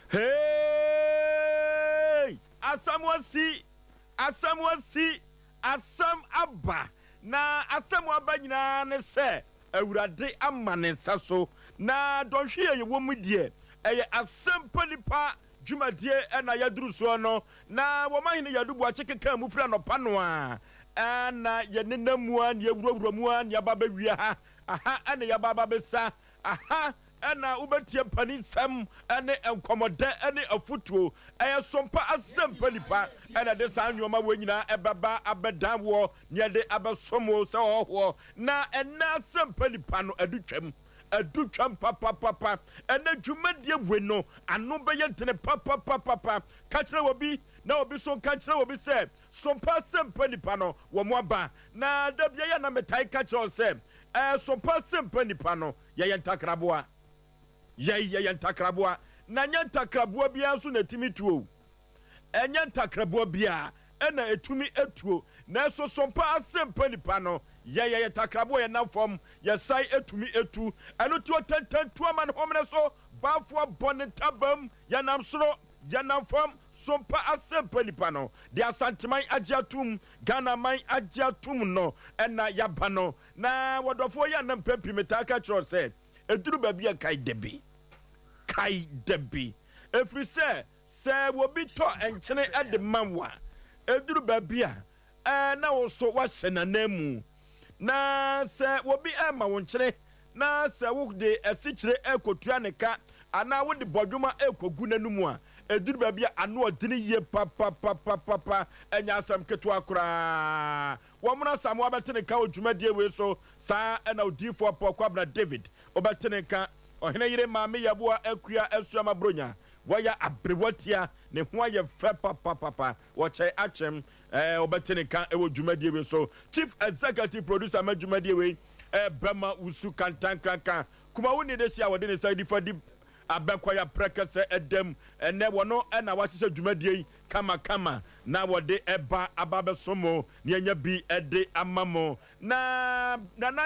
Hey, Asem aba na Asem aba nyina ne se awurade amane saso na donhwe ye wo mu die eye Asem Mpe Nipa dwumadie na yaduru so no na wo mahene yadubu achekeka mu fira no pano a na ye nenamu an ye wurawuramu an ya baba wia ha aha ana ya baba besa aha ana ubetie panisam ane enkomode ane afutuo eye sompa Asem Mpe Nipa ana de sa anwoma wonyina ebaba abedanwo ne de abesomo se hoho na ena Asem Mpe Nipa no adutwam papa ene dwumadie weno anu be yentene papa kachira obi na obi so kachira obi se sompa Asem Mpe Nipa no wo mo aba na da bia ya na metai kachira se sompa Asem Mpe Nipa no ye yentakraboa ye ntakraboa na nyantakraboa bia so na timi tuo enyantakraboa bia ena etumi etuo na so sompa Asem Mpe Nipa no ye takraboa ye nafom ye sai etumi etu eno tuo tententu ama no homne so bafo bone tabam ya namsoro ya nafom sompa Asem Mpe Nipa no de asanteman agiatum Ghana man agiatum no ena yaba no na wodofo ya na mpempi metaka chro se eduru babia kai debi efrise se wobi to enchene ade manwa eduru babia na wo so wa hyenanamu na se wobi ema wo nchene na se wo de esichire ekotua neka ana wo de bodwuma ekogu nanumu a eduru babia ano odini ye papa enya Asem keto akura wo muna samu abetene ka odwumadie we so sa na odifo pokwa David obetene ka ohene yire maame yaboa akua asuama bronya waya abrewatia ne ho aye fe papa wo che achem obetene ka ewo dwumadie we so chief executive producer ma dwumadie we bema usu kantankraka kuma woni de sia wode ne side for di abekwaya prekese edem ene wono na wahye dwumadie kama na wode eba ababesomo ne nya bi ede amamo na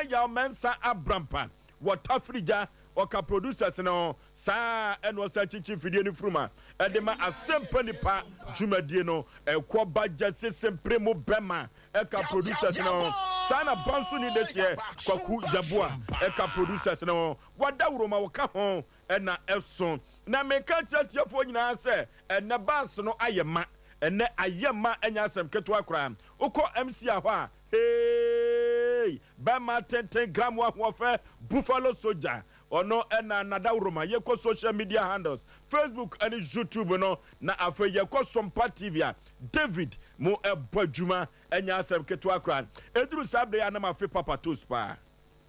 Yaw mensa abrampa watafrija oka producers no sa eno sa chichi video ni fruma edema Asem Mpe Nipa dwumadie no ekwoba jase sempremo bema eka producers no sa na bansu ni de hye kwaku jaboa eka producers no wadawroma woka ho ena eso na meka tiatiafo nyina se ene bas no ayema ene ayema enya Asem keto akra uko MC ahwa hey bema 10 gram wa fe buffalo soldier ono ena nadawroma yeko social media handles Facebook and YouTube no na afa yeko Sompa TV David mo ebadwuma enya Asem keto akra eduru sabre ya na mafe papa toast pa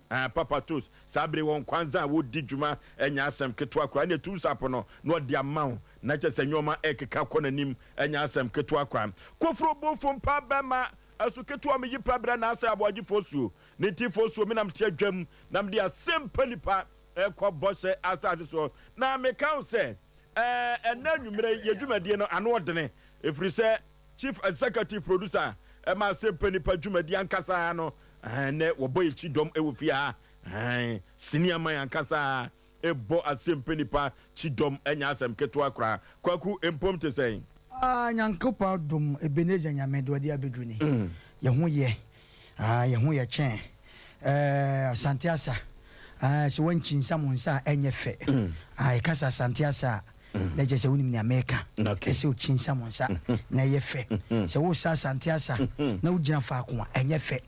papa toast sabre won kwanza wo di dwuma enya Asem keto akra na tu sapo no de amaw na chese nyoma ekeka konanim enya Asem keto akra kofro bofo mpa bema asuketu am yipa bra na Osei Aboagye Oforisuo ne ti Oforisuo me nam te adwam nam de Asem Mpe Nipa ekwa bose asase so na me kan se ena nwumre yedwumadie no ano odene efrise chief executive producer ma Asem Mpe Nipa dwumadie ankasa no ne woboy chidom ewofia senior man ankasa ebo Asem Mpe Nipa chidom enya Asem keto akra kwaku empom te sen nyankopa dum ebeneja nyame do dia beduni ye ho ye chen santiasa so wanchin samonsa enye fe kasa santiasa na je se woni ni America se o chin samonsa na ye fe se wo sa santiasa na ugina fa ko enye fe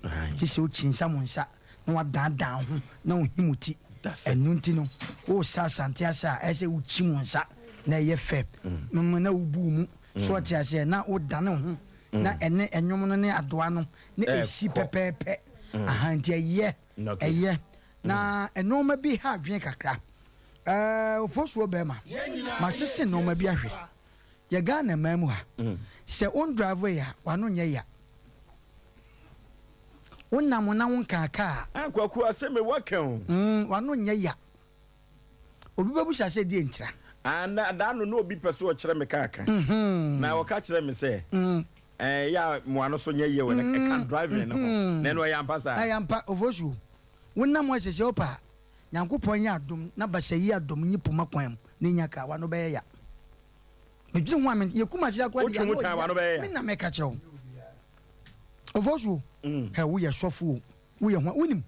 se o chin samonsa na wadan ho na ohimuti enunti no wo sa santiasa se o chimonsa na ye fe na ubu mu so tia se na o dane ho na ene enwom no ne adoa no ne esi pepepe ahanti eye na enoma bi ha adwen kakra Oforisuo bema ma sese noma bi ahwe ye Ghana mamu ha se on driver ya wano nye ya onam na won kaka akwaku aseme wakan wano nye ya obi babu sase die ntira ana dano no obi pese o kire me kaka na wo ka kire me se ya mo ano so nye ye we can drive no na no ya mpasa ayampa Oforisuo wonam wa sese opa Nyankopon ya adom na basayi adom nyipoma kwan ne nyaka wano be ya medwene ho amen ye kuma sia kwa dia me na me ka chew Oforisuo he wo ye sofo wo ye ho wonim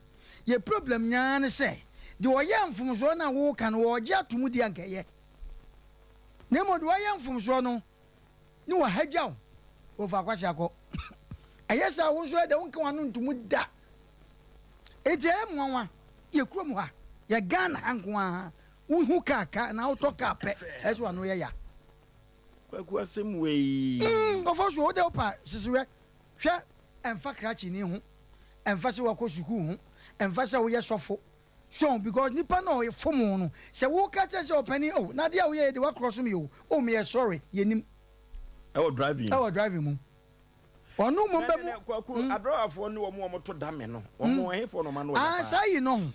ye problem nya ne se de wo ye mfumso na wo kan wo je atomu di ankeye na mo de wo ye mfumso no ni wo hagyaw wo fa kwasi akọ ayesa wo so de wo kan wanu ntumu da eje mwanwa ye kurom ha ye Ghana ankoa wo hu kaka na wo toka pe eso anu ye ya kwaku asem we Oforisuo de opa sisiwe hwe emfa krachi ni hu emfa se wako suku hu emfa se wo ye sofo so because nipa na o fomo no se wo ka che se opani oh na dia wo ye de wa cross me oh me sorry yenim I was driving mu onu mo be mu kwaku adrawafo ni wo mo to dame no wo mo ehefo no ma no ah sai no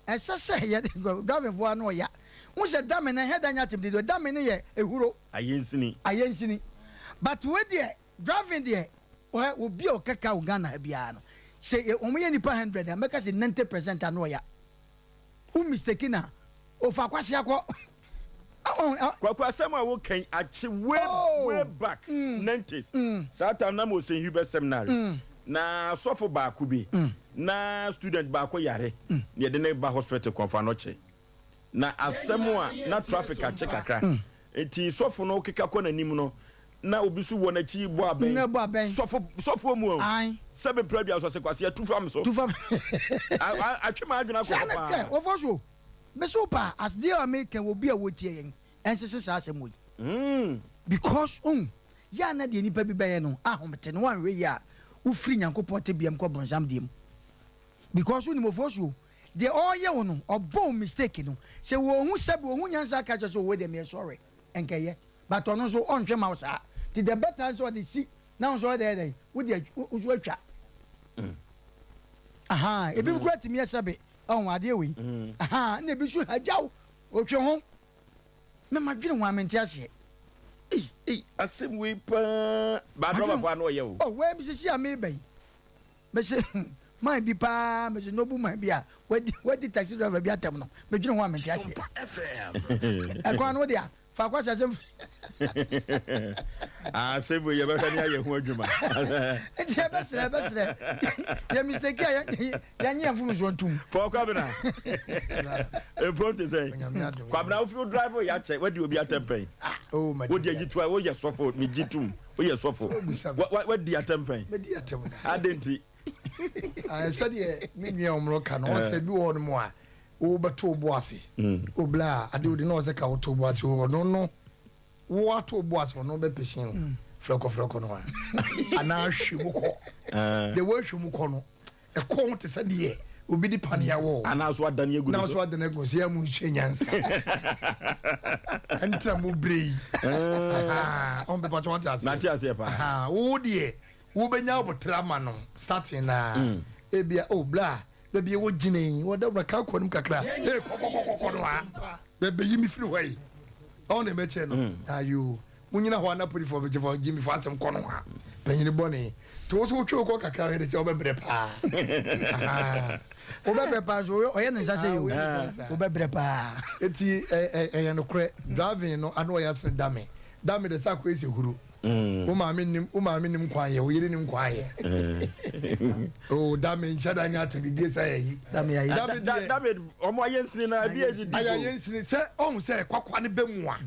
esa se ye driving fo anu ya wo se dame na head anya tim de dame ne ye ehuro ayensini but we there driving there obi o kaka o Ghana bia no say o mo ye nipa 100 America say 90% anu ya who mistake na o fa kwase akọ kwaku asem a wo kan achi way back 90s satan na mo sen Hubert seminary na sofo ba ku bi na student ba ko yare ne de ne ba hospital konfa no che na asem a na traffic a che kakra enti sofo no keka ko na nim no na obi su wo na chi bo aben sofo mu seven previous so se kwase ya tufam so atwema adwuna ko pa Oforisuo be so pa as they are making will be a wotie yen ensese sa asem we because ya na de nipa bi be no ahomete no wan we ya wo free Nyankopon te biam ko bonsam dem because uni Oforisuo de all ye wo no obo mistake no se wo hu sabe wo hu nyansa ka che so we dem sorry enkeye but ono so on twema sa the better so the see now so there wo de wo atwa aha ebi ko atimi sabe on ade we aha na ebi so hajaw o twe ho me ma dwene ho amenti ase asem we pa ba drama fa no ye o oh we bi sisi ame bai me se man bi pa me se no bu man bi a wadi taxi driver bi atam no me dwene ho amenti ase Sompa FM akwa no dia fa kwasa asem asem we ye ba hwani aye ho adwuma enti e besre ye mistake ya nya mfumso ntum for kwabena e pronto say kwabena if you drive ya che wadi obi atempen oh my wodi agitua wo ye sofo me gitum wo ye sofo wadi atempen me di atem adenti said ye me nua omro ka no se bi wo no mo a wo beto boase obla ade odi no se ka wo to boase wo no wo ato boase no be pesin freko no ana hwemu ko de wo hwemu ko no e ko te se de obi di pan ya wo ana so adan egu na so adan egu se ya mu nhwe nyansa entra mo brei on be patwa ta na ti ase pa wo de wo benya obotra ma no starting na ebia obla bebe wo gine wo da ka ko nim kakra ko no ha bebe yimi firi hoi on e meche no ayo munyina ho na puri fo be fo gimi fo asem ko no ha penyini bone to wo twa ko kakra he de se obebre pa obebre pa so o ye nsa se yo obebre pa eti e no kre driving no ano ya se dame de sa ko ese huru o ma me nim kwaye o yire nim kwaye o dame nchada nya to di sa yi dame omo ayensini na bi ejidi ayensini se on se kwakwa ne bemu a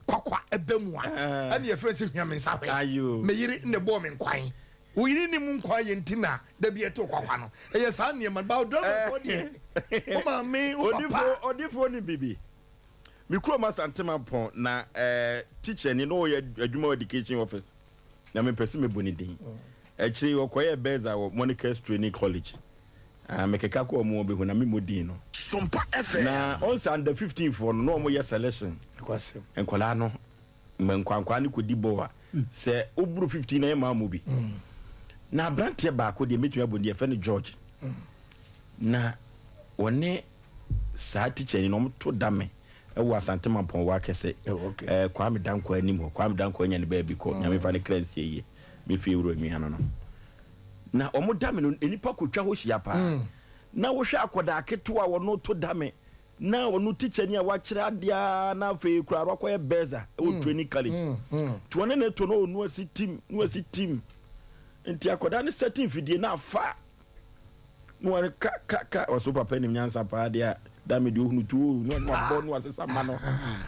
kwakwa ebemu a ani ye frese hwame sa hwe me yire ne bo me nkwan o yire nim nkwaye ntina da bi eto kwakwa no eye sa ne man ba o do so de o ma me o papa odifo ni bibi mikro masantema pon na teacher ni no ye adwuma education office na me pese me boni din akiri okoye beza wo Monica Training College mekeka ko mo be hu na me modin no Sompa FM na on under 15 for no mo ye selection kwasem enkola no menkwankwa ni kodi bo a se oburu 15 na ma mo bi na brantie ba ko de metumi aboni e fe no George na woni sa teacher ni no to dame ewa santema pon wa kese kwame danko anim ho kwame danko anya ne ba bi ko nyame fa ne credit ye me fi euro mi ano no na omo dame no enipa kotwa ho hia pa na wo hwe akoda aketo a wono to dame na onu teacher ni a wa kire adia na fe kura ro akoye beza o training college to one na to no onu asi team enti akoda ne setting fidie na fa no ware ka o so papa ni nyansa pa dia da me di ohunu tu no bo no asesa ma no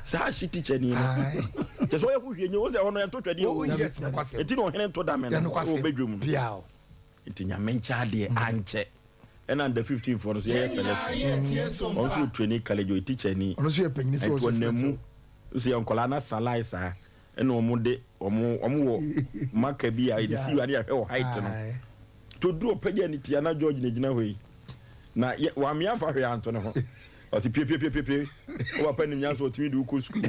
sa shi teacher ni no je so ye hu hwenye o se ono ento twede o enti no hene to da me no o bedwum no enti nyamencha de anche and under 15 for us yes also training college o teacher ni ono so ye panyini so so nemu so ye onkola na salai sa e no mo de omo wo maka bi a de si wade ahwe o height no to do opagya ni tia na George na gina hoyi na wa me amfa hwe anto ne ho o si pie o wa panim nyanso otimi de uko school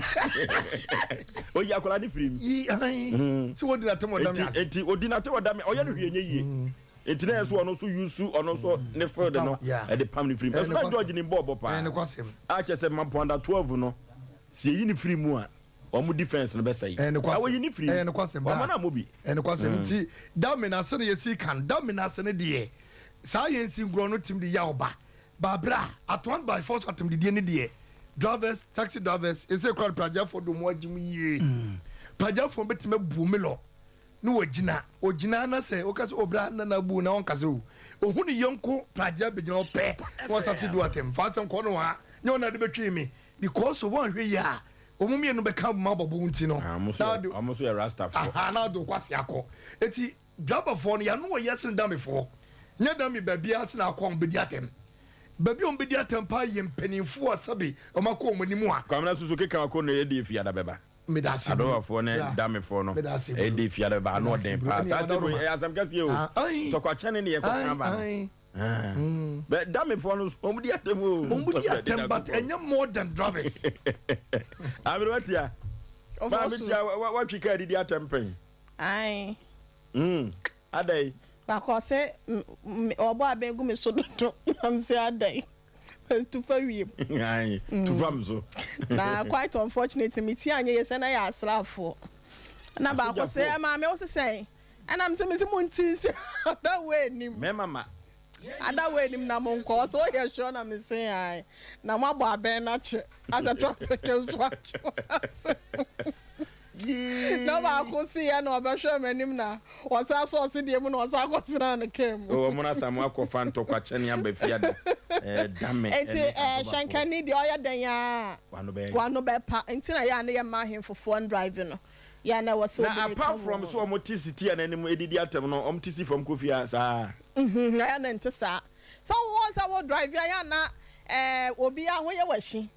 o ya kola ni free mi so wodi na temo dam ya enti odi na temo dam o ya no hwe nye yie enti na so ono so use ono so ne field no e de pam ni free e so George ni bobo pa ne kwasem a chese mampo under 12 no si yi ni free mu a omu defense no be say awo yi ni free ne kwasem ba na mobi ne kwasem nti dam na se ne yesi kan dam na se ne de sa yensi ngro no tim de ya oba babra atwan by force atom de ne de drivers taxi drivers ese crowd praja for do mo agim yie praja for betima bu me lo no ogina na se o ka se obra na bu na on ka se o hu ni yonko praja be gina ope won sati do atem fa sem ko no ha nyo na de betwi mi because of one hwe ya omumie no be ka ma bobo nti no amuso ya rasta for na do kwase akọ eti driver for no ya no yes ndam for nya dam ba bia se na akọ be di atem baby on be di atem pa yem penifo asabe o makọ omanimu a kwamna susu keka akọ na ye di fia da beba medasi ado for ne dame for no e di fia da ba no den pa sa se asam kase o to kwa chane ne ye ko kan ba but dame for no omudi atem but enya more than drivers abi watia fa mi tia wa twika di atem pen ai adai ba ko se obo abengu me so do am se adai to fa wiem ai to fam so na quite unfortunate me ti anye yesa na ya asrafo na ba ko se ma me o se say ana me se munti se that way ni me mama ada we nim na mon ko so ye sure na me say ai na mo abo aben na che as a traffic so ache no ba ko si ya no ba hwe manim na o sa so se de mu na o sa ko sira na kem o mo na samu akọ to kwa che ne amba fia da dame eti shankani de o ya dan ya wano be pa enti na ya na ye ma hen fofo drive no ya na was so na apart from so o city and anim edidi atem no om tisi from kofia sa ya na ntisa so once I will drive ya na obi a ho ye washi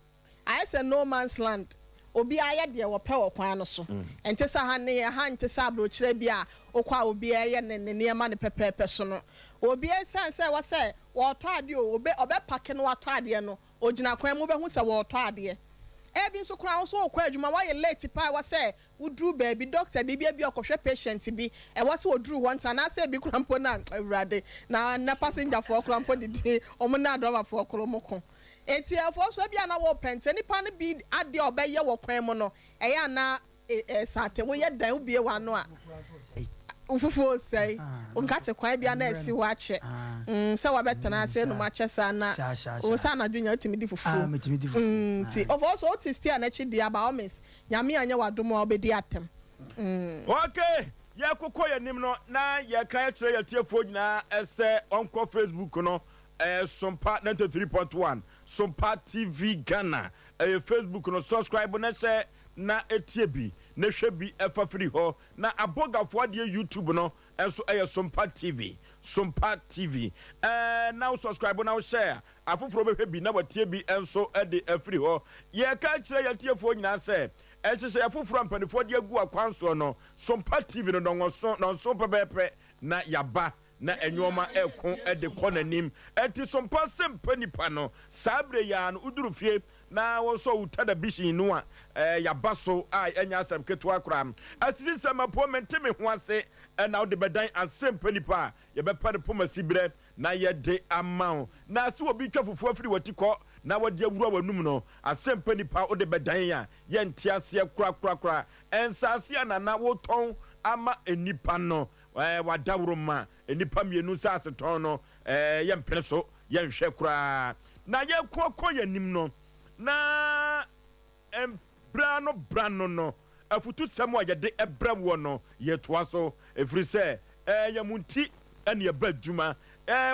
I say no man's land obi a ye de wo pe wo kwan no so ntisa ha ne ha ntisa bro kire bia okwa obi a ye ne ma ne pepepe so no obi esan say wo say wo to ade o obe pack no wato ade no ogina kwan mu be hu say wo to ade ebi nso kura nso okwa adwuma wa ye late pa wa say udru baby doctor de bia okohwe patient bi e wa say odru one time na say bi kura mpo na awurade na passenger for kura mpo didi omo na driver for kura moko eti afo so bia na wo pente nipa ne bi ade obeye wo kwan mu no e ya na sate wo ye dan ubie wa no a ufufu sei onkate kwan bia na esi wa che se wa betana se no ma che sa na o sa na dwunya otimi di fufu ti of also otisti anachi dia ba omis nyame anya wadom a obedi atem okay ye kokọ ye nim no na ye kan kire ye tiefo nyina ese onko Facebook no Sompa 93.1 Sompa TV Ghana Facebook no subscribe na se na etie bi na hwe bi efa free ho na abogafo ade YouTube no enso Sompa TV now subscribe now share afoforo be hwe bi na watie bi enso ade free ho ye ka kire ye tiefo nyina se ehye afoforo ampanifo de agu akwanso no Sompa TV no no pepepe na yaba na enyoma ekon de konanim enti Sompa Asem Mpe Nipa no sabre ya no uduru fie na wo so utada bishi no a yabaso a enya asem keto akra asisi samapo menteme ho ase na wo de bedan Asem Mpe Nipa ye be pade pomasi bre na ye de amao na se obi twa fufu afiri watiko na wo de awura wanum no Asem Mpe Nipa wo de bedan ya ye ntiase kura ensase na wo ton ama enipa no wadawroma enipa mienu sa aseton no ye mpene so ye nhwe kura na ye kokọ yanim no na brano no afutu samu ayede ebra wo no yetoa so efiri se yamunti ene eba djuma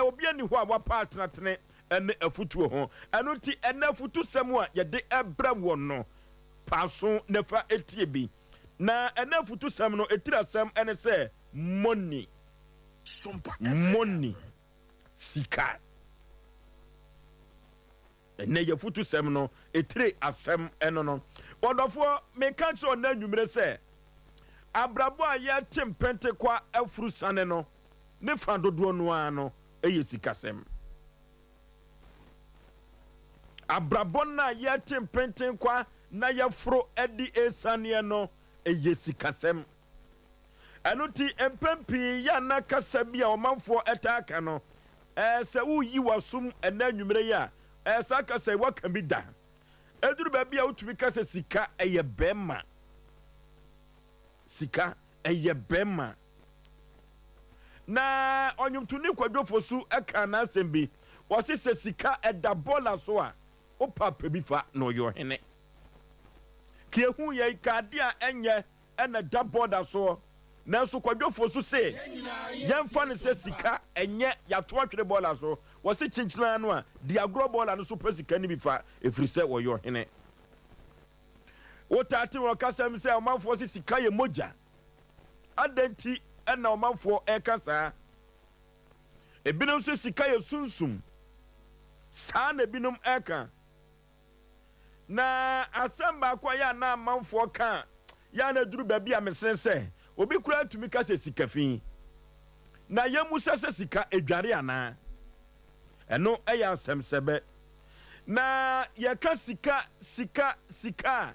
obi ani ho a wa partner tene ene afutu ho eno ti ene afutu samu a yede ebra wo no paso nefa etie bi na ene afutu sam no etira sam ene se money Sompa money sika ene yafutu sam no etire asem eno no Odofo me catch on na nwumre se abrabo a ye tempente kwa afuru sane no ne fa dodo no ano eye sikasem abrabo na ye tempente kwa na ye fro edi esane no eye sikasem anuti empempi ya na kasabia omanfo etaka no se uyi wasum ena nwumre ya sa kasa waka bi da eduru babia utumi kasa sika eye bema sika eye bema na onyumtuni kwadwofo su eka na asembi wose se sika eda bola so a opapa bi fa no yo hene kiehu ye ikade a enye ena da boda so na so kwadwofo su se yemfa ne se sika enye yato atwere bola so wose chinchina no a di agro bola no so pesika ni bi fa efiri se wo yo hene wotati wo kasam se omanfo se sika ye moja adanti ena omanfo ekasa ebinom se sika ye sunsum saa na ebinom eka na asamba kwa ya na amanfo ka ya na duru babi amesense obi kura atumi kasa sika fin na yemu sese sika edware ana eno eya asem sebe na yeka sika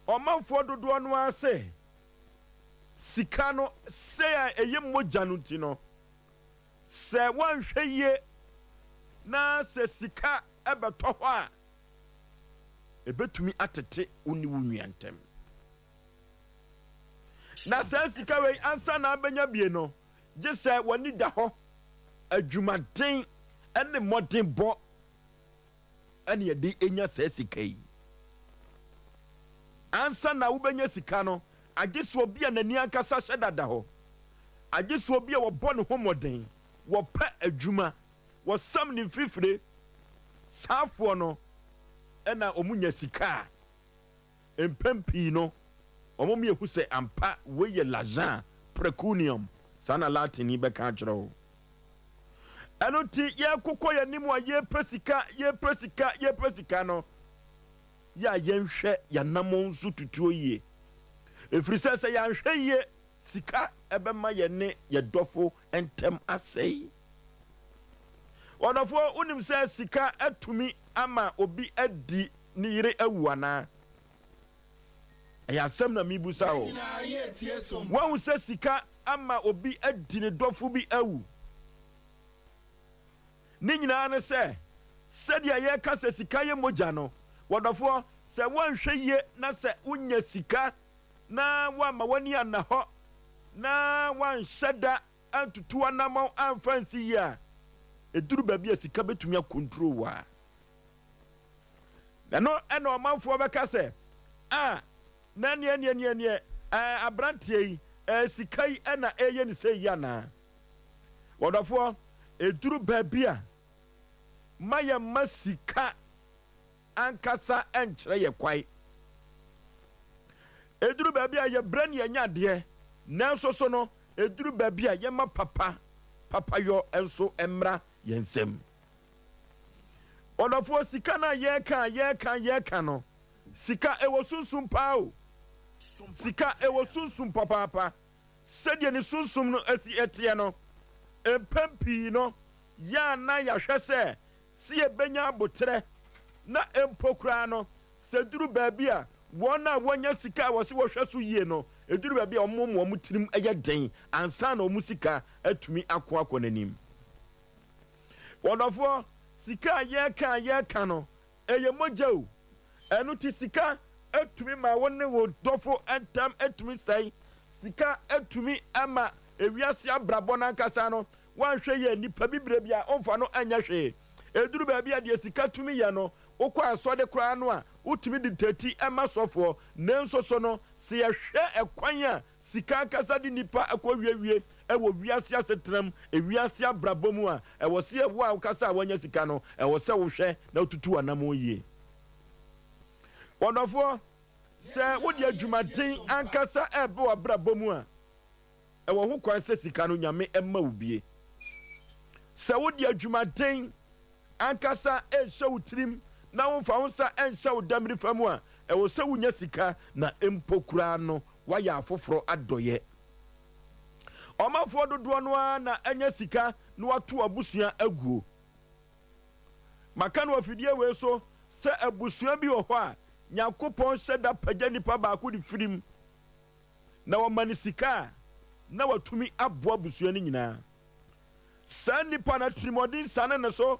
omanfo dodo no ase sika no se a eye moja no ti no se wanhweye na se sika ebeto ho a ebetumi atete oni wunuantem na se sika we ansa na abenya bie no je se wani da ho adwumaden ene modern bo ene yede enya se sika yi ansa na wubenya sika no agiso obi anani ankasa hyedada ho agiso obi a wo ne homoden wo pa adwuma wo sam ne fifire safo no ena omunya sika empempi no omomi ehu se ampa we ye l'argent precunium sana latini be ka kiro eno ti ye kokko ye nimu a ye pesika no ya yenhwe ya namon su tutuo ye efiri se ya nhwe ye sika ebema ye ne ye dofo entem asei odofo unim se sika atumi ama obi adi ni yire awuana ya sem na mibusa o wa se sika ama obi adi ne dofo bi awu ni nyina ne se dia ye ka se sika ye moja no wodofo se wanhwe ye na se unya sika na wa ma wani anaho na wan shada antutu anamo anfansi ya eduru babia sika betumi akontrol wa no eno manfo beka se na ne abrantie yi sika yi na eye ni se ya na wodofo eduru babia maya masika ankasa enkyere ye kwai eduru babia ye brani anyade nanso so no eduru babia ye ma papa yo enso emra yensem odofo sika na ye kan no sika ewo sunsum pao sika ewo sunsum papa sedie ni sunsum no asi etie no empampi no ya na ya hwese si ebenya abotre na empokra no seduru babia wona wonya sika wose wo hweso yie no eduru babia omomo omutirim eye den ansa na omusika atumi akwa nanim wonofo sika ye kan no eye mojau enu ti sika atumi ma wonne wo dofo entam atumi sai sika atumi ama ewiase abrabo na nkasa no wanhwe ye nipa bibre bia onfa no anya hwe eduru baabi a de sika tumi ya no wokɔ asɔde koraa no a wotumi de tati ɛma sɔfoɔ nanso so no sɛ yɛhwɛ ɛkwan a sika kasa de nipa ɛkɔ wiewie ɛwɔ wiase asetram ewiase abrabɔ mu a ɛwɔ sɛ ɛwo a wokasa a wɔanya sika no ɛwɔ sɛ wohwɛ na wotutu anam yie wɔdɔfoɔ sɛ wode adwumaden ankasa ɛbɛ wɔ abrabɔ mu a ɛwɔ ho kwan sɛ sika no nyame ɛma wo bie sɛ wode adwumaden ankasa ɛnhyɛ wo tirim na womfa wo nsa ɛnhyɛ wo damiri fa mu a ɛwɔ sɛ wonya sika na mpo koraa no wayɛ afoforɔ adɔyɛ ɔmafoɔ dodoɔ no ara na ɛnya sika na wato abusua aguo maka no afidie wei so sɛ abusua bi wɔ hɔ a Nyankopɔn hyɛ da pagya nipa baako de firim na wɔma ne sika a na watumi aboa abusua no nyinaa saa nipa na tirimɔden sane ne so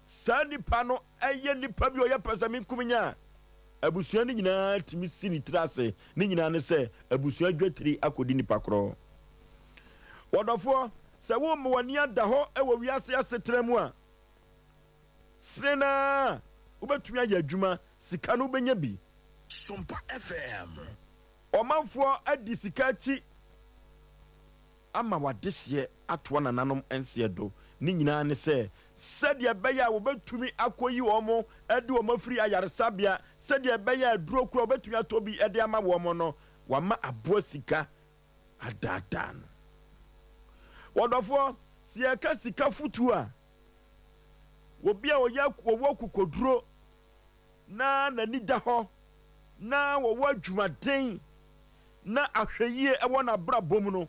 saa nipa no ɛyɛ nipa bi ɔyɛ pɛsɛmi nkuminya abusua no nyinaa tumi si ne tiri ase ne nyinaa ne sɛ abusua dwatiri akɔdi nipa korɔ wɔdɔfoɔ sɛ womma w'ani ada hɔ ɛwɔ wiase asetena mu a sena wobɛtumi ayɛ adwuma sika no wobɛnya bi Sompa FM ɔmanfoɔ adi sika akyi ama wadeseɛ atoa nananom ɛnseɛ do ne nyinaa ne sɛ sɛdeɛ ɛbɛyɛ a wɔbɛtumi akɔyi wɔn mo ɛde wɔn afiri ayaresabea sɛdeɛ ɛbɛyɛ a duro kura wɔbɛtumi atɔ bi ɛde ama wɔn mo no wama aboa sika adaadaa no wɔdɔfoɔ si yɛka sika futu a obi a wɔwɔ kokoduro na n'ani da hɔ na wɔwɔ adwumaden na ahwɛyie ɛwɔ n'abrabɔ mu no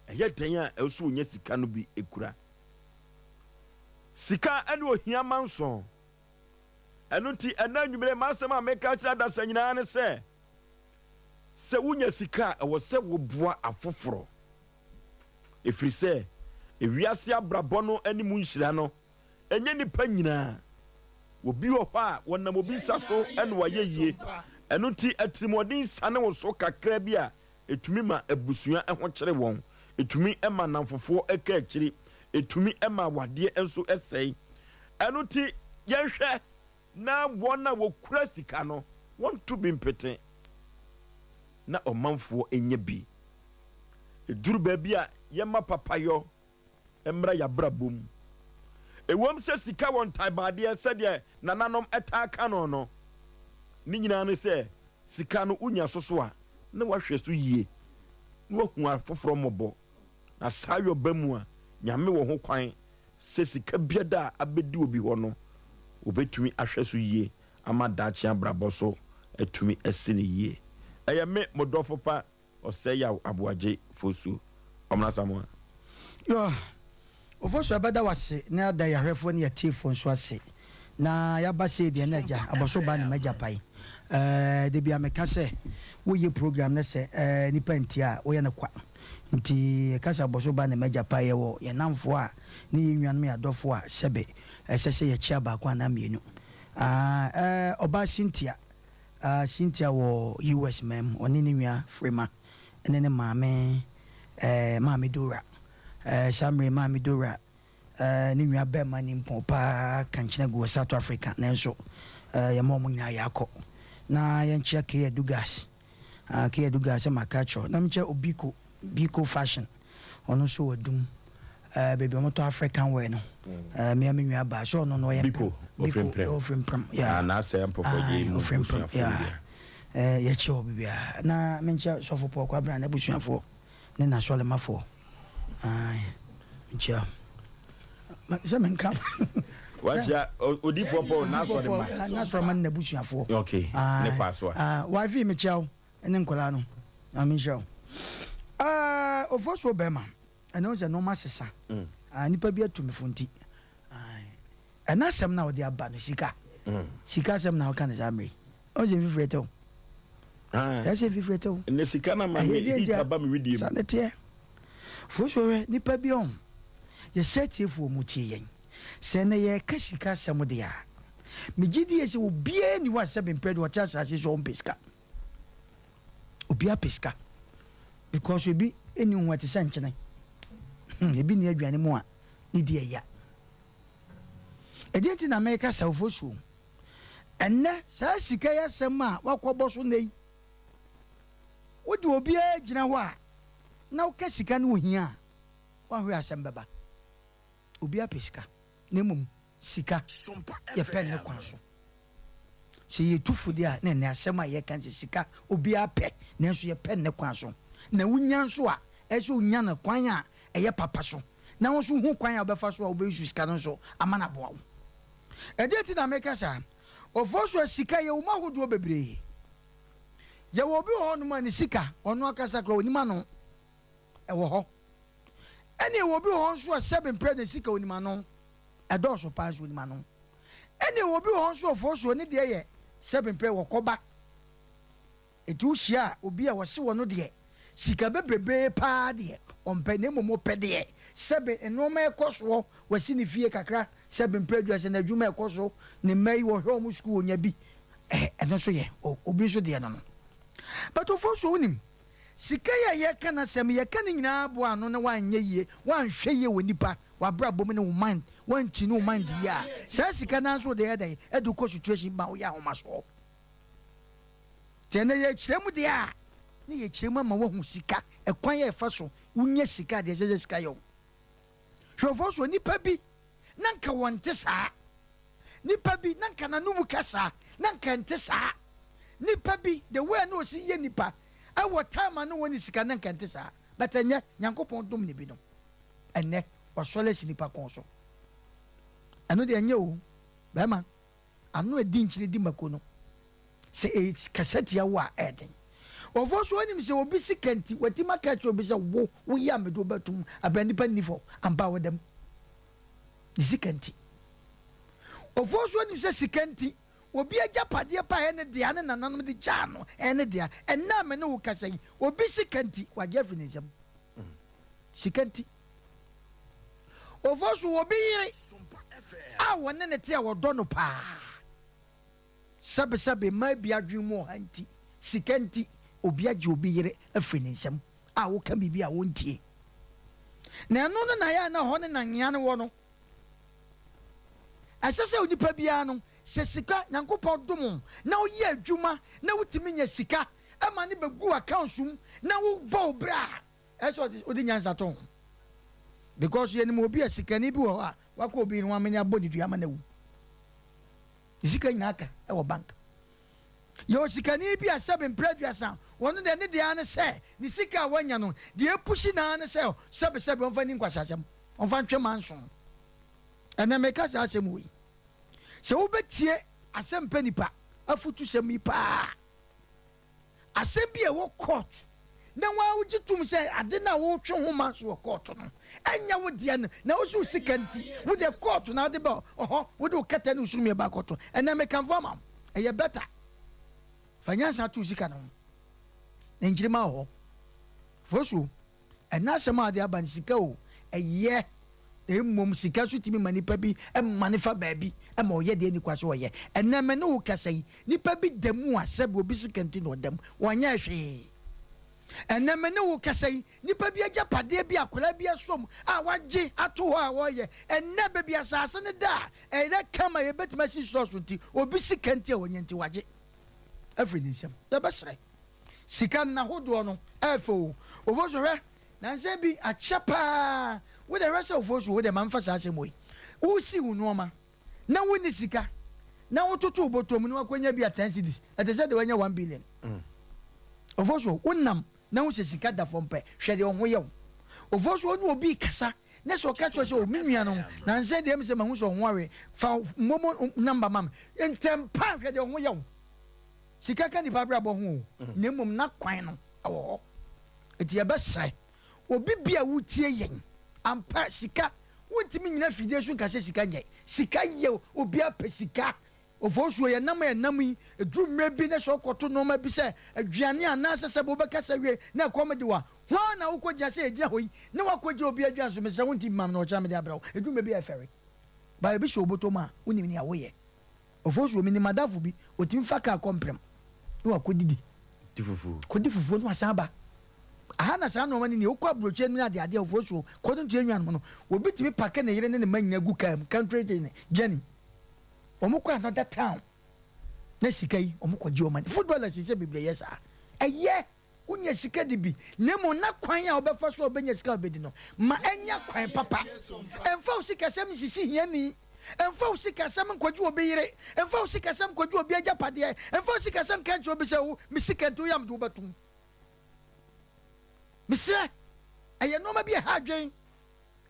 ɛyɛ dan a ɛso wonya sika no bi ekura sika ɛne ohia manso ɛno nti ɛna nwumere masɛm a meka kyerɛ adasa nyinaa ne sɛ wonya sika a ɛwɔ sɛ woboa afoforɔ ɛfiri sɛ ewiase abrabɔ no anim nhyira no ɛnyɛ nipa nyinaa obi wɔ hɔ a wɔnam obi nsa so ɛne wɔyɛ yie ɛno nti atirimɔden sane wo so kakra bi a ɛtumi ma abusua ɛho kyere wɔn ɛtumi ɛma namfofoɔ ɛka akyiri ɛtumi ɛma wadeɛ nso ɛsɛe ɛno nti yɛhwɛ na wɔn a wɔkura sika no wɔnto bi mpete na ɔmanfoɔ ɛnyɛ bi ɛduru baabi a yɛma papayɔ ɛmmra yɛabrabɔ mu ɛwɔm sɛ sika wɔ ntaabadeɛ sɛdeɛ nananom ɛtaa ka no no ne nyinaa ne sɛ sika no wonya so a na wahwɛ so yie na wahu afoforɔ mmɔbɔ na saa yɔba mu a nyame wɔ ho kwan sɛ sika biada a abɛdi obi hɔ no wobɛtumi ahwɛ so yie ama daakye abrabɔ so atumi asi ne yie ɛyɛ me modɔfo pa ɔsɛ Yaw Aboagye Oforisuo ɔmna samoa yo Oforisuo abɛda wase na ada yɛhwɛfoɔ ne yɛtiefoɔ nso ase na yɛaba sɛ deɛ na agya abɔso ba ne magya pae de bia meka sɛ woyɛ program ne sɛ nipa nti a woyɛ ne kwa nti kasa abɔso ba ne magya pae yɛwɔ yɛnamfoɔ a ne yɛ nnuanom yɛadɔfoɔ a sɛbe ɛsɛ sɛ yɛkyia baako anaa mmienu ɔba Cynthia wɔ US mam ɔne ne nua Frema ɛne ne maame Dora Samre maame Dora ne nua bɛma ne mpɔ paa kankyena gu South Africa nanso yɛma ɔmo nyinaa yɛakɔ na yɛnkyia Kea Dugas maka kyerɛ na mekyɛ Biko fashion ɔno nso wadum baby ɔmotɔ African wear no mea me nua baa so ɔno no ɔyɛ Biko ofrempram na sɛ mpɔfo gye mu ofrempram yɛkyɛ wɔ bibia na menkyɛ sɔfo pɔ kwa bra na abusuafoɔ ne nasɔlemafoɔ nkyia sɛ menka wakyia odifoɔ pɔ nasɔlema ne nabusuafoɔ okay ne paso a wafi mekyia wo ne nkɔlaa no na menhyia wo Oforisuo bɛma ɛne wo sɛ nɔma sesa nipa bi atu me fo nti ɛna asɛm na wɔde aba no sika asɛm na wɔka ne saa mmere ɔsɛ mfifiri ɛtɛw ɛsɛ mfifiri ɛtɛw ne sika na ma me hita ba me wedie mu sa ne teɛ Oforisuo hwɛ nipa bi ɔn yɛhyɛ tiefoɔ mu tie yɛn sɛ ne yɛka sika asɛm de a megye di yɛ sɛ obiaa ni hɔ a sɛ bempɛ de wɔte asase so ɔmpɛ sika obiaa pɛ sika because ebi ɛni ho ɛte sɛ nkyene ebi ni aduane mu a ne di ɛya Edinti na America sa Oforisuo enne saa sika ya sema wakɔbɔ so nei wodi obi agina hɔ a na woka sika no ohia wa hwe asɛm bɛba obi apesika na mmom sika ye pen ne kwan so se ye tufudi a na asɛm a ye kan se sika obi apɛ na so ye pen ne kwan so na wunya nso a ɛso unya na kwan a ɛyɛ papa so na wo so hu kwan a obɛfa so a obɛyisu sika no so amana boa wo ɛdɛti na meka sa Oforisuo sika ye uma hodo bebre ye wo bi ho no ma ni sika ono akasa kra onima no ɛwɔ hɔ ɛne wo bi ho nso a 7 pre na sika onima no ɛdɔso pass onima no ɛne wo bi ho nso Oforisuo ne de ye 7 pre wɔ kɔba etu hia obi a wɔse wɔ no de sika bebrebe pa de ɔmpɛ ne momo pɛ de 7 enoma ekoso wasi ni fie kakra 7 produce na adwuma ekoso ne mai wo hwe mu school nya bi eno so ye obi so de no but Oforisuo unim sika ye kana sem ye kana nyina abo ano na wanye yie wanhwe ye woni pa wabra bom ne wo mind wanchi ne wo mind ya sa sika na so de yedai edu ko situation ba wo ya homa so tene ye kyeremu de a ne ye kyeremu ma wo hu sika ekwan ye fa so unya sika de je sika yo Oforisuo nipa bi nanka wonte saa nipa bi nanka nanumu kasa nanka nte saa nipa bi the way no si ye nipa awo time no woni sika nanka nte saa but enye Nyankopɔn dom ne bi no enne wasole si nipa kon so eno de enye o ba ma anu edi nchire di makono se e kaseti ya wa eden Oforisuo nim se obi sikanti wati makacho obi se wo ya medo batum abanipa nifo amba wodam sikanti Oforisuo nim se sikanti obi agapade pa ene de ane nananom de jano ene de enna me ne wo kasai obi sikanti wagye finisem sikanti Oforisuo obi yire a wonne ne te a wodo no pa sabe ma bia adwemu hanti sikanti obi agye obi yire afinisem a wo ka bibi a wontie na eno no na ya na ho ne na nya ne wo no asese onipa bia no se sika Nyankopɔn dom na wo ye adwuma na wutimi nya sika ama ne begu account sum na wo bo bra eso odi nyansa ton because ye ni mo bi sika ni bi wo a wako obi no amanya body dua ma na wu sika nyina aka e wo bank yo sika ni bi a 7 producer wono de ne de ane se ni sika wanya no de epushi na ane se 7 on fa ni nkwasasem on fa ntwe manson ena meka sa asem wi se wo betie Asem Mpe Nipa afutu semi pa asem bi e wo court na wa wo gitum se ade na wo twe homa so court no enya wo de na wo so sikanti wo de court na de ba oho wo de kata no usumi ba court ena meka forma eye better fanyansa tu sika no njirima ho Oforisuo ena asema de aban sika o eye mom sika so timi manipa bi manifa baabi ma oye de ni kwaso oye eneme ne wo kasai nipa bi demu a sebe obi sikanti no dam wonya hwe eneme ne wo kasai nipa bi agapade bi akola bi asom a wagye ato ho a woye enebe bi asase ne da ere kama ye betima si so nti obi sikanti a wonya nti wagye afri ni nsem da besre sika na hodo no afo Oforisuo hwe na nse bi achapa wo the rest of Oforisuo wo the manfasa asemoy wo si wo noma na wo ni sika na wo toto obotom no akwanya bi 10 cedis ete se de wanya 1 billion Oforisuo wonnam na wo se sika da fompe hwe de ho yew Oforisuo no obi kasa na so ka cho se o menua no na nse de em se mahu so ho awe fa momo number mam entempa hwe de ho yew sika ka ni babra bo ho na mum na kwan no awo eti ya besre obi bia wutie yen ampa sika wuntimi nyina fide so kase sika nye sika ye obi apɛ sika Oforisuo ye nam yi edwumre bi ne so koto no ma bi se aduane anase se bo bekasa wie na komedi wa ho na wokogya se egya hoyi ne wakogya obi adwan so mesra wonti mam na ocha me de abrawo edwumre bi efere ba bi so oboto ma unim ni awoye Oforisuo mi ni madafu bi otimi faka komprem ne wakodidi tifufu kodi fufu no asaba aha na sa no mani ni okwa broche no ade ade Oforisuo kodun tie nwan no obi timi pake ne yire ne manya gu kam country de ne Jenny omo kwa another town na sika yi omo kwa ji omani footballers say bible yes ah eye unya sika di bi nemo na kwan a obefa so obenya sika obedi no ma enya kwan papa emfa usika sem sisi hiani emfa usika sem kwaju obeyire emfa usika sem kwaju obi agapade emfa usika sem kancho obi se wo misika nto yam do batum misra eye no ma bi ha adwen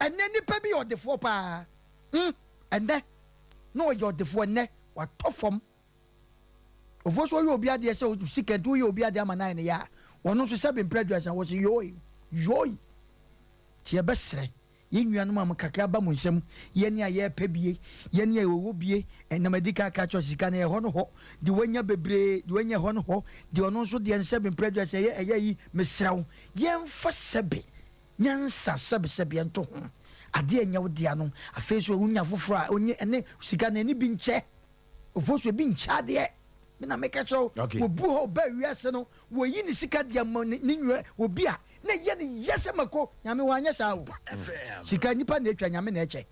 enne nipa bi odefo pa enne no yo defo enne wa tofom ofoso yo obi ade se usika nto yo obi ade amana ne ya wono so seven predators and was yoy tie besre ye nuanu ma kakra ba mu nsem ye ne aye pebie ye ne ewo bie enamadika ka cho sika na ho no ho de wanya bebre de wanya ho no ho de ono so de seven predators ye yi mesraw ye mfa sebe nyansa sebe ento ho ade anya wo dia no afeso unya foforo a onye ene sika na ni bi nche ofoso bi ncha de na make sure wo bu ho ba wiase no wo yi ni sika dia ni nwe obi a na ye ni yese mako nyame wanya sa wo sika nipa na etwa nyame na eche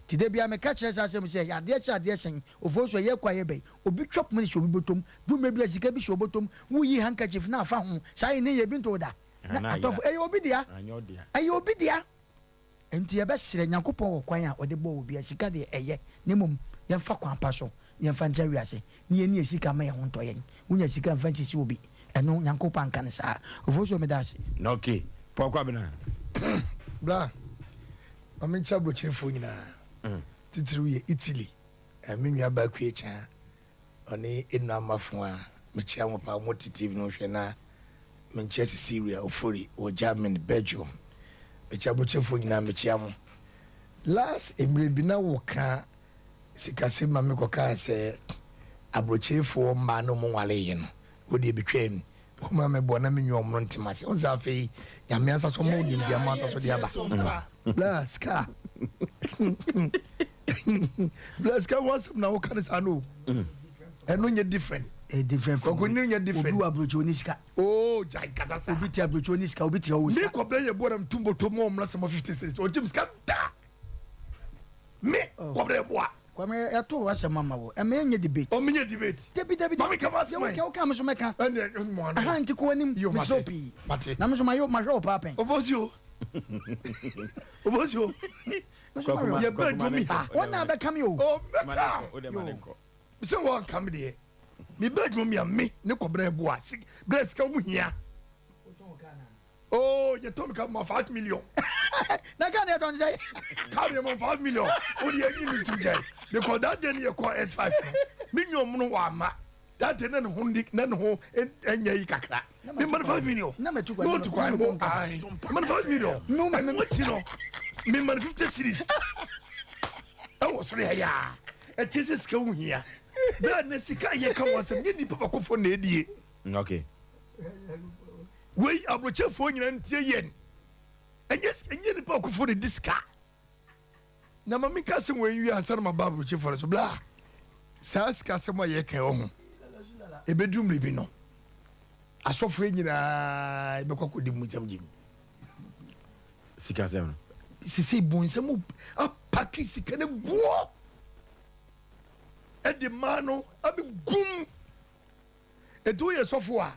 ti de bia me ka kire sa asem se ya de cha de sen ofoso ye kwa ye be obi chop money shobi botom du me bia sika bi shobi botom wo yi handkerchief na afa ho sai ne ye bi nto da na atof obi dia obi dia enti ye be sire nyankopon wo kwan a ode bo obi a sika de eye ne mum ye fa kwan pa so ye fa nja wiase ni ye ni sika ma ye ho ntoyen unya sika fa nchi obi eno nyankopon kan sa ofoso me dase okay pokwa bena bla amen chabro chefo nyina titiru ye Italy amenua ba ku echa one enu amafo a mechia mo pa mo TV no hwe na Manchester Syria ofori o Germany Belgium mechabro chefo nyina mechia mo last emre bi na wo ka sikase ma me koka se abrochefo mba no mo wale ye no wo de betwam o ma me bona me nyu omro ntimase o za fe nyame asa so mo di bia ma asa so di aba blaska blaska was na wo kan sa no eno nye different ko nye different obi abrocho niska oh jai kazasa obi ti abrocho niska obi ti o me ko bla ye bona mtumbo to mo omra sama 56 o jim ska da me ko bla ye boa kwa me yato wase mama wo e me nye debate o me nye debate David mami ka wase mai o ka me so meka ene mo ano aha nti ko anim me so pi mate na me so mayo mahwe pa pen obosio ye bed me ha wona be kam yo o meka o de manenko se won kam de me bed me me ne ko bra boa breast ka mu hia oh you told me come 5 million na ka ne don say carry me 5 million o de yin me to jail because that day you call S5 me nyom no wa ma that day na hundi na ho enya yi kakra me man 5 million na metu kwa no to kwa mo ai man 5 million no me no me man 50 series I was really ya e tese ska wu hia bra na sika ye ka wasem ni papa ko fo na edie okay wey abrochefo nyina ntie yen enye ni pa ko fo de diska na mami ka se wen wi ansa na mababro chefo so bla sa ska se mo ye ka ho e bedum le bi no asofo nyina e be kwako di mu jam jim sika sem sisi bunsem a paki sika ne buo e de mano abi gum e do ye sofo a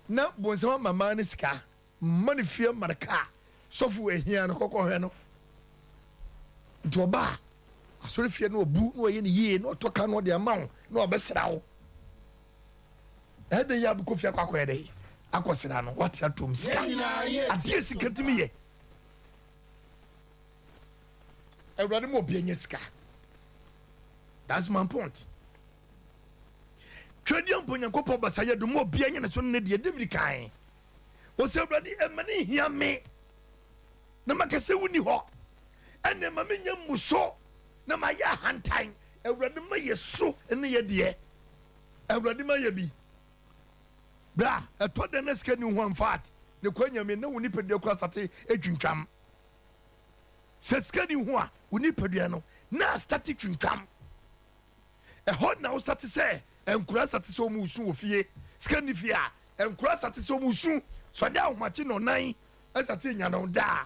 na bunsem mama ne sika mani fie marka sofo ehia no kokko hwe no to ba asori fie no obu no ye ne yie no toka no de amawo no obesrawo e de ya bu ko fie kwakọ ede akosira no what ya tom sika adie sika timi ye everybody mo bi enye sika that's my point twediam ponya kopo basaye do mo bi enye ne so ne de David kan o se everybody e mani hia me na makase wuni ho ene ma menya muso na ma ya hantan everybody ma yeso ene ye de everybody ma ye bi bra eto de na sika ni ho amfat ne kwanya me na woni pede kura sate edwintwam se sika ni ho a woni pede no na state twintwam e ho na o state se enkura state so mu usu ofie sika ni fie a enkura state so mu usu so da ahomachi no nan esate nya no da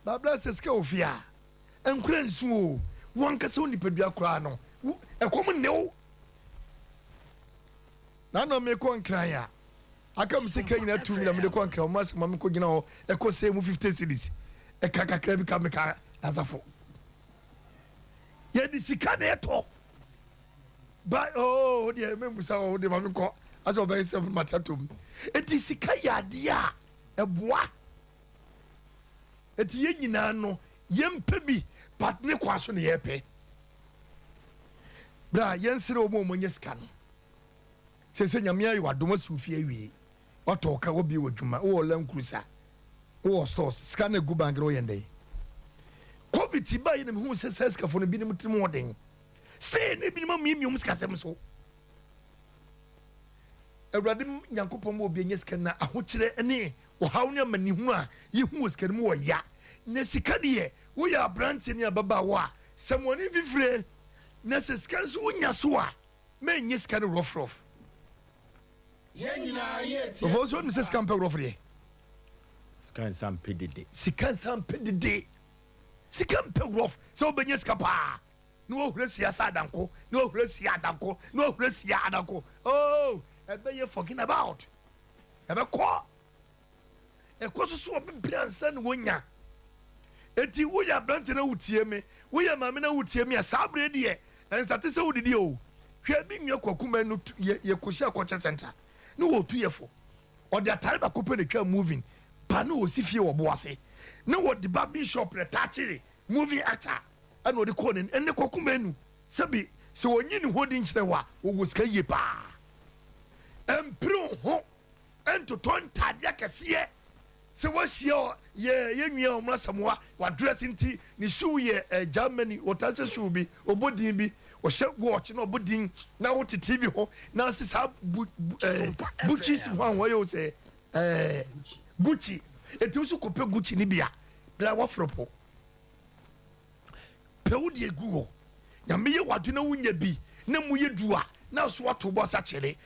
babla se sika ofie a enkura nsu o won kase woni pede kura no come no. Nano me ko nkran ya. Aka me se kan na 2 million me de ko nkran mas ma me ko gina ho e ko say mu 50 cedis. E kakakra bi ka me ka asafo. Ye di sika de to. Ba oh de me musa o de ma me ko aso ba ise matatom. E di sika ya de a e boa. E ti ye nyina no ye mpa bi but ne kwa so ne ye pe. Bra ye nsire o mo nye sika no. Se nyame ayi wadoma sufi awie. Oto ka wo bi wadwuma wo lan krusa. Wo stores sika na gu bank ro yende. COVID ba yi ne hu se sika fo no bi ne mutim woden. Say ne bi ne mamium sika sem so. Awurade nyankopɔn mo obi enye sika na ahokyere ne wo haw ne amani hu a yi hu sika ne mo wo ya. Ne sika de wo ya branch ne ababa wo a semoni fifire na se sika so wonya so a me enye sika ne rough. So for so Mrs. Camper Roffrey. Scan some pedide. Sikan some pedide. Sikan pe rough. So Benyes Capa. No Resia Sadanko. No Resia Danko. No Resia Adanko. Oh, I bet you're forgetting about. Ever call. A course so a big son winya. Eti we are branching out here me. We are mamma would hear me a sabre dear. And Satisa would do. We have been your cocumen, your Kusha Cocha Center. No 2 years for or the Taliban company car moving. Pano was if you were bossy. No what the barber shop retaching moving actor. I know the corner and the cocumenu. Sabi, so when you holding the wa who was Kayepa. And pro ho and to turn Tadiaka see. So what's your young Masamoa, what dressing tea, Nisu ye Germany, or Tasha should be, or Bodimbi. Or shut watching or budding now to TV ho now says how Gucci's one way you say Gucci it also compare Gucci Nibia Bla Wafropo Peudi Guo Yamia what you know when you be no mu ye dua now swat to boss actually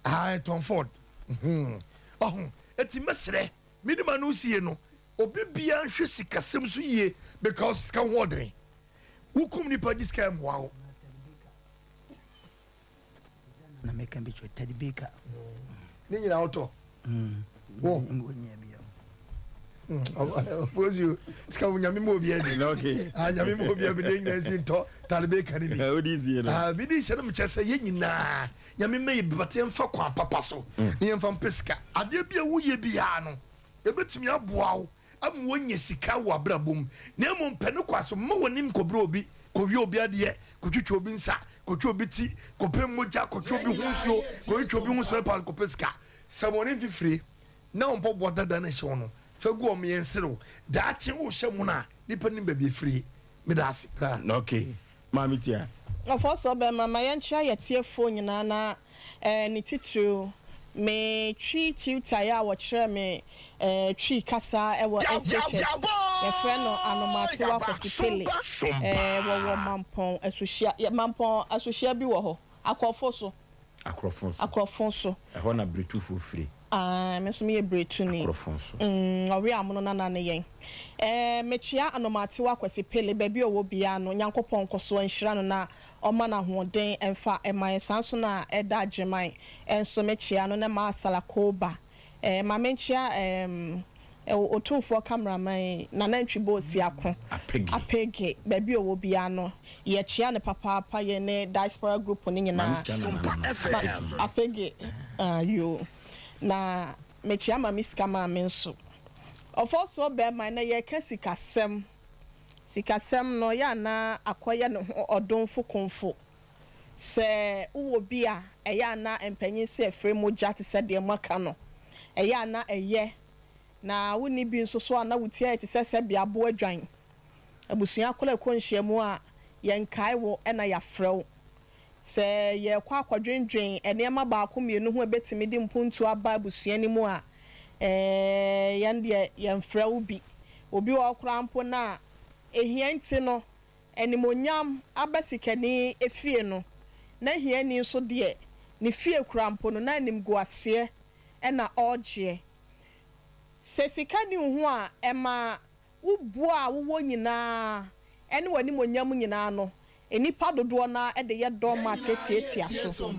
Tom Ford oh it's mesre midman no see no obibia nhwe sika sem so ye because ska wodren Ukum ni pajis kam wow. Na make be to Teddy Baker. Ni na auto. Wo. Oppose you. Ska nyame mo bia bi. Okay. Nyame mo bia bi dey nyansi to Teddy Baker ni bi. How this you know. Bi di se no mchese ye nyina. Nyame me bibate mfa kwa papa so. Ni mfa mpeska. Ade bia wo ye bia no. Ebetimi aboa wo. Am wonye sika wo abrabom na emo mpe no kwaso mo wonim kobro obi kowi obi ade kotwetwe obi nsa kotwe obi ti kopem moja kotwe obi hunsuo kotwe obi hunsuo pa kopeska samoni fifiri na ompo bodada na hye no fagu o me yensero da ache wo hye mu na nipa nim ba bi firi me da ase pra Okay. Mami tia. Ofo so be mama yencha yetiefo nyina na ni titru me twi tutor ya wo kire me twi kasa e wo SHS ye friend no anomate wa kwasipele wo mampon asosia bi wo ho akofo so E ho na bretu fu free. Me so me bretu ni Akrofo so. Owe amono na ne yen mechia anomate wa kwasipele ba bi owo bia no nyankopon koso anhira no na oma na hoden emfa eman sanso na eda ageman enso mechia no na ma salakoba ma menchia otumfo cameraman na nantwi bosi ako apege ba bi owo bia no ye chia ne papa ye ne diaspora group ni nyina apege yo na mechia ma miska ma menso ofo so be man na ye ka sikasem no ya na akoye ne odonfo konfo se uwo bia eya na empanyin se efre moja te se de maka no eya na eye na woni bi nso so na wutia te se bia bo adwan abusua akola konhyiamu a ye nkai wo na ya frew se ye kwa akwadwendwen enema ba ko mienu ho ebetimi di mpuntu aba abusua ni mu a yande yemfrew bi obi wo krampo na ehianti no enimonyam abasikani efie no na hiani nso de ne fie krampo no na nimguase na ogye sesikani hu a ema ubu a wo nyina ene wanimonyam nyina no enipa dodo na e de ye do ma tietia so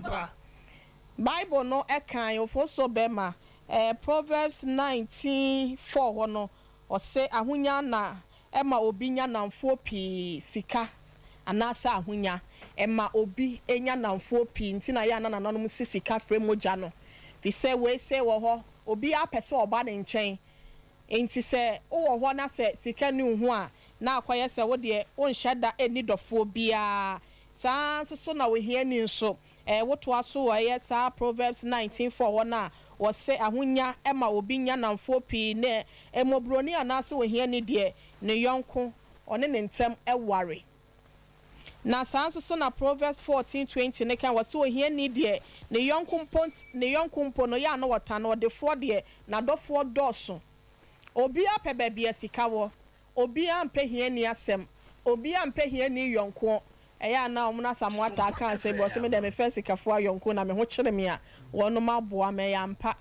Bible no ekan Oforisuo bema Proverbs 19:4 ho no ose ahonya na ema obi nya namfo pi sika anasa ahonya ema obi enya namfo pi ntina ya na nanom sika frɛ mogya no fi sɛ we se wo ho obi apɛsɛ oba ne nkyɛn enti sɛ wo ho na sɛ sika ni hu a na akwayɛ sɛ wo de wo nhyɛda eni dɔfo bia saa so na we hia ni nso woto aso wɔyɛ saa Proverbs 19:4 wo na wo se ahonya ema obi nya namfo pi ne emobroni anase we hia ni de ne yonko one ne ntem ɛware na saa so na Proverbs 14:20 ne kan wase ohia ni de ne yonko no ya no wota no de fo de na dofo dɔso obi apɛ baabi asika wo obi ampɛ hia ni asɛm obi ampɛ hia ni yonko ɛya na ɔmo na samwata aka sɛ bo sɛ me de me fɛ sikafo ayonko na me ho kyere me a wɔno maboa me ya mpa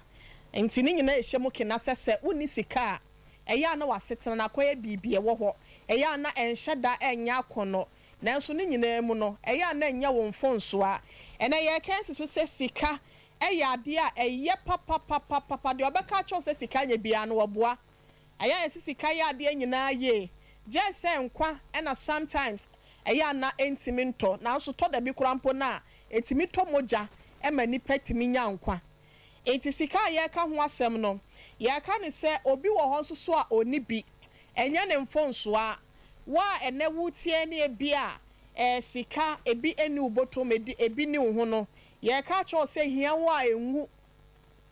enti ne nyina ehye mu kena sɛ woni sika a ɛya na wasetena na koyɛ bibie wɔ hɔ ɛya na ɛnhyɛ da ɛnya akono nanso ne nyina mu no ɛya na ɛnya wɔn fonso a ɛna yɛ kɛnse so sɛ sika ɛyɛ ade a ɛyɛ papa de ɔbɛka kyɛw sɛ sika nya bia no wɔboa ɛya yɛ sika yɛ ade nyina yɛ gye sɛ nkwa ɛna sometimes ɛya na entimi ntɔ nanso tɔ da bi kurampo na etimi tɔ mogya ɛma nipa timi nya nkwa enti sika yɛ ka ho asɛm no yɛ ka ne sɛ obi wɔ hɔ nso so a oni bi ɛnya ne mfonso a wa ene wutie ne ebi a sika ebi eni uboto medi ebi ni ho no ye ka cho se hia wo a enwu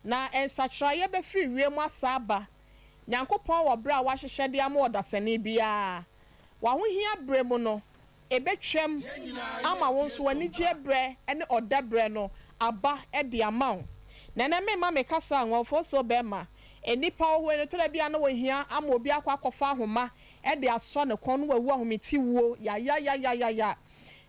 na ensachra ye be free wiem asaba nyankopon wo bra wa hyehye de am odasane bia wa ho hia bre mu no ebetwem ama won so ani gye bre ene odabre no aba e de amaw na na me ma me kasa Oforisuo bema enipa wo ene to da bia na wo hia ama obi akwakofa ahoma e de aso ne kon no wawu ahometi wuo ya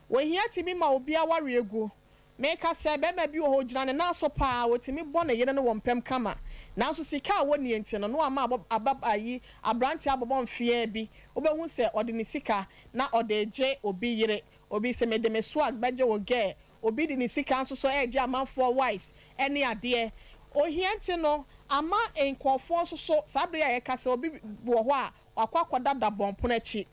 wo hia timi ma obi aware egu me ka se be ma bi wo gyina ne na so pa wo timi bɔ ne yene no wo mpem kama na so sika wo ne enti no ama ababayi abranti abobɔ mfie bi obehu se ode ne sika na ode gye obi yire obi se me de me so agbaje wo ge obi de ne sika nso so eje amanfo wives ene ade ohianti no ama enkofo so sabre ya yekase obi wo ho a wakwakoda da bompono achi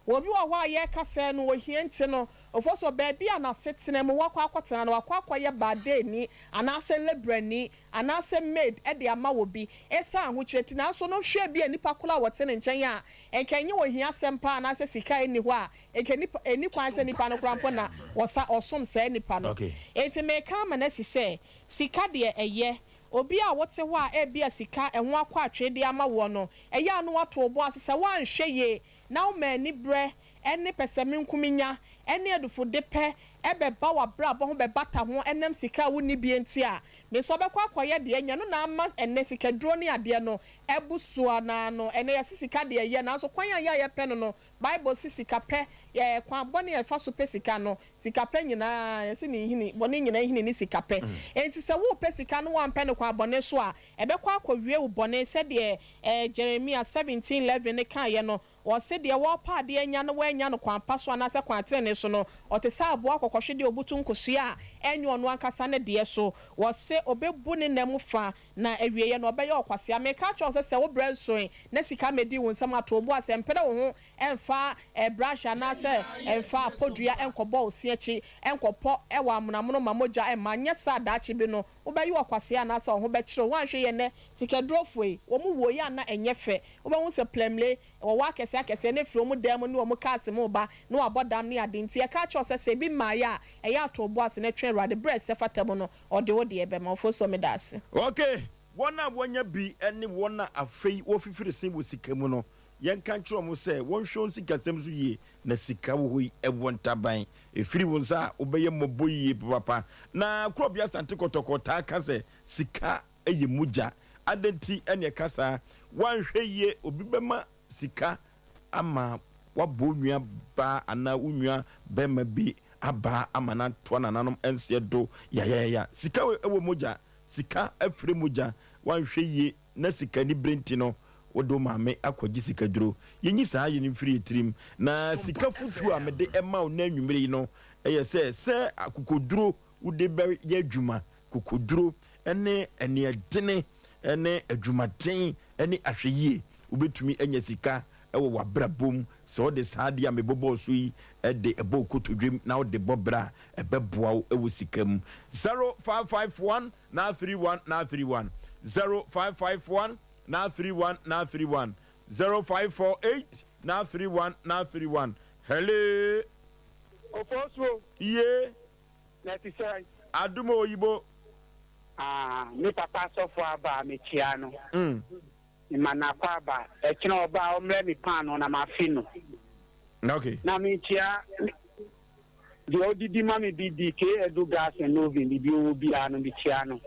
obi wo ho a yekase no ohianti no Oforisuo baabi a na setena mu wakwakotena no wakwakoye bade ni anase lebrani anase maid e de ama obi esa ahokyereti na so no hwe bi anipa kola wote ne nkyɛn a enkenye ohia sempa anase sika eni ho a enkenipa eni kwan se nipa no krampo na wosa osom se nipa no enti me ka ma na sise sika de eye obi a wote ho a bia sika ɛho akɔ atwede ama wo no ɛyɛ anu wato obo asese wanhwɛ ye na wo mani bre ɛne pesemi nkuminya ɛne adufo de pɛ ɛbɛba wa bra bo ho bɛbata ho ɛnam sika wo ni bi enti a me so bɛkɔ akɔyɛ de nya no na ama ɛne sika duro ne ade no ɛbusuo na no ɛne yɛ sika de yɛ na so kwan ya yɛ pɛ no Bible si sika pɛ kwan bɔne yɛ fa so pɛ sika no sika pɛ nyina yɛ si ne hini bɔne nyina hini ni sika pɛ enti sɛ wo pɛ sika no wan pɛ no kwan bɔne so a ɛbɛkɔ akɔwie wo bɔne sɛ de Jeremiah 17:11 ne kan yɛ no wɔse de wo pa de nya no wanya no kwan pa so anase kwan tere ne so no ɔte sa aboa kokɔhwe de obutu nkosua a enyo no ankasa ne de so wɔse obebu ne nam fa na awieye no ɔbɛyɛ ɔkwase ameka kyerɛ sɛ wo bransoe na sika medi wo nsam ato obu asɛ mpere wo ho ɛmfa brush anase ɛmfa podua ɛnkɔbɔ osiachi ɛnkɔpɔ ɛwɔ amunamono mamogya ɛma nyɛ sa daachi bi no wobɛyɛ ɔkwase anase ɔho bɛkyerɛ wanhwe yɛ ne sika drofoi wo mu wo ya na ɛnyɛ fɛ wobɛhu sɛ plemle wo wa akɛse ne firi mu dam ne wo kaase mu ba ne wabɔ dam ne ade nti ɛka kyerɛ sɛ bi maaya ɛyɛ ato obu ase ne twen rade breast sɛfata no ɔde wo de ɛbɛma Oforisuo me daase okay wona wonya bi ene wona afei wo fifiri sin wo sika mu no yen kan kyerɛ mo sɛ won hwon sika sem so yie na sika wo hoi ɛwontaban efiri wo nsa obɛyɛ mɔbɔ yie papa na krobia sante kotokota ka sɛ sika ɛyɛ mugya adenti ene kasa wan hwɛ yie obi bɛma sika ama wabɔ nua ba ana unua bɛma bi aba amana to nananom ense do ya sika ɛwɔ mugya sika afire mugya wan hwɛ yie na sika ni brenti no wodo maame akwaji sika duro yenyi saa ye ni free trim na sika futu a mede ema o na anwumere yi no eye se akokoduro wode be ye adwuma kokoduro ene adene ene adwumaten ene ahweye wobetumi anya sika ewo wabrabom so wode saade a mebobo so yi de ebo kotodwem na wode bobra ebeboa ewo sikam 0551 na 31 na 31 0551 na 31 na 31 0548 na 31 na 31 hello Oforisuo ye na ti sai adumo oyibo mi papa sofo aba me chia no mana kwa ba ekina oba omre mi pan no na mafi no okay na mi chia di odidi mami bidi ke edu gas no vi bi obi anu bi chia no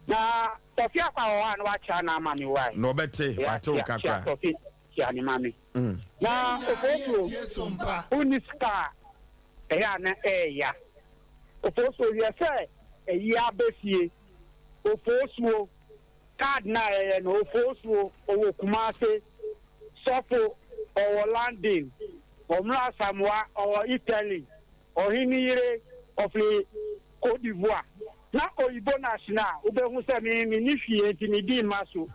na Sofia kwa wa no wa chia na mami wai no bete wato kakra Sofia chia ni mami na Oforisuo Sompa uniska eya na eya Oforisuo ye se eya besie Oforisuo card na no Oforisuo owo Kumase Sofo owo London omra Samoa owo Italy ohinire of Cote d'Ivoire na oyibo national ubehu se mi ni fie ti mi di maso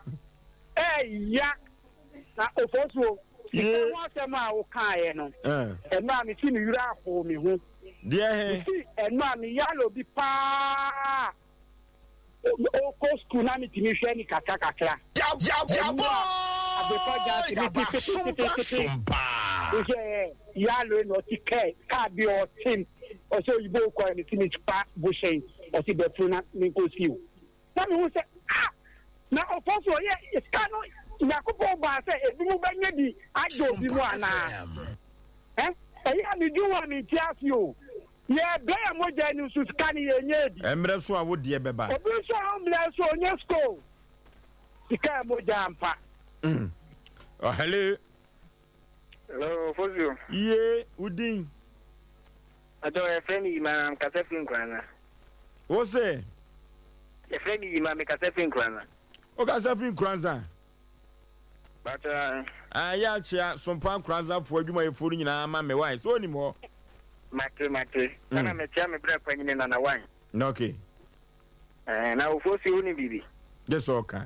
ya na Oforisuo e won se ma wo kan ye no e ma mi ti mi yura ko mi hu die he e ma mi yalo bi pa o ko school na mi ti mi hwe ni kakakakra Yaw Sompa yalo no ti ke ka bi o tin o so yibo ko ni ti mi pa bo shen o ti be funa ni ko si o na mi hu se na Oforisuo ye iskano yakupo ba se ebi mu benye di ajo bi mu ana ya mi juwa mi ti afio ye be mo je ni su skani ye nyedi emre so a wodi e beba ebi so omle so onyesko sika mo jampa oh hello Oforisuo ye udin ato e friend yi ma kase fin kwana wo se e friend yi ma me kase fin kwana o ka safin kranza but ya chia Sompa kranza fo adwuma ye fo nyina ma me wai so ni mo mate kana me tia me bra kwanyine na wan no okay na Oforisuo ni bibi yes okay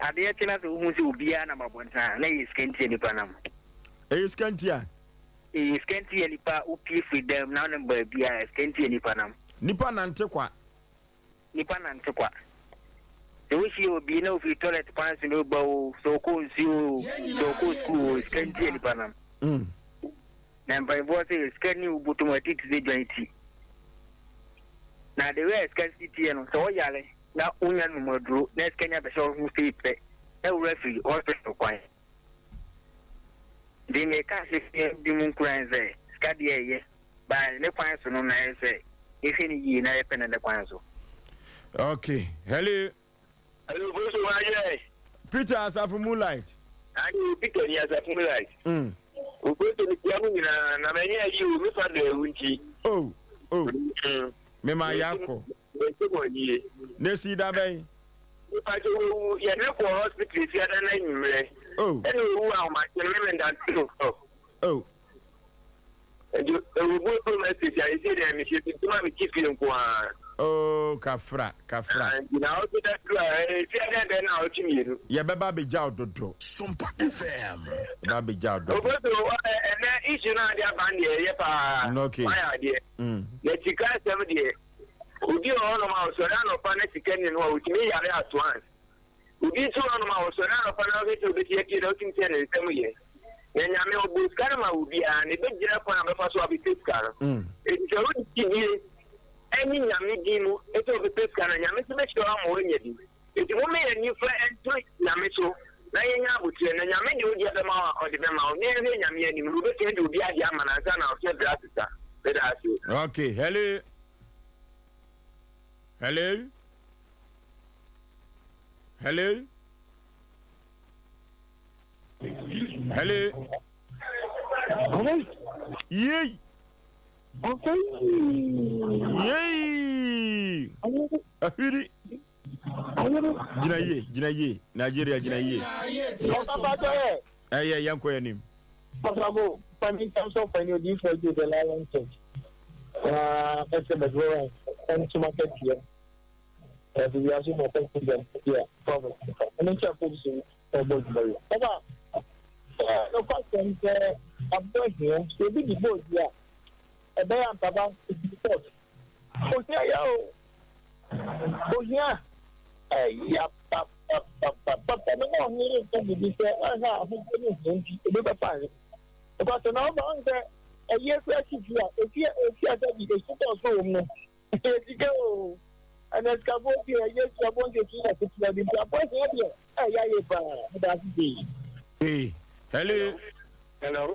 ade tina so hu se obia na mabonta na yi skenti ni panam skantia skenti ni pa upi freedom na na ba bia skenti ni panam nipa nante kwa the wish you be no free toilet pants no bow so cool school skenti ni panam na by voice skeni ubutomatic ze jointi na the way skenti no so yale na unya no modro na skenya be so hu se pe e referee or person kwan di me ka se di mun kwan ze skadi ye ba ne kwan so no na se ife ni yi na e pena de kwan so okay hello Oforisuo wa ye Peter Asafu Moonlight ani Peter ni Asafu Moonlight Oforisuo ni kwa mu na me nye yi o mi fa de unchi oh me ma yako nesi da bay ya ne ko hospital si ada na nyimre ene wu a ma chele dan tiro ewu bo ko message ya ise de mi se ti ma mi keep in kwa kafra na o da si ada de na o chimiru ye beba be jaw dodo Sompa FM ba be jaw dodo Oforisuo ene issue na dia ban de ye pa okay ya de na tika sem de Udi ono ma osora no pa na sikeni no utimi yare at once. Udi so ono ma osora no pa na wetu be tie ki do tin tere temu ye. Nya me obuskar ma udi a ne be gira pa na be fa so abi teskar. E joro di ni eni nya me di mu e to be teskar nya me se be shoro ma onye di. E di mo me ni fa ento nya me so na ye nya abutie na nya me di odi be ma o di be ma o ne nya me ni mu be te di odi adi ama na sa na o se drasisa. Be da asi. okay hello yey ahiri Jina ye. Nigeria jina ye. Eh yanko yanim. Possible funding terms of when you do for the Lion Church. That's the Bedroom and to market here. We are more confident here. Problem. And then position for both. No question. I'm going here. So big board here. A bear and Baba is the court. Oh yeah. Yeah. But I don't need to be there. I have a fine. But now, a year if you are the super home, go. And let's go here. Yes, I want to see that it's going to be. Hey, hello. Hello.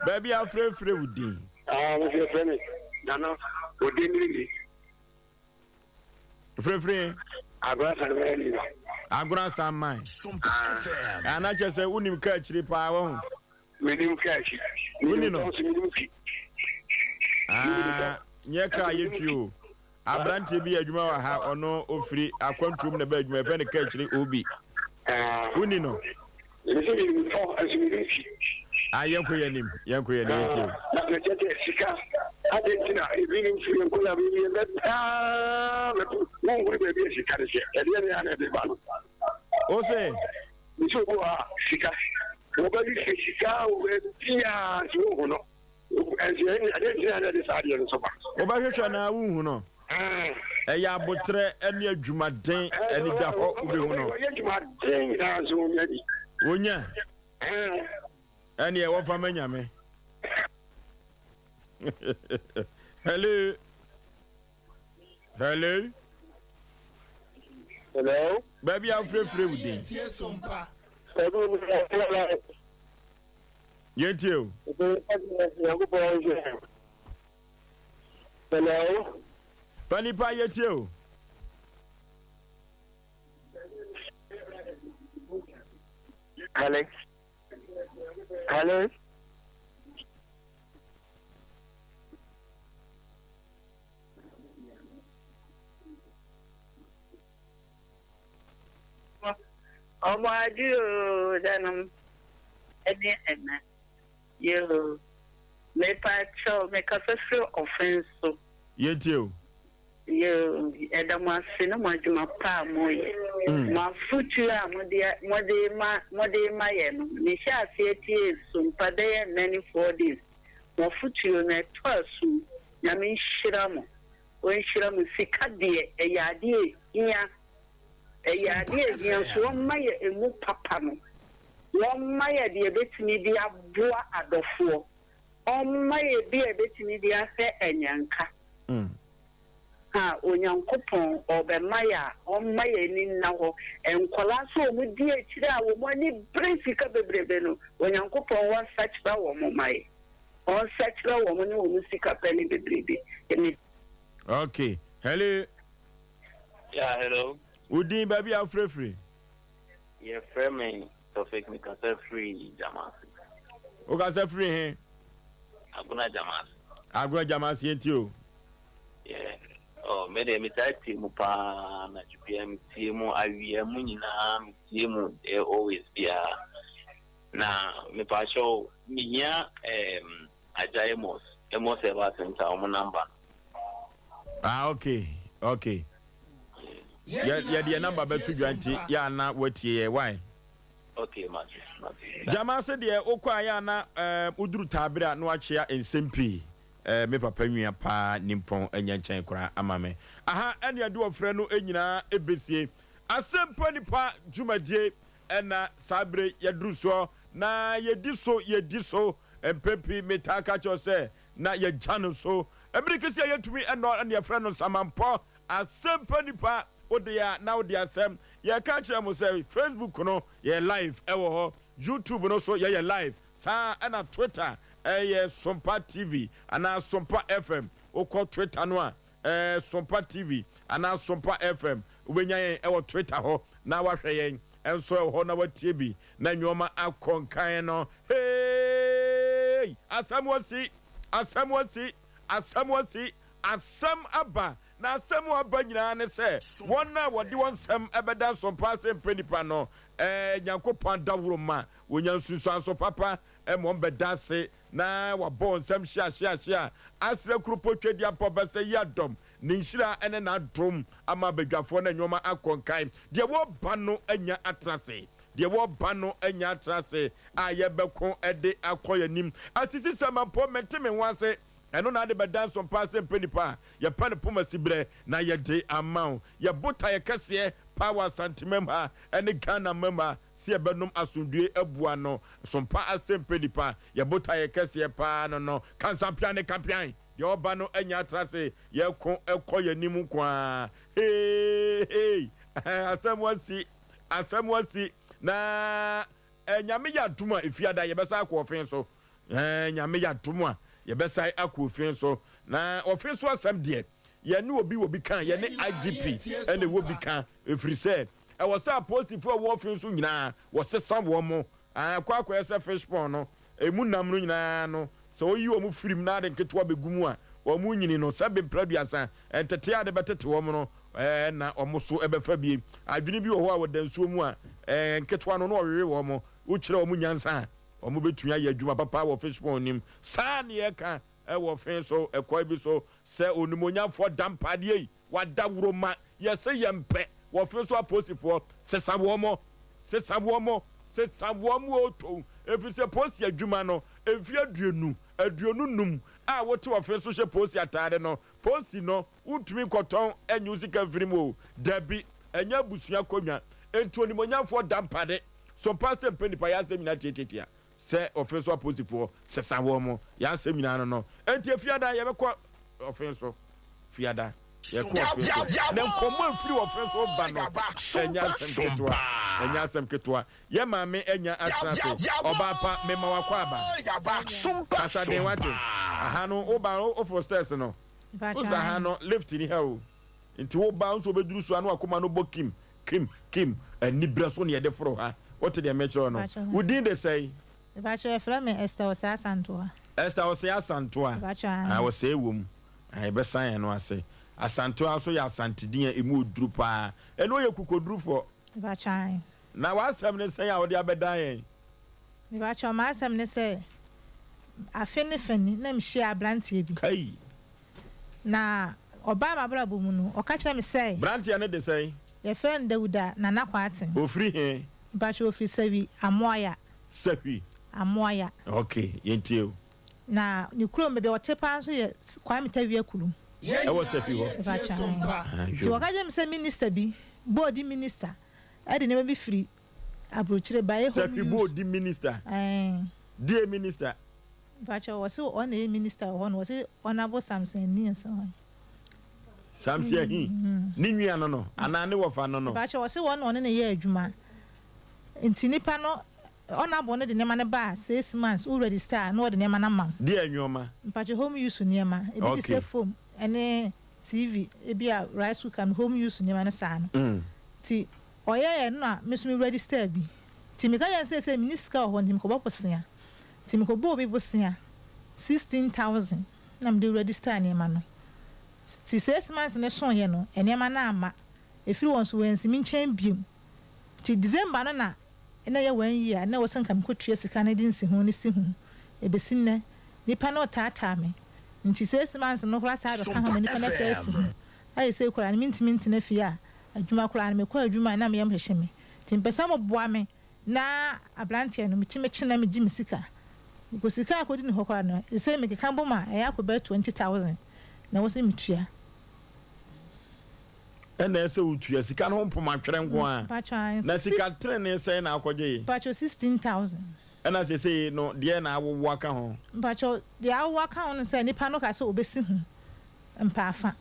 Baby, I'm free with you. Your friend. No. Who didn't Free. Agora some mine. Sompa FM. And I just say, Unim catch the power. Minimum cash. Nyeka you. Abrante bi adwuma ha ono ofri akwantum na ba adwuma fe ne catch the obi. Unino. Yanko yanim. Argentina, even free and could have been one would be a Chicago. Osei. We should go Chicago. Nobody says Chicago with Tia, you know. And I didn't this idea so much. Obahwehwe na wu no. Ya botre ene adwumaden ene da ho obi hu no. Adwumaden na so nyadi. Onya. Ene e wo fa manyame. Hello. Baby, I'm free with you. Sompa. Yet you. Hello. Panipa yet you. Alex. Aboagye danum ene yo me pacho me kafefre offense Yet you. Yo edamase no madwuma pa moye ma futu a mode ma ye no me sha ase tie Sompa dey many 4 days ma futu na twasu na me nhira mo sika de eyade iya eyade so maye emu papa no won maye de betimi de aboa adofo on maye bi betimi de afa enyanka onyankopon obemaya on maye ni na ho enkola so mu di akire a wo mo ni briefika bebrebe no onyankopon won sachira wo mo maye on sachira wo mo ni wo sika pele bebrebe. Okay. Hello. Yeah, hello. Udin baby are free. Yeah, free so fake me can say free Jamas. O can say free he? Aguna Jamas yentio. Yeah. Oh, me de me type mu pa na GPM tiemu awie mu nyina tiemu always be na me pa show me ya ajaemos emos eba center o number. Okay. Yeah, the number betu dwanti ya na watie why? Okay, match. Jama said the okwa ya na uduru tabira no achia ensempi me papa nwia pa nimpon enyanchen kora amame. Aha ene ade ofre no enyina ebesie. Asem Mpe Nipa dwumadie ena sabre yeduru so na yedi so empepi metaka chose na ye jano so. Amerikasi yetumi eno ene ye frɛ no samampo Asem Mpe Nipa odia now the asem ye catch am say Facebook no ye live ewo ho YouTube no so ye live sa na Twitter Sompa TV ana Sompa FM oko Twitter no a Sompa TV ana Sompa FM ubenya yen ewo Twitter ho na wahwe yen enso ho na watie bi na nyoma akonkan no hey asem aba na asɛm aba nyinaa ne sɛ wɔn a wɔde wɔn nsɛm ɛbɛda Sompa Asem Mpe Nipa no Nyankopɔn daworo ma wonya nsunsuanso papa ɛmɔ bɛda ase na wabɔ nsɛm hyia asrɛ kurupotwe di apɔ bɛsɛ yi adɔm ne nhyira ɛne na adom ama badwafoɔ na nnwoma akɔnkan deɛ wɔba no anya atrase deɛ wɔba no anya atrase a yɛbɛko ɛde akɔ yɛnim asisi sɛma mpɔ mente me ho ase ɛno na ade bɛda Sompa Asem Mpe Nipa yɛpa ne poma sibrɛ na yɛde ama yɛbota yɛkɛseɛ power santimem ha ɛne Ghana member si ɛbɛnom asomdue abua no Sompa Asem Mpe Nipa yɛbota yɛkɛseɛ paa no kansampia ne kampian deɛ ɔba no anya atrase yɛko ɛkɔ yɛnim kwa hey asɛm wasi na nyame yɛ adom a efiada yɛbɛsa akɔ ɔfen so nyame yɛ adom a yɛbɛsa akɔ ɔfen so na ɔfen so asɛm deɛ yɛne obi kan yɛne IGP ɛne obi kan ɛfiri sɛ ɛwɔ sɛ aposifoɔ a wɔɔfen so nyinaa wɔsesa wɔn mo akɔ yɛ fish pond no ɛmu nam no nyinaa no sɛ oyi wɔn firim na ade nketewa bɛgu mu a wɔn mu nyini no sɛ bɛmpraduasa ɛntete ade bɛtete wɔn no na wɔn so ɛbɛfa bie adwene bi wɔ hɔ a wɔda nsuo mu a nketewa no na ɔwewe wɔn mo wokyerɛ wɔn nyansa a wɔn bɛtumi ayɛ adwuma papa wɔ fish pond nim saa ne yɛka ɛwɔ fen so ɛkɔɛ bi so sɛ onimonyamfoɔ dampadeɛ yi wada wuro ma yɛsɛ yɛmpɛ wɔ fen so aposifoɔ sesa wɔn mo oto ɛfiri sɛ posi adwuma no ɛmfi aduonu num a wote wɔ fen so hyɛ posi atade no posi no wotumi kɔtɔn ɛnyɛ sika mfiri mu o dabi ɛnyɛ abusua kɔnwa ɛnti onimonyamfoɔ dampade Sompa Asem Mpe Nipa yɛ asɛm nyinaa tietietia sɛ ɔfen so aposifoɔ sesa wɔn mo yɛ asɛm nyinaa no ɛnti afiada yɛbɛkɔ ɔfen so fiada yɛkɔ ɔfen so na nkɔmmɔ mfiri ɔfen so ba no ɛnyɛ asɛm ketewa yɛ maame ɛnya atena se ɔbaa pa mema wakɔ aba kasaden wate aha no woba woforo stairs no wosa aha no lift ni ha o nti woba nso wobɛduru so a na wakoma no bɔ kim anibra so ne yɛde foro ha wote deɛ mɛkyerɛ no wodin de sɛi Bacho from me Esther Osei Asantoa. I was say wom. I be sign no ase. Asantoa so ya asantidin emu oduru pa. E no ye kukoduru for. Bachan. Na wasɛm ne sɛ a wo de abedan. Bacho ma asɛm ne sɛ afeni na mhye abrantie bi. Kai. Na oba ma bra bomu no o ka kyerɛ me sɛ. Brantie ne de sɛ. Ye friend Dawuda na nakwaten. Ofri he. Bacho ofri sawi amoya. Sapi. Amoya. Okay, yentio. Na ni kuro mebe wote pa so ye kwa metawie kulum. E wo sapi ho. Ti wakaje me say minister bi, board minister. E de ne be free. Abrochire ba e sapi board minister. Die minister. Bacho was so on a minister on was it honorable Samson ni so. Samson hi. Ni nua no no, ana ne wo fa no no. Bacho was one on na ye adwuma. Nti nipa no honorable no de nema ne ba 6 months already start no de nema na mam. Die anwoma. Mpacho home use nema. E bi say phone ene TV e bi a rice cooker home use nema na sa no. Ti oye no a mesumi register bi. Ti me ka yan say minister ho ndim ko boposia. Ti me ko bo bi bosia 16,000 na me de register nema no. Ti 6 months ne son ye no enema na ama. Efiri won so wensi mi nchen biem. Ti December no na na ye 1 year na wo sanka mkotue sika na din si ho ni si ho ebesi nne nipa na otata me nti 6 months no kura sa be ka ho nipa na 6 ayi se kura ni minti na fie a adwuma kura na me kwa adwuma na me yam hwehwe me ti mpesa mo boa me na ablante no mitime kyena me gi me sika ko sika akodi ni ho kura no se me keka boma e akoba 20,000 na wo se mitua ena ese utua sika no mpoma twere nko a na sika trene sɛ na akɔgye pacho 16,000 ena se no de na awowo aka ho pacho de awowo aka ho sɛ nipa no ka sɛ obesi ho mpa afa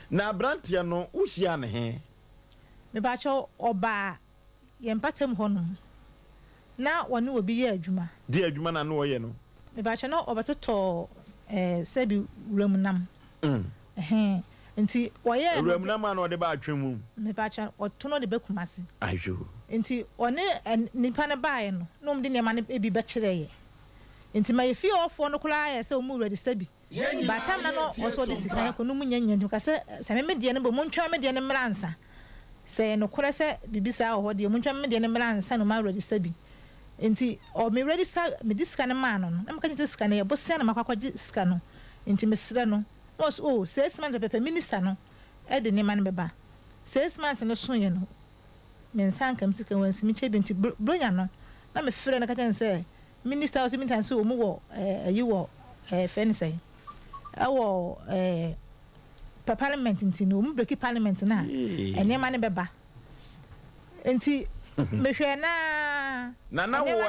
na brantia no wohia ne he me pacho oba ye mpatem ho no na woni obi ye adwuma de adwuma na no wo ye no me pacho no obatoto sebi wuramnam nti oye wuramnam na ode ba atwemu me pacha otono de bekumase ayo nti one nipa ne baaye no no mde nema ne ebi be kyereye nti ma yefi ofo no kula ye se omu register bi batam na no also de sika ko no munya ka se me de ne bo montwa me de ne mransa se no kore se bibisa ho de montwa me de ne mransa no ma register bi enti o me register me disika ne ma no na me ka ti sika ne ye bo se na makwakwaji sika no enti me sira no was 6 months pepe minister no e de ne ma ne beba 6 months no so ye no me nsan kam sika wansi me chebi enti bronya no na me frɛ na ka ten se minister o se mi tan se o mu wo yi wo fɛn say awo parliament nti no mu break parliament na enema ne beba enti mehwɛ na wo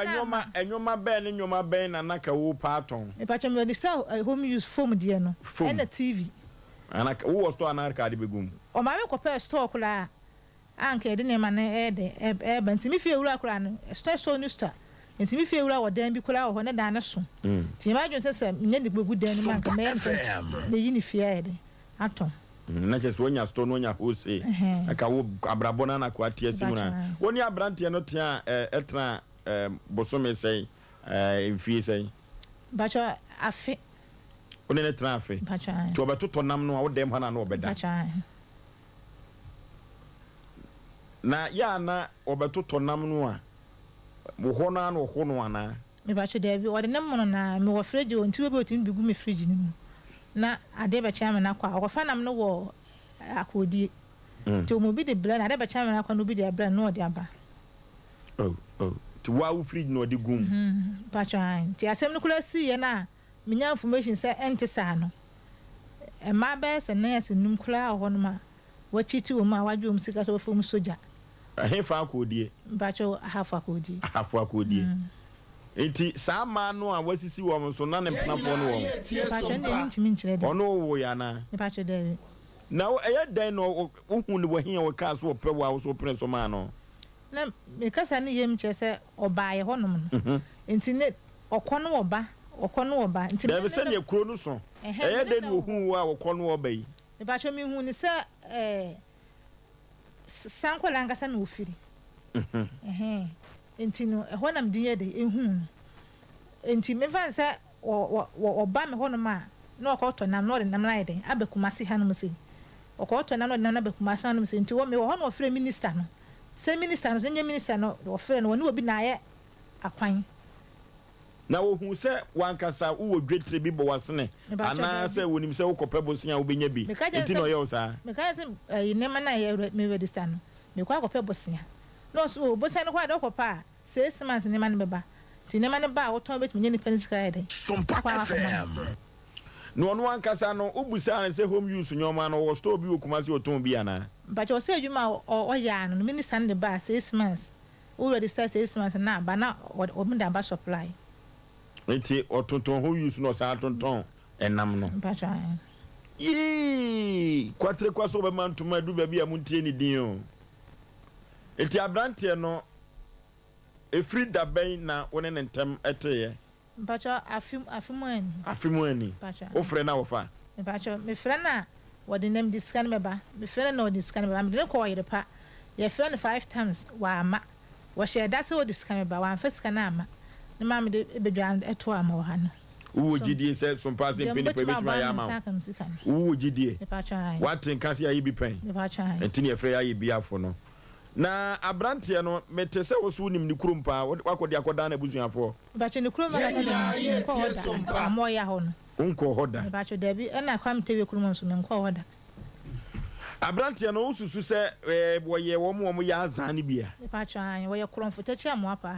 anyoma bɛn ne nyoma bɛn na naka wo paton e pa chem register home use phone de no and the TV anaka wo store anaka de begum o ma me kopɛ store kula anka de ne ma ne e ba enti me fie wura kula no store so new store enti me fie wura wo dan bi kula wo ne dan ne so ti ma dwen se nya de gbegu dan ne manka me yi ni fie de atom na just wonya store no nya hose aka wo abrabona na kwa tie simu na woni abrante no tia etra bosome sei mfie sei bacha afi woni ne tra afi bacha to obeto nam no a wo dem hana na obeda bacha na ya na obeto nam no a mo ho na no ho no ana me bacha de bi ode nam no na me wo fridge won ti we be otin bigu me fridge ni mu na ade ba chama na kwa ofa nam no wo akodi to mo bi de bla na ade ba chama na kwa no bi de bla no de aba ti wa wo fridge no de gum bacha ti asem no kula si ye na minya information say ente sa no e ma be se na yesi num kula ho no ma wa chiti wo ma wa dwom sika so fo mu soja he fa akodi bacha hafa akodi enti sama no a wasisi wo so na ne pnafo no wo bacha ne ntimi nkyere de ono wo ya na bacha de na eye dan no ohun ne wo hia wo ka so pe wa so pre so ma no na me kasa ne yem che se oba ye honom no enti ne okono oba enti be se ne kuro no so eye dan wo hu wa okono oba yi bacha mi hu ni se sankola ngasa na ofiri enti no e honam dinye de ehun enti me fan se oba me honom a na okoto nam no de nam na de abekumase hanum se okoto nam no de nam na abekumase hanum se enti wo me wo hono ofre minister no se minister no se nye minister no ofre no woni obi na aye akwan na wo hu se wankasa wo dwetre bi bo wasene ana se wonim se wo kopɛ bosia wo benya bi enti no ye wo sa me ka se nema na ye me register no me kwa kopɛ bosia no so bosia no kwa de kopa 6 months nema ne beba ti nema ne ba wo ton betimi nye ni penisika ye de Sompa FM no ono wankasa no ubusa na se home use nyoma no wo store bi okumase oton bi ana ba jo se adwuma o ya no minister ne ba 6 months wo register 6 months na ba na o mu da ba supply enti otonton ho use no sa tonton enam no bacha yi kwatre kwaso be mantuma du ba bia muntie ni din o enti abrante no efri da ben na woni ne ntem eteye bacha afimu ani bacha o frɛ na wo fa bacha me frɛ na wodi nem discan me ba me frɛ na wodi discan me ba me de ko yire pa ye frɛ na 5 times wa ama wo share da se wodi discan me ba wa fa scan na ama ne ma me de bedwan eto ama wo ha no wo gidie se Sompa Asem Mpe Nipa betima ya ma wo gidie bacha watin kasi ayi bi pen bacha enti ne frɛ ayi bi afo no na abrante no metese wo so nim ni kurumpa wakodi akoda na busuafo bacha ni kurumpa na ko hoda amoya ho no unko hoda bacha da bi na kwam tewe kurumpa so nko hoda abrante no ususu se woye wo ya azan bia bacha woye kurumfa tachi amoapa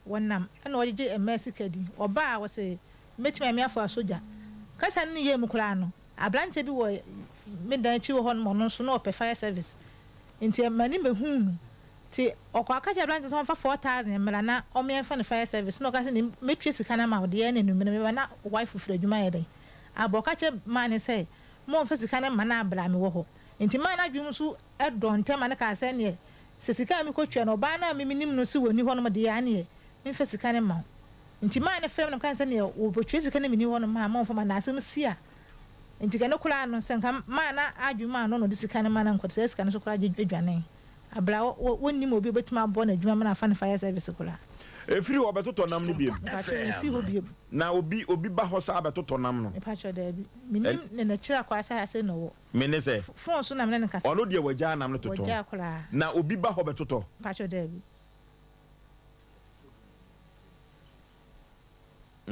wonnam na wodi emesi kadi oba wo se metima me afo soja kasa ni ye mukura no abrante bi wo medan chi wo ho no so no ope fire service nti mani mehu ti okwa abrante so fa 4000 mera na o me fa fire service no kasa ni metwe sika na ma wo de na numene me na wife fura adwuma ye den aboka che man say mo fa sika na ma na abla me wo ho nti man na dwum so edonte ma na ka sa ne se sika mi kotwa no ba na me nim no si woni ho no de ya ne me fa sika na ma nti man na frem na kan sa ne wo botwe sika na me ni ho no ma mo fa ma na asem sia nti gano kula no senka ma na adwuma no no de sika na ma na nkote sika no so kula adwane abla wonni mo bi betima bo na adwuma na fa na fire service kula Efiri wo beto tonam no biem. Si ho biem. Na obi ba ho sa beto tonam no. Me pa cho da bi. Minim ne na kira kwa sa ase no wo. Me ne se. Phone so na me ne kasa. Ono de wagya nam no toto. Wagya kura. Na obi ba ho beto to. Pa cho da bi.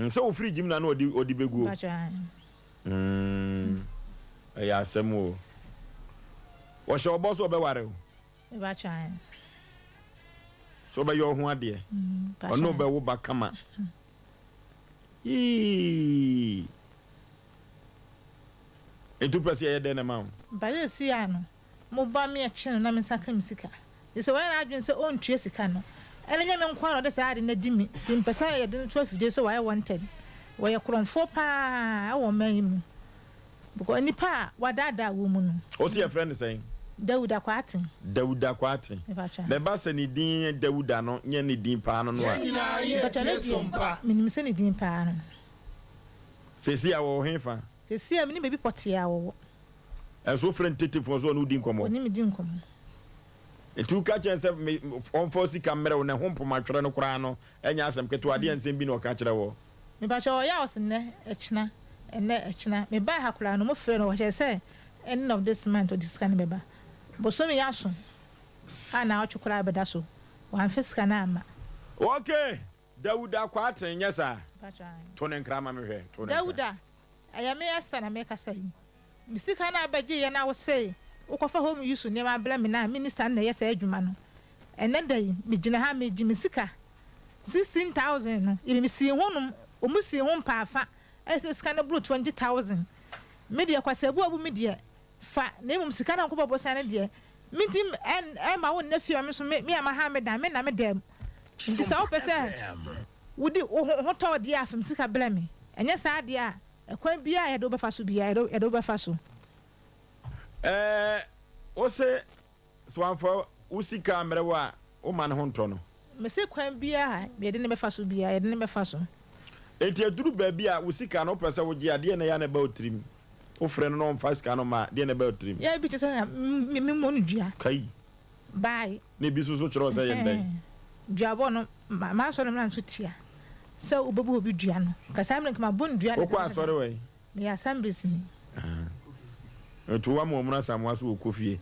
So ofiri gym na no odi begu. Pa cho. Ya asemo. Wo sho boss obe ware o. Me ba cho. So be your ho ade. Ono be wo ba kama. Etu pese ye de na ma. Ba ye si ano. Mo ba me akye na me saka misika. Yeso wa na adwen se on tue sika no. Ele nya me nkwa no de sa ade na di mi. Tim pesa ye de no 12 days so wa ye wanted. Wa ye kromfo pa wo man mu. Because nipa wadada wo mu no. O si your friend saying Dawuda Kwati. Dawuda Kwati. Me ba se ni din Dawuda no nye ni din pa no no a. Sompa. Minim se ni din pa no. Sesi a wo henfa. Sesi a minim be bi potia wo. So friend tete for so no din komo. Oni mi din komo. Etu ka chen se on force camera na ho mpoma twere no kura no enya asem keto ade ensem bi no ka kire wo. Me ba sho Yaw Osei ne echina me ba ha kura no mo frɛ no wo se end of this month or this kind of beba. Bosomi yaso. Ana ochukura beda so. Wan fiska na ama. Okay. Dawuda Kwati nyesa. Pacha. Tonen krama me hwe. Dawuda. Aya me esta na me kasa yi. Misika na abaje ye na wo say. Ukofa home use ne ma bla me na minister na yesa adwuma no. Ene dai me gina ha me gi misika 16,000 no. Ibi mi si honum, omu si hon pa afa. Ese sika na bro 20,000. Media kwasa bu abu media. Fa na mum sika na nkobo bosa na de mintim en ma won na fia me so me ama ha me dan me na me dem nti sa wo pese wudi ho to de afem sika bla me enye sa de a ekwan bia ye do befa so bia ye do befa so Osei swanfo usika mrewa o man ho nto no me se kwan bia me de ne befa so bia ye de ne befa so enti aduru ba bia usika no pese wo gi ade na ya na ba otrim o freno no mfa sika no ma de na ba otrim ya bi tete me mo no dua kai bye ne bi so chiro se yenden dua bo no ma so no na nso tia se obebu obi dua no ka samre kama bon dua o kwa sori we me ya samre sini to wa mo muna samwa so okofie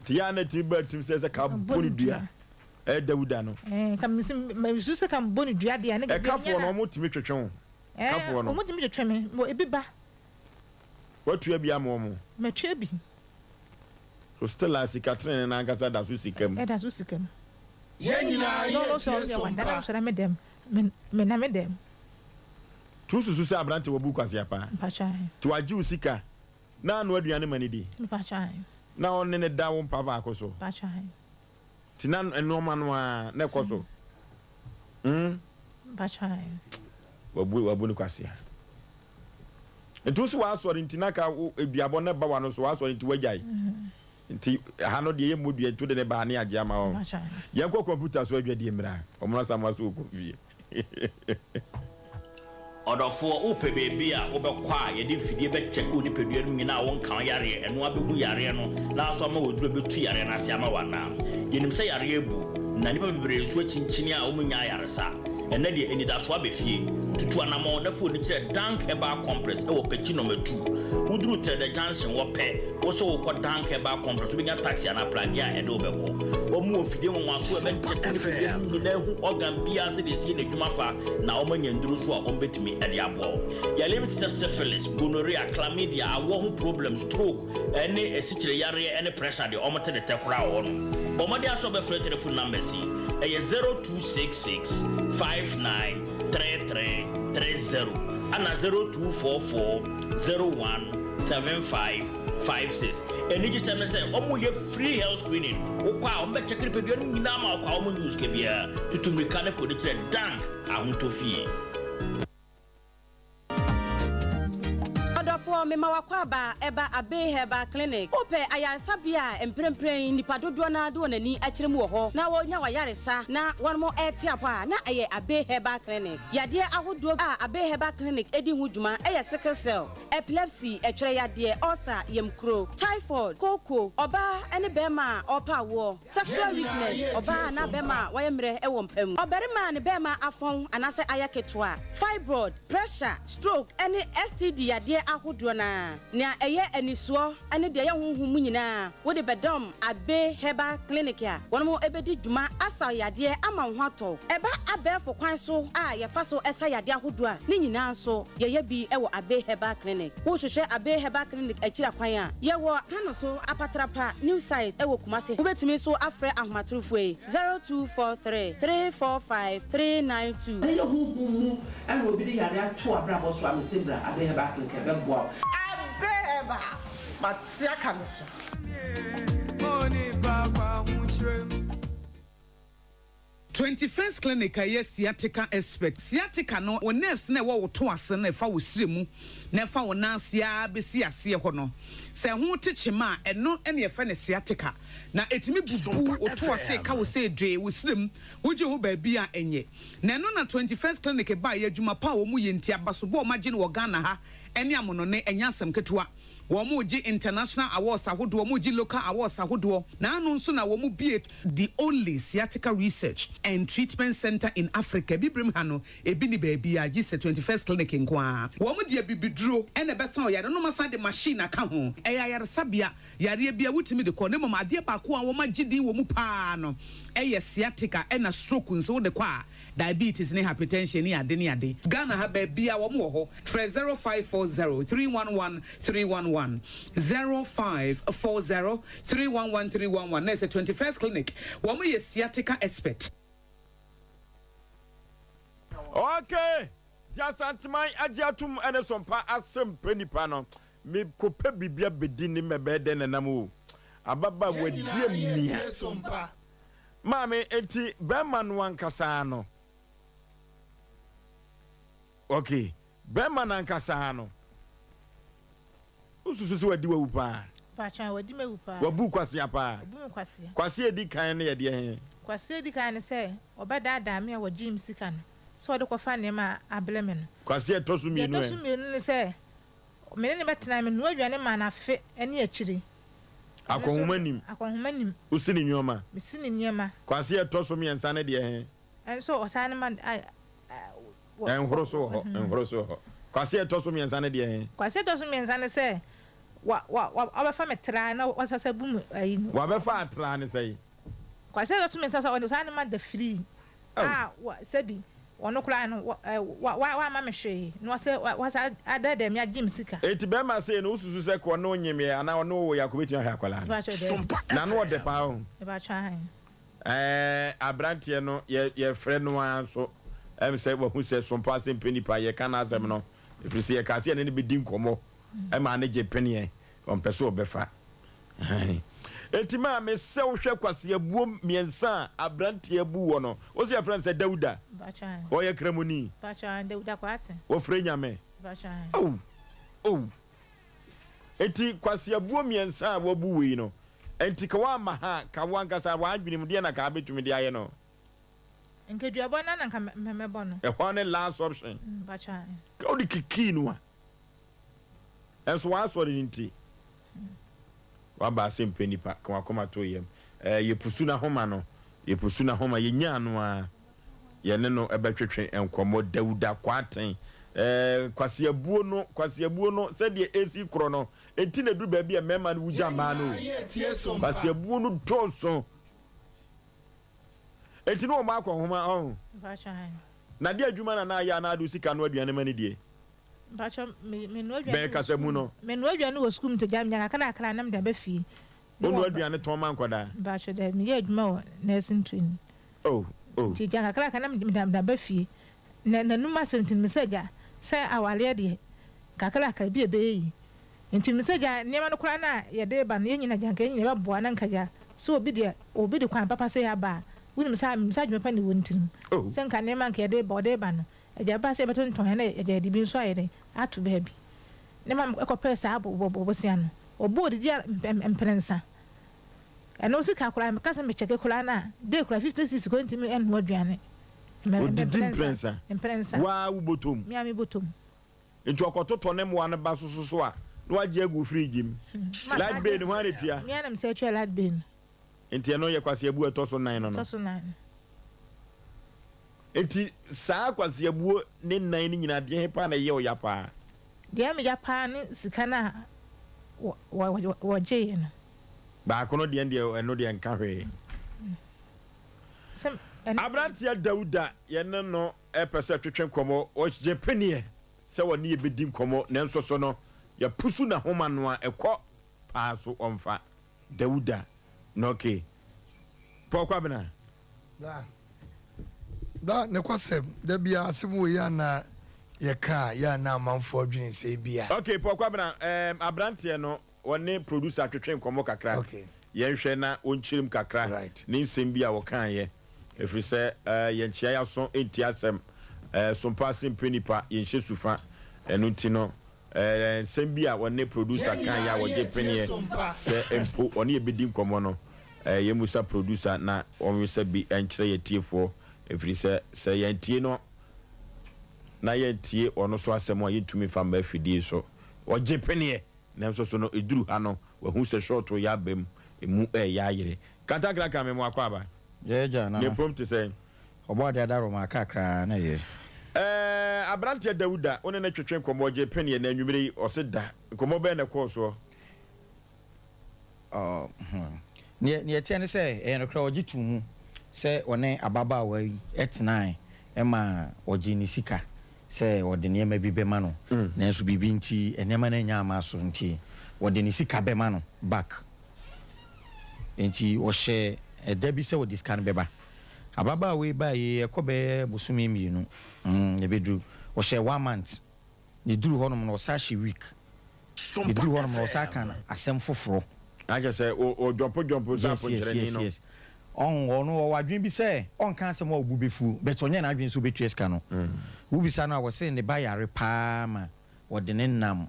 ti ya na ti ba tim se ka bon dua Dawuda no kam me su se kam bon dua de na e ka fo no mo timi twetwe ka fo no mo timi twetwe me mo ebi ba watu bia mo metwe bi so still as Catherine na ngasa da so sikam da so sikam ye nyina no so ya wanda so na me dem me na me dem tu susu se abrante wo bu kwase apa pacha tu agi usika na anu aduane mani di pacha na on ne da wo papa akoso pacha ti na eno ma no a na ekoso pacha wabu ni kwase nti so wa asori nti na ka eduabo na ba wa no so wa asori nti wajai nti ha no de ye modua nti de ne ba ne age ama wo ye ko computer so adwa de mra omna samwa so ko fie Odofo ope bebi a obekwa a ye de fidie be check odi pedua no nyina won kan yare eno abehu yare no na so ma woduro betu yare na ase ama wana yenim se yare ebu na nipa bebre so chinchini a omunya yare sa ene de enidaso abefie tutu anamo na fo ni kire dank eba compress e wo pechi no metu wuduru te the junction wo pe wo so wo ko dank eba compress bi nya taxi ana plagi a ede obeko wo mu ofidie wo nwaso e be check ni pedua no nyina hu organ bia se de sie na dwuma fa na o manya nduru so a ombetimi ede abo ya limit syphilis gonorrhea chlamydia awo hu problem stroke ene esichire yare ene pressure de o mote de tekura wo no bo mo de aso be free telephone number si e 0266 593330 ana 0244017556 eni ji seme se omo ye free health screening o kwa o be check pedua no nyina ma o kwa o mo use ke bia tutumi kane for de kire dank ahuntofi mema wakwaba eba abe heba clinic ope ayaresabia emprempren nipa dodo na do nani akyere mu ho na wonya wayaresa na wonmo etiapa na eye abe heba clinic yade ahodo a abe heba clinic edi hu dwuma eye sickle cell epilepsy etwere yade ulcer yemkro typhoid koko oba ene bema opa wo sexual weakness oba na bema wayemre ewo mpam oberima ne bema afon anase ayaketwa fibroid pressure stroke ene STD yade ahodo na eye enisuo ene de ye honhum nyina wo de bedom abe heba clinic ya wonmo ebedi dwuma asa yade ama hwato eba abefo kwan so a ye fa so esa yade ahodo a ne nyina so ye bi ewo abe heba clinic wo hwehwe abe heba clinic akira kwan a ye wo kano so apatrapa new site ewo kumase wo betumi so afre ahmatrufue 0243 345 392 ye huhumu and obi de yare ato abrabo so amesebra abe heba clinic be boa abe heba matia kanoso 21st clinic aye sciatica expert sciatica no o nerves na wo to ase na fa wo siremu na fa wo nansia besi ase ho no se ho techema eno ene ye fa ne sciatica na etimi bubu o to ase ka wo se dwe wo sirem wo je ho ba bi a enye na eno na 21st clinic ba ye adwuma pa wo mu ye ntia baso bo ma gye ne wo Ghana ha ene amono ne enya asem ketewa Womuji international awards ahodo womuji local awards ahodo na anu nso na womu be the only sciatica research and treatment center in Africa bibrim hano ebi ni baby a gise 21st clinic nkwa womu de bibidro ene besa o yare no masa de machine aka ho yare sabia yare bia wutimi de ko ne mama ade ba ko a wo magidi womu pa no sciatica ena stroke nso de kwa diabetes ne hypertension ni ade Ghana ha baby a womu ho 0540 311 311 0540 311 311 That's the 21st clinic. Woman is sciatica expert. Okay. Just antimai ajatum and Sompa Asem Mpe Nipa no. Me kope bibia bedini me beden namu. Ababa we die mi Sompa. Mame enti beman wan kasano. Okay. Beman an kasano. Ususu wadi wa upa. Pacha wadi me upa. Wabu kwasi apa. Wabu kwasi. Kwasi edi kan ne yede he. Kwasi edi kan se obeda da me wa gym sika no. So wadi kwa fa ne ma ableme no. Kwasi etosu mienu e. Etosu mienu ne se me ne betena me no aduane ma na fe ene akiri. Akonhumanim. Usini nyoma. Misini nyema. Kwasi etosu miensa ne de he. Enso osane man enhoroso ho. Kwasi etosu miensa ne de he. Kwasi etosu miensa ne se wa fa metra na wasasa bum ayi wa be fa atra ne sei kwase do tumi sasa o sa ne ma da free wa sabi wono kura no wa ma me hwe no wasa ada dem ya gym sika eti be ma sei no ususu se ko no nyeme ana ono wo yakobeti ahwe akwala na no de pa ho e ba twa abrantie no ye frɛ no anso say wo hu se Sompa Asem Mpe Nipa ye kana asem no ifrisi ye kase ne be din komo ma ne je penie on pese obefa etima me se wo hwe kwase abuo miensa abrantie abu wo no wo se friend say Dauda bacha o ye kremoni bacha Dauda kwate wo frɛ nyame bacha eti kwase abuo miensa wo bu we no enti ka wa ma ha ka wanka sa wa adwini mde na ka betumi de aye no nkeduabo na nka memebo no e ho ne last option bacha ka odi kiki no enso wa so de nti wa ba Asem Mpe Nipa kwa koma to yem ye pusu na homa no ye pusu na homa ye nya no a ye ne no ebetwetwe enkomo Dauda kwaten kwase abuo no se de esi kro no enti na duru ba bia mema no wuja ma no kwase abuo no doso enti no ma akọ homa bacha na de adwuma na ya na adu sika no aduane mani die bacha me no aduane be kase mu no me no aduane wo school mte jam nya kala nam da ba fi onu aduane ton man koda bacha da me ye adwuma nursing training ti janga kala nam da ba fi na numa sentin mesaja sai awale de kakala ka bi ebe yi nti mesaja niema no kura na ye de ba no nyina janka nyina ba boa na nkaja so obi de kwan papa sai ya ba wuni misa pa ni wontin senka niema nka ye de ba no eja ba sai beton ton na eja di bi so ayere atu baby ne mam ekopɛ saa bobosia no obo de dia emprensa eno sika kura me kasa me cheke kura na de kura 56 going to me en ho aduane emprensa wa wo botom mi ami botom nti okototo ne mo an ba so a no agye agu fridge m light bay no hare tua mi anam se twa light bay nti eno ye kwase abu etoso 9 no etoso 9 nti saa kwase abu ne 9 ni nyina de he pa na ye o ya pa de me ya pa ne sika na wo je no ba kono de eno de nka hwe Abrantia Dauda yene no epese twetwe komo o Japanie se woni ebedi komo nenso so no ya pusu na homa no a ekọ paaso omfa Dauda no okay pokwa bena da ne kwasem da bia asemu ya na ye ka ya na manfo adwin se bia okay pokwa bena Abrantia no woni producer twetwe komo kakra okay yenhwe na onchirim kakra ni nsem bia wo kan ye efiri sɛ yɛnkyia ya so enti asɛm Sompa Asem Mpe Nipa yɛnhyɛ sufa ɛno nti no nsɛm bi a wɔne producer kan ya wɔgye penie sɛ empo ɔne yɛbɛdi nkɔmmɔ no yɛmusa producer na ɔnwesɛ bi ɛnkyerɛ yɛtiefoɔ efiri sɛ yɛntie no na yɛntie ɔno so asɛm a yɛntumi fa mba afidie so ɔgye penie nanso so no eduru ha no wahu sɛ short yɛ abam emu ɛyɛ ayere kantakra kan me mu akɔ aba yeah na ne prompt say Oboade adaro ma kakra na ye Abrantia Dauda one na twetwe nkomo je penie na anwumire oseda nkomo be na kɔ so ne tie ne sɛ no kra ogi tumu sɛ one ababa wa yi etnai ema ogi ni sika sɛ wode ne ma bi be ma no na nso bibi nti enema na nya ama so nti wode ne sika be ma no back nti wo hye Debbie se wo discan beba ababa we ba ye ekobe busumi mienu ebedru wo she 1 month ni duru honom no sa week ni duru honom no sa kan asem foforo aje se o jompo za po kire ni no on ono wadwen bi se on kan asem wo bubefu bet onye na adwen so betu eska no wo bi sa na wo se ne ba yare pa ma wo de ne nam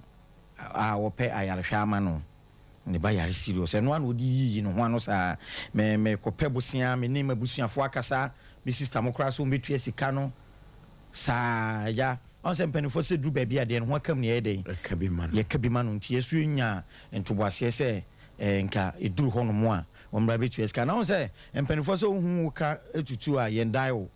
a wo pe ayare hwa ma no ne ba yare serious eno an odi yi no ho ano sa me kopɛ bosia me ne mabusuafo akasa me sister mo kra so metu asika no sa ya on se mpanifo se dru baabi ade no ho akam ne yɛden ye ka bi manu nti yesu nya ntoboase se nka eduru ho no mo a omra betu asika na on se mpanifo so hu ka etutu a yendai o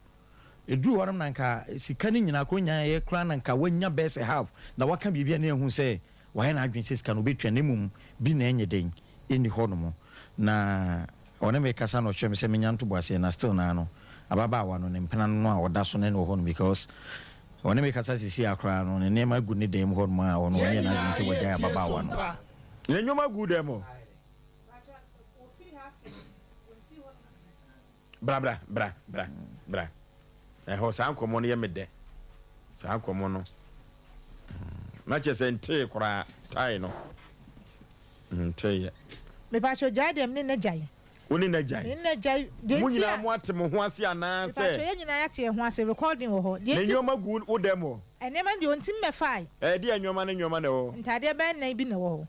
eduru ho no nanka sika ni nyina ko nya ye kra nanka wanya best half na waka bibia na ehu se why na adwin sika no betwa nemum bi na enye den eni hono na one me kasa no hwem se menya nto boase na still na no ababa wa no ne mpena no a oda so ne no hono because one me kasa sisi akra no ne nema gu ne dem hono ma ono ne na adwin se wada ababa wa no ne nyoma gu dem bra ho san komo no ye mede san komo no Mache sente kura tai no nteye me ba cho jadem ne na jai oni na jai munyina mo ate mo ho ase ana se ba cho ye nyina ya te ho ase recording wo ho ne nyoma gu wo demo ene ma de ontim me fai de nyoma ne wo ntade be na bi na wo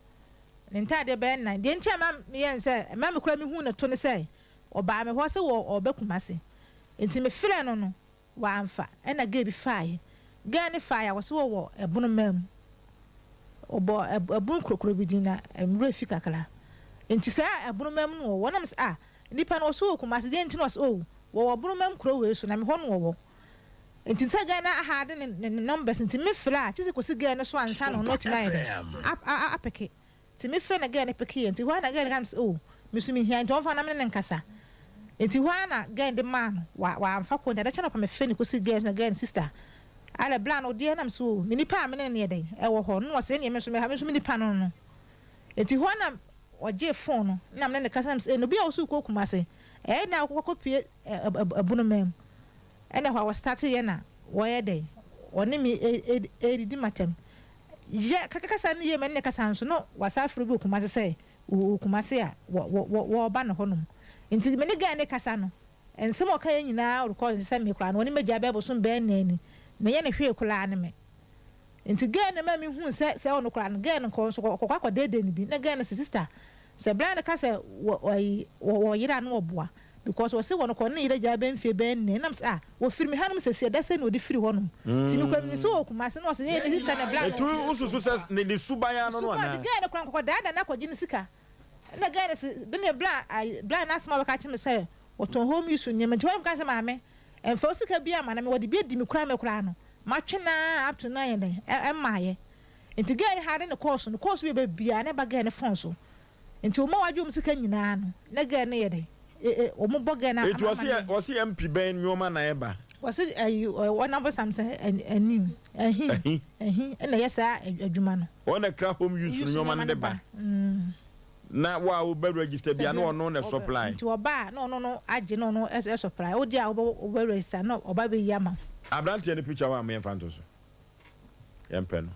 ne ntade be na de ntia ma me yen se ma me kura me hu na to ne se oba me ho se wo obekumase enti me frɛ no wa amfa ena ge bi fai ge ne fai wo se wo ebono mam obo abun krokro bi dina emre fi kakala enti sa abun mam no wonam sa nipa no so kumase de enti no so wo abun mam kro we so na me ho no wo enti sa ga na ha de ne numbers enti me fra ti se ko si ga no so ansa no not nine apeke ti me fra na ga ne peke enti ho na ga ne so me so me hia enti ho fa na me ne nkasa enti ho na ga de man wa amfa ko da cha na pa me fe ni ko si ga na ga sister ale blan odi enam so minipa me ne den e wo ho no se ne me so minipa no eti ho na oje phone na me ne kasa no bia osu ko kumase e na akoko pie abunu mem e na ho start ye na wo ye den oni mi edidi matem je kakasa ne ye me ne kasa nso no wasafuru bi kumase se kumase a wo ba no ho no enti me ne ga ne kasa no ensem o kan nyina record se me kra no oni meja be bo so be nani na ye ne hwe kula ne me nti girl na ma me hu se ono kra no girl no ko so kokwa dede ni bi na girl na sister se blind ka se wo yira no oboa because we say wono ko na yira ja ben fie ben ne nam sa wo firmi hanum se se da se no di firi honum ti mi kwam ni so okuma se no se ye ni sister na blind tu ususu se ne subaya no no ana girl no kra ko da na ko gini sika na girl na se be ne blind asma ba ka chi me se wo ton home use nyem nti wo ka se ma me en fo sika bia ma na me wo di bi di mi kra me kra no matwena up to 9 den emmaye nti girl hade ne course bi bia na ba girl ne phone so nti o ma wadwo msika nyina no na girl ne ye de o mo boga na it was MP ben nyoma na eba was one number something anim na yesa adwuma no ona kra home use nyoma na ba na wa wo be register bia na ono na supply nti oba no age no supply o dia o be register no oba be yama abrante ne picture wa me fanto so yempe no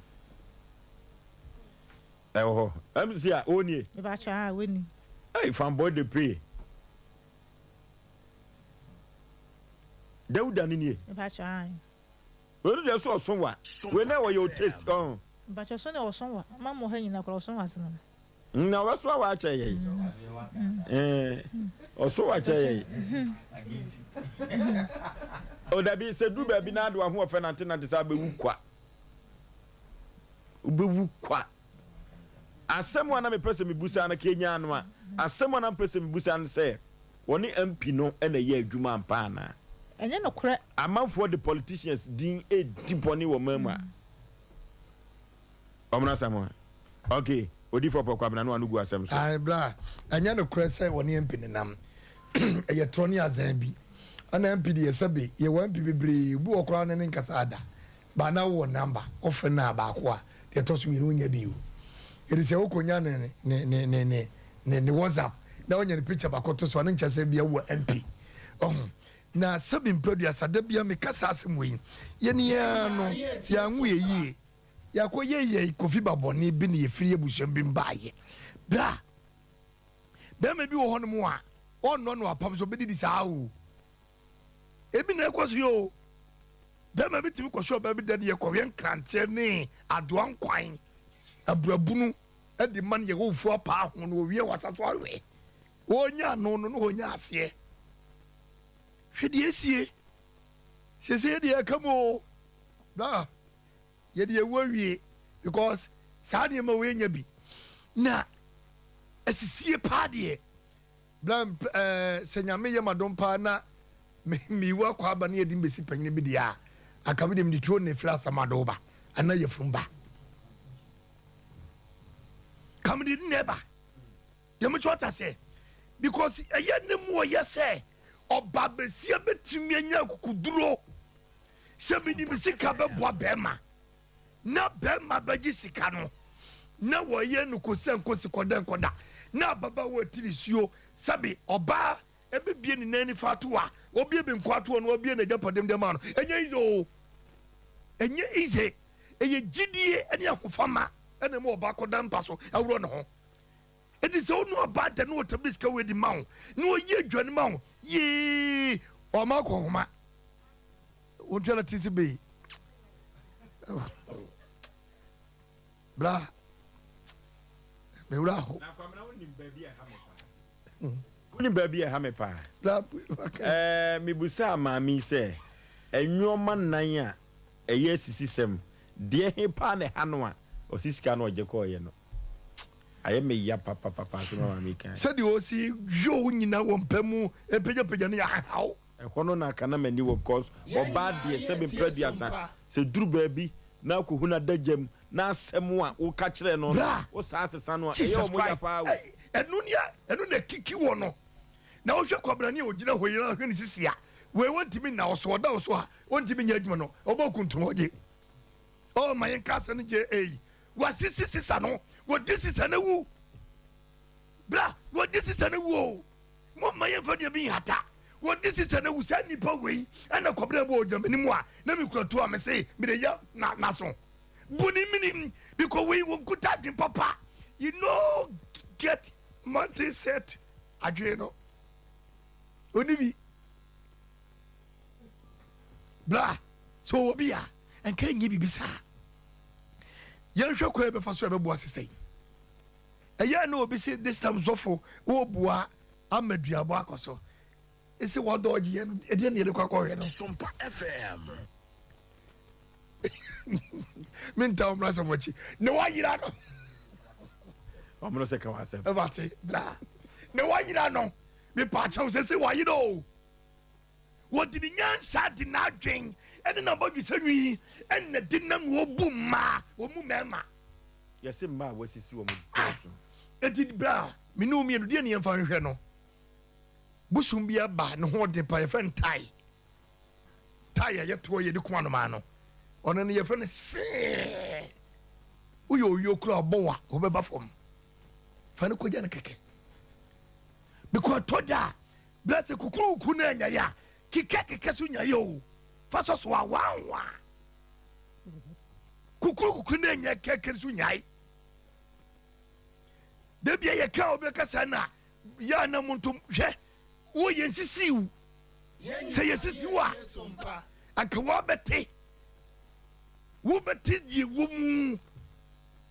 eho MC a oni e ba cha weni hey fanboy de pay Dauda nini e ba cha we dey so wa we na wo your taste ba cha so na wo so wa ma mo ha nyina kro so wa se no na we so wa cha ye o so wa cha ye o da bi se du ba bi na do ho ofe na nte sa be wukwa ubewukwa asem wana me pese me busa na Kenya no a asem wana pese me busa na se woni MP no na ye adwuma ampa na enye no kure amanfo the politicians din ediponi wo mama omna samwa okay odi for pokwa na no anugu asem so ai bra enye no kure se woni MP ne nam eye troni azan bi ana MP de yesebe ye wan MP bebre bu okra ne nkasa ada ba na wo number ofre na ba ko a de to so mi no nya bi o edi se okonya ne WhatsApp na onya ne picture ba ko to so na nkyase bia wo MP na sabin producer da bia me kasa asem we ye ne ya no ya nwu ye ya ko ye kofi babone bi ne ye firi ebusham bi mbaaye bra da me bi wo hono mu a onno no apam so bedidi saa o ebi na ekoso yo da me bi timi koso ba bi da ye ko wen krante ne adoan kwan abrabunu edi man ye wo fu apa ho no wie wasaso awe wonya no wonya ase hwede esie sese de akamo da ye de wawie because saade ma we nya bi na asisie pa de blam senyame ye madom pa na mi wa kwa ba na ye dim besi panyine bi dia akabe dem de tuo ne fra samado ba ana ye frumba come the neighbor dem chota say because eye ne mu ye say oba besia betimi anya kukuduro se bi di sika be boa bema na bema baji sika no na wo ye no kosi koda na baba wo tirisio sabi oba ebe bie ni nani fatoa obi be nkwato no obi na japadem dem ano enye ize eye gidie ene akofama ene mo oba koda mpaso awro ne ho edi se onu oba de no tabliska we di mawo no ye dwane mawo ye o ma ko homa won tela tisi be bla me wura ho na kwa na wonim baabi a ha me pa wonim baabi a ha me pa bla me busa ma mi se enwoma nan a eye sisisem de he pa ne ha no a osisika no oje ko ye no aye me ya papa so ma mi kan said you see jo nyina wo mpamu epeja ne ya hawo ekono na kana mani wo cause oba de se be producer se duru baabi na ko huna dagem na asem a wo ka kire no wo sa asesa no e yo mo ya pa wo enu na kiki wo no na wo hwe kobrani o gina hoyira hwe ni sisia we want me na so oda so ha want me nya adwuma no oba kuntu hoje oh my kasa no je wa sisi no what this is an wu bra what this is an wu mo my fa de bi hata what this is an wu sa nipa we ana kobra bo jamani mu a na mi kura to am say me de ya na so buni minim because we won kuta din papa you know get money set adweno onibi bra so obia and can you be bisa yen hwe ko e be fa so e be bua sisei eya na obi say this time zofo wo bua amaduabo akoso ese wo dodge yen e de ne le kwakọ hwe no Sompa FM minta omra so mochi ne wa yira no omro se ka wasem e bate bra ne wa yira no me pa chaw se wa yira o wo di nyansa di na adwen ene na bogi sanwi ene di nam wo bumma wo mu mema yesi ma wasisi wo mu dosu eti bra me no mi no de ne yemfa hwehwe no busum bia ba ne ho de pa yefen tai ya to ye di kuma no ma no ono ne yefen se uyo kura bowa wo be ba fom fa ne koja ne keke because toda bless kukuru na nya ya keke so nya yo fa so so awanwa kukuru na nya keke so nya de bia ye ka obi kasa na ya na muntu hwe wo ye sisiu se ye sisiu a aka wo bete die wo mu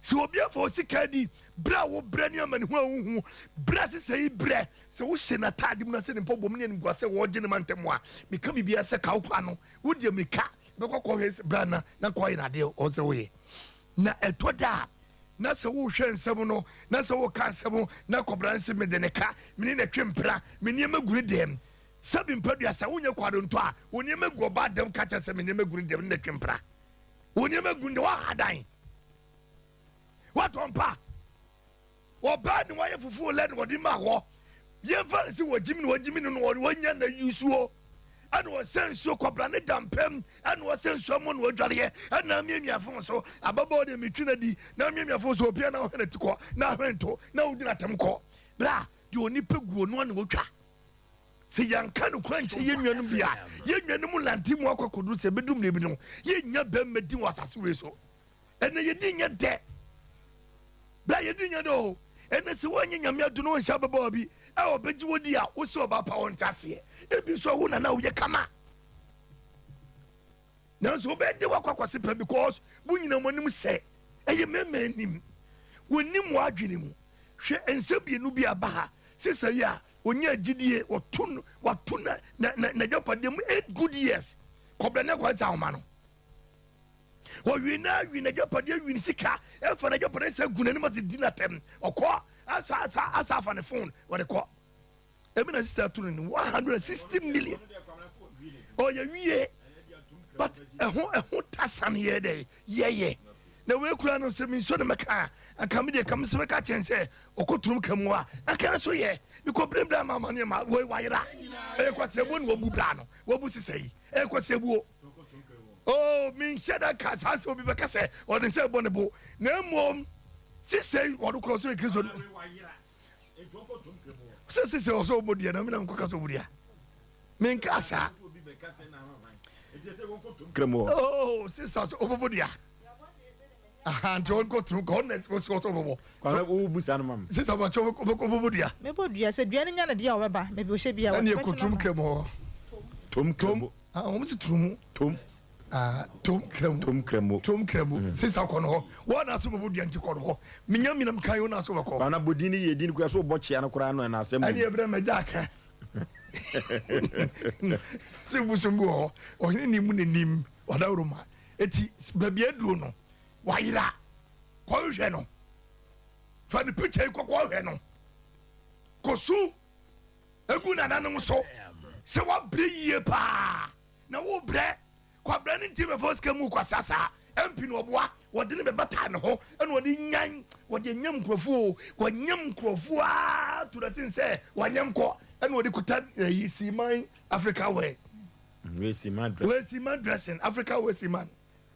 se obi afo sika di bra wo bra ni amani hu bra se sei bra se wo hye na tade mu na se ne mpobom ne ngwa se wo gye ne mantemu a me ka bibia se ka wo kwa no wo die me ka be kokko he bra na ko ye na de o se wo ye na etoda na se wo hwe nsem no na se wo ka nsem na kobra nsem me de ne ka me ne twempra me ne maguru dem sabi mpadua sa wo nye kwado nto a wo ne magu ba dem ka cha se me ne maguru dem ne twempra wo ne magu de wa adan watompa oba ni waye fufu le ni wodi ma ho ye fa si wojimi no wonya na yusuo ana wo sensuo kobra ne dampem ana wo sensuo mo no wodware ana miamia fon so ababa de metwina di na miamia fon so opia na ho na tiko na hwento na wudina temko bra de oni peguo no na wotwa se yanka no kranche ye nwanum bia ye nwanum lantimu akokodu se bedum ne bi no ye nya bemmedi wasase we so ene ye di nya de bla ye di nya do ene se wonye nyame adu no hya baba obi e obeji wodi a wo se oba pa won tase e bi so wo na na wo ye kama na so be de wakwakwase pa because bunyina monim se eye meme nim wonim wadwene mu hwe ensebie no bi aba ha sesa ya onye agidie watu na japade mu 8 good years kobla na kwa za oma no wo wina japade win sika e fa na japade sa guna ni ma se dinatem okọ asa fa ne phone wo de ko e bi na sister tunu ni 160 million oh ya wie but ehun tasan ye de ye na we kura no se min so ne meka aka me de kam se meka chense okoturum kamu a aka so ye because blembla mama ne ma we wayira e kwasebu ni wobu bla no wobu sisei e kwasebu oh min sheda ka sa so bi beka se o de se bonebo na mom sisei o do cross e kizo sisei o so bodia na mi na nkoka so bodia min kasa kremo oh sisters o bodia and on go through connect was so bobo kwa wo busa no mam sister ba cho bobo dia me bodia se duane nya na dia o beba me bi o she bia wa ko trum kremo tom kremo o mti trum tom tom kremo sister ko no wo na so bobo dia nti ko no minya minam kai wo na so bako kwa na bodini ye din ku so bo chia no kura no na asem ani ebra ma jaka se busumbu o ni mu ni nim wadawruma eti babia duro no wayira ko hwe no fa ni picture ko hwe no kosu egu na nanom so se wa breye pa na wo bre kwa bre ni time first kamu kwa sasa mp no oboa wode ne bebata ne ho ene wode nyan wode nyam krofo wo nyam krofo a to the thing say wo nyam ko ene wode kuta siman Africa way we siman dressing Africa way siman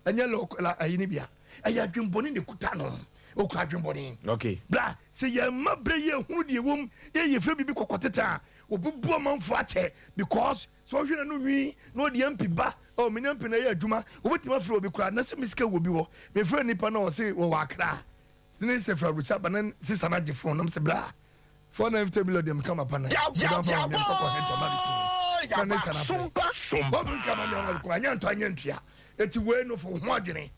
anya lokala ayini bia aya dwemboni ne kuta no o kwa dwemboni okay bla se ye mabre ye hunu de wom ye fe bibi kokoteta obubu amanfo ache because so hwena no nwi no de mp ba o me mp na ye adwuma obetima fro obi kura na se miska wo bi wo me fre nipa na o se wo wakra ne se fra rucha banan sister na je phone na se bla 490 million dem kama pana ya Sompa anya nto anya ntua eti we no fo ho adwene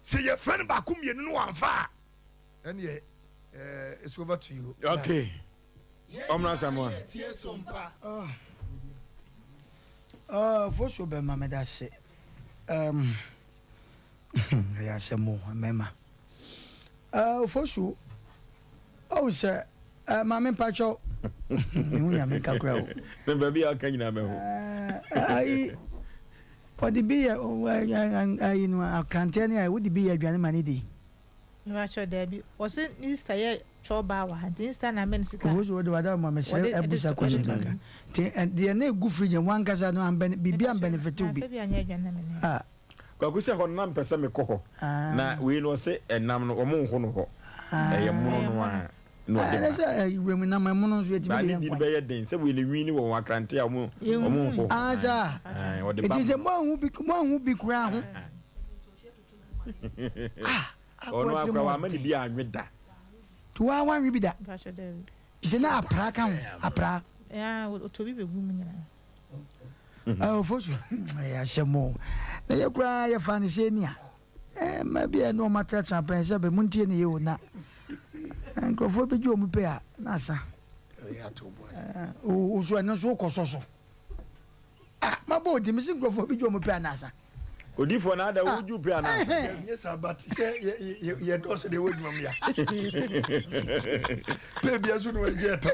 say your friend bakum ye no amfa and ye it's over to you. Okay. Omna Samuel. For sure be mama da say ya say mo mema for sure say mama pacho me ya make akra o me baby aka nyina me ho ai odi bi ai no akante ne ai wodi bi ya dwane mane di ma cho debi was Easter ye choba wa Easter na men sika for sure wada mama say ebusa question kaka ti de na egu free wan kasa no bibi am benefit bi kwaku se ho nam pese me ko ho na we no se enam no omo ho no ho eye mo no a no de na say we mu na mo no so etibi de yan be ye den se we le wi ni wo akrante a omo ho asa o de ba it is mo hu bi kura ho ono akwa wa mani bi anweda to wa wan wi bi da de na apra ka ho apra ya otobi be gu mu nyina fosu ya shemo na ye kura ye fa ni se ni a ma bi e no matra champion se be muntie ni ye ona nkofo be ju omu pe a na sa ya to boss o so na so kososo ma bo di mi se nkofo be ju omu pe a na sa odifo na ada wo ju pe a na sa yes but say ye do so de wo dum ya pe bia so no ye ta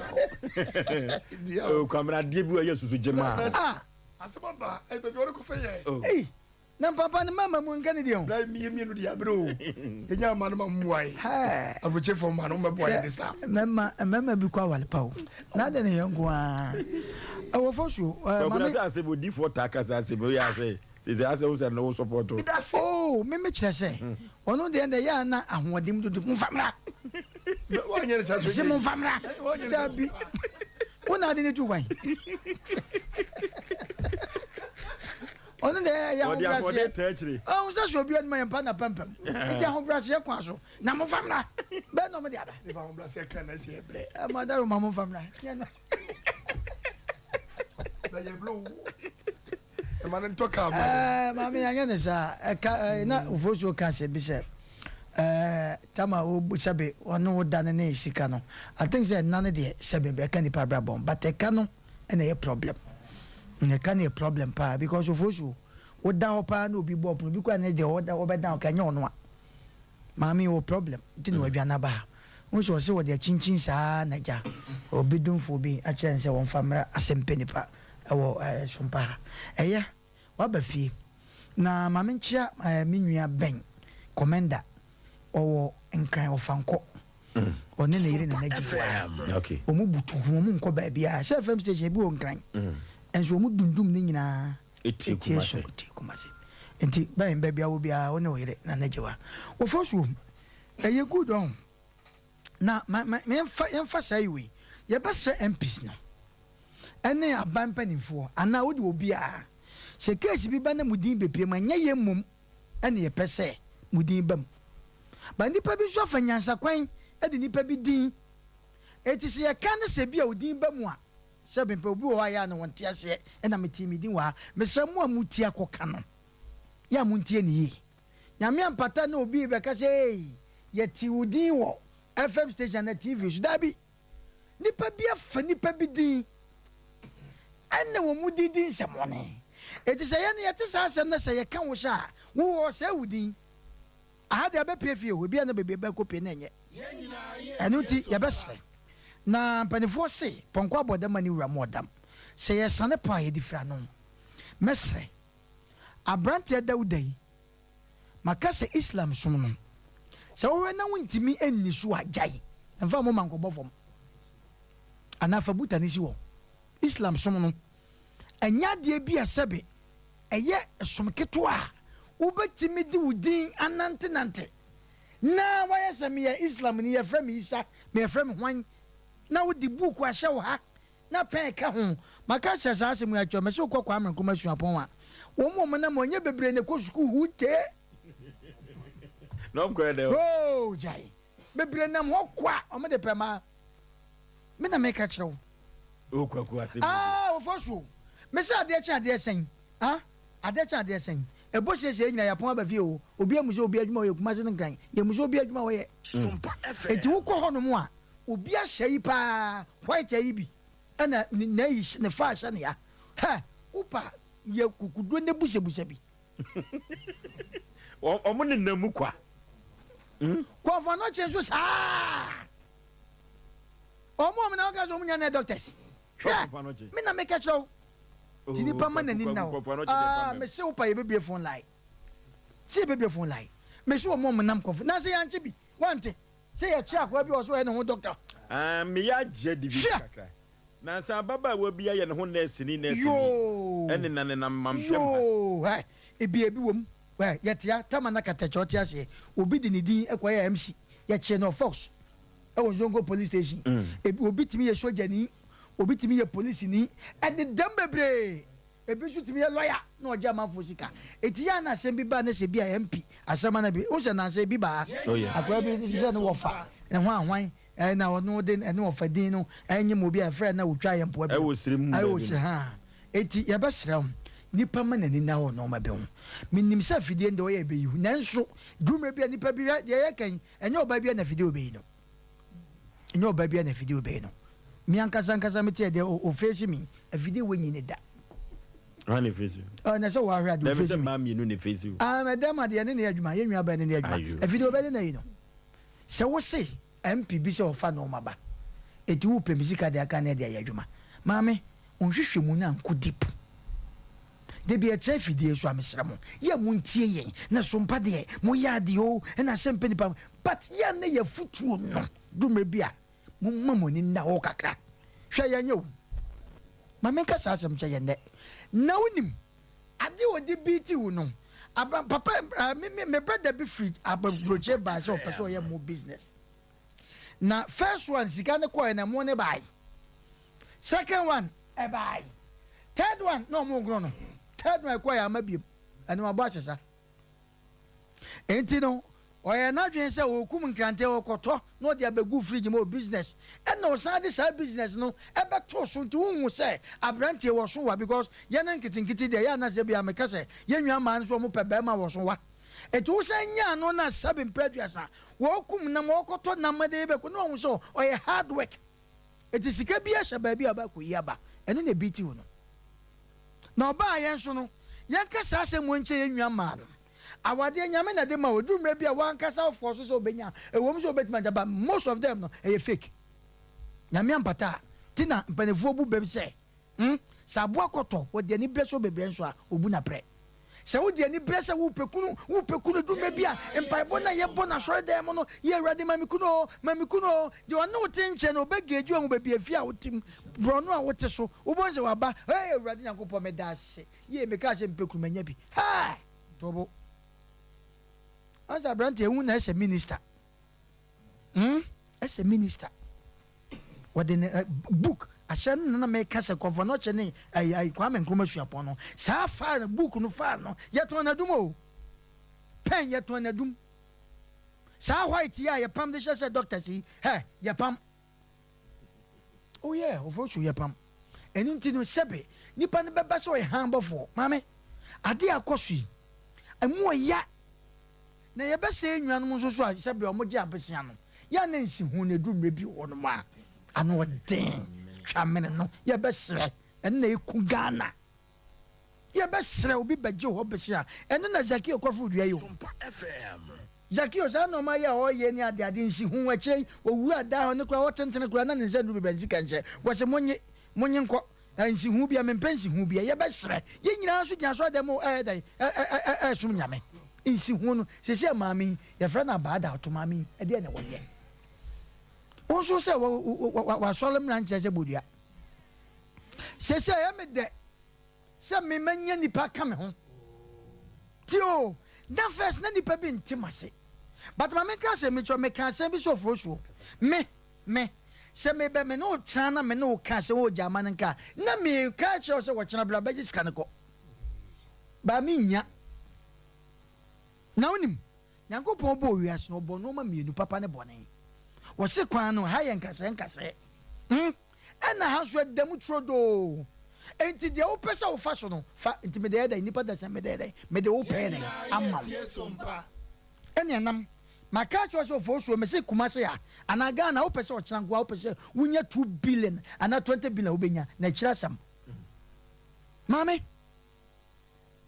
o kamera die bi o ye susu jema Asomba e be wori ko fe ye na papa na mama mu ngane di on na mi no di abro enya ma no ma mu ai abuche fo ma no me boy this time mama bi kwa wale pa o na de ne yango a awo fosu mama say ase bodi for takasa ase bo ya say say ase wo say no support oh me kire se ono de ende ya na ahodim dudu mfamra wo nyere sa so se mfamra da bi una de ne tu wan ono de ya ho brase oh so so bi on my pa na pampam ite ho brase ya kwa so na mo famra be no me de aba be ho brase kan na se ebre madaro mamo famra ya na da ye blue e man ntoka mama ya ne sa na ufoso ka se bi se tama o sabe ono dane ne sika no I think say none de sabe be kan ni pa bra bon but e ka no na ye problem ne kan e problem pa because of osu o da ho pa na obi bo pro bi kwa na de o da o be da o ka nya ono a mami o problem ti no adwana ba won so se wo de chinchin sa na ja obi dun fo bi a chen se won famra Asem Mpe Nipa ewo Sompa eya wa ba fie na mami nchia minua ben commander owo nkran ofanko one na yire na nagi okay o mu butu ho mu nko ba bia se FM station bi o nkran enso mu dundum ni nyina eti kumase enti ba en ba bia wo bia one o yire na nagi wa wo fosu eye good on na me fa sai we ye ba se MPs no ene aban panifo ana wo de obi a se case bi ba na mudin bepie ma nya ye mum ene ye pese mudin bam ba nipa bi so fa nyansa kwan e de nipa bi din eti se ye kan se bi a odin ba mu a se be pe obi wo aya na won tia se e na meti mi din wa me se mu a muti akoka no ya muntie ni yi nyame ampata na obi be ka se ye ti odin wo FM station na TV so da bi nipa bi afa nipa bi din ene wo mu didin se mo ne eti se ye ne ye te sa asem na se ye kan wo sha wo se udin aha de be fie we bia na bebe be kopi na enye enu ti ye be sre na panifo se ponko aboda mani wura modam se ye sane pa ye difra no mesre abrante daudai makase Islam som no se wo na wontimi enni so ajai emfa mo manko bofom anafa butani si wo Islam som no enya de bia sebe eye som ketwa ubetimi di udin anante nante na waya sami ya Islam ni ya frame Isa me frame hwan na wodi book wa hye wo ha na pen ka ho maka hye sa asem ya cho me se kokwa amran kuma suapon wa wo mo na mo nya bebre ne ko school hute no ko de oh jai bebre na mo kwa o me de pema me na me ka kire wo o kwaku asem o fosu me se ade sen ade sen ebo se nyina yapon aba fie o obi amuso obi adwuma o kuma se nkran ye muso obi adwuma o ye Sompa FM enti wo kɔ hɔ no mu a obi ahyɛ yi pa white yi bi ana na yi ne fa ahyɛ ne ya ha upa ye kukudo ne busebusa bi omo ne namu kwa kwa no chenso sa omo na ka so munya na doctors me na make show ti ni pa man ni na me se upa ye bebie phone line se bebie phone line me se omo nam kof na se yanche bi wante se ya chia kwa bi o so e ne ho doctor me ya je di bi kakra na sa baba wo bi ya ne ho nurse ni ene na ne na mampem ha ebi wom yetia tama na katacho tia se obi di ni din ekoya MC ye che no Fox e won zongo police station obi timi ye soja ni obi timi ye police ni e de dem bebre ebi so timi ye lawyer na oja manfo sika etia na asem bi ba na se bi MP asema na bi o se na se bi ba akwa bi se no wofa e ho anwan na ono de ene wofa din no enye mo bi a friend na wotwa ye mpo abi e wo sirim ai wo se ha eti ye ba sram nipa manani na ho no ma be ho minim sa fidie ndo ye be yi nanso dume bia nipa bi ye kan enye oba bia na fidie obe no enye oba bia na fidie obe no mi ankasa meti de o face mi afidie wenyi ne da ani face na so wa hwa do face mi ma mi no ne face madam ade ne adwuma ye nwa ba ne adwuma afidie obe na yi no se wo se MP bi se ofa no ma ba eti wo pemisika de aka na de adwuma maame onhwehwe mu na nko deep de bi eche fidie so amesramo ye mu ntie yen na Sompa de mo ya de o na Asem Mpe Nipa but ye na ye futuo no dume bia mo mamoni na o kakra hwe ye nyew maame ka sa asem che ye ne na unim ade odi biti wo no aba papa me brother be free aba broche ba so person ye mo business na first one sika ne koy na mo ne bai second one e bai third one no mo gro no third one koy amabiem ene ma ba sesa enti no oye na dwen se okum nkrante okoto no de abegu fridge mo business and no side side business no ebe to so nti hu se abrantie wo so wa because ye na nkitinkiti de ya na se bia meka se ye nwa man so mo pebe ma wo so wa eti wo se nya no na sabe mpeduasa wo kum na mo okoto na made be ko no hu so oye hard work eti sika bia sha ba bia ba ko yaba eno na biti wo no na oba ye nso no ye kasa se mo nche ye nwa man awade nyame na de ma odu mra bia wan kasa for so obenya ewom so obetima jaba most of them no e fake nyame ampata tina mpanefo bu bem se sabo akoto wo de ni breso bebre nso a obu na pre se wo de ni bresa wo pekunu du mra bia empaibo na ye bona so de mo no ye awade mamikuno de ono tenche no begeju an be bia fia wotim brono a wote so wo bonse waba awade nyankopɔ medase ye meka se mpekuru manya bi ha tobo Asa brante hu na ese minister. Ese minister. What the book ashan na me kase konfono chene ai kwame nkroma suapon no. Sa fa na book no fa no. Yeto na dum o. Pen yeto na dum. Sa white ya ye pam de se doctor si. He ye pam. Oh yeah, ofosu ye pam. Enu nti no sebe nipa ne beba so e hanbofo. Mame ade akosui. Emu ya na ye be se nnuanom nso so a se be omoje abesia no ya na nsi hu na dumre bi wo no ma ano den twamene no ye be sere en na eku Ghana ye be sere obi beje ho besia en na Zaki okofo dua yo Sompa FM Zaki o sa no ma ya o ye ni ade nsi hu akyei owu ada ho ne kwa wo tentene kwa na ne nse du be benzi kanche wo se monye nko nsi hu bia mempensi hu bia ye be sere ye nyina so dia so dem sum nyame insi hunu sese maami ya frana baada otomami e de na wonye onso se wa solem na nche se bodua sese ya me de se me manya nipa ka me ho tio na first na nipa bi ntimase but mama ka se me cho me ka se bi so fosuo me se me be me no trana me no ka se wo jama nka na me ka che se wo chena bla ba jiska ne ko ba mi nya na unim nyankopon bo wiase no bo no ma mienu papa ne bone wo se kwan no ha ye nkase ena ha so dam trodo enti de wo pesa wo fa so no fa enti me de nipa da se me de wo pɛ ne amma ene nam maka cho so fo so me se kuma se ya anaga na wo pesa o kyran gwa wo pesa wunya 2 billion ana 20 billion wo benya na kyira sam mame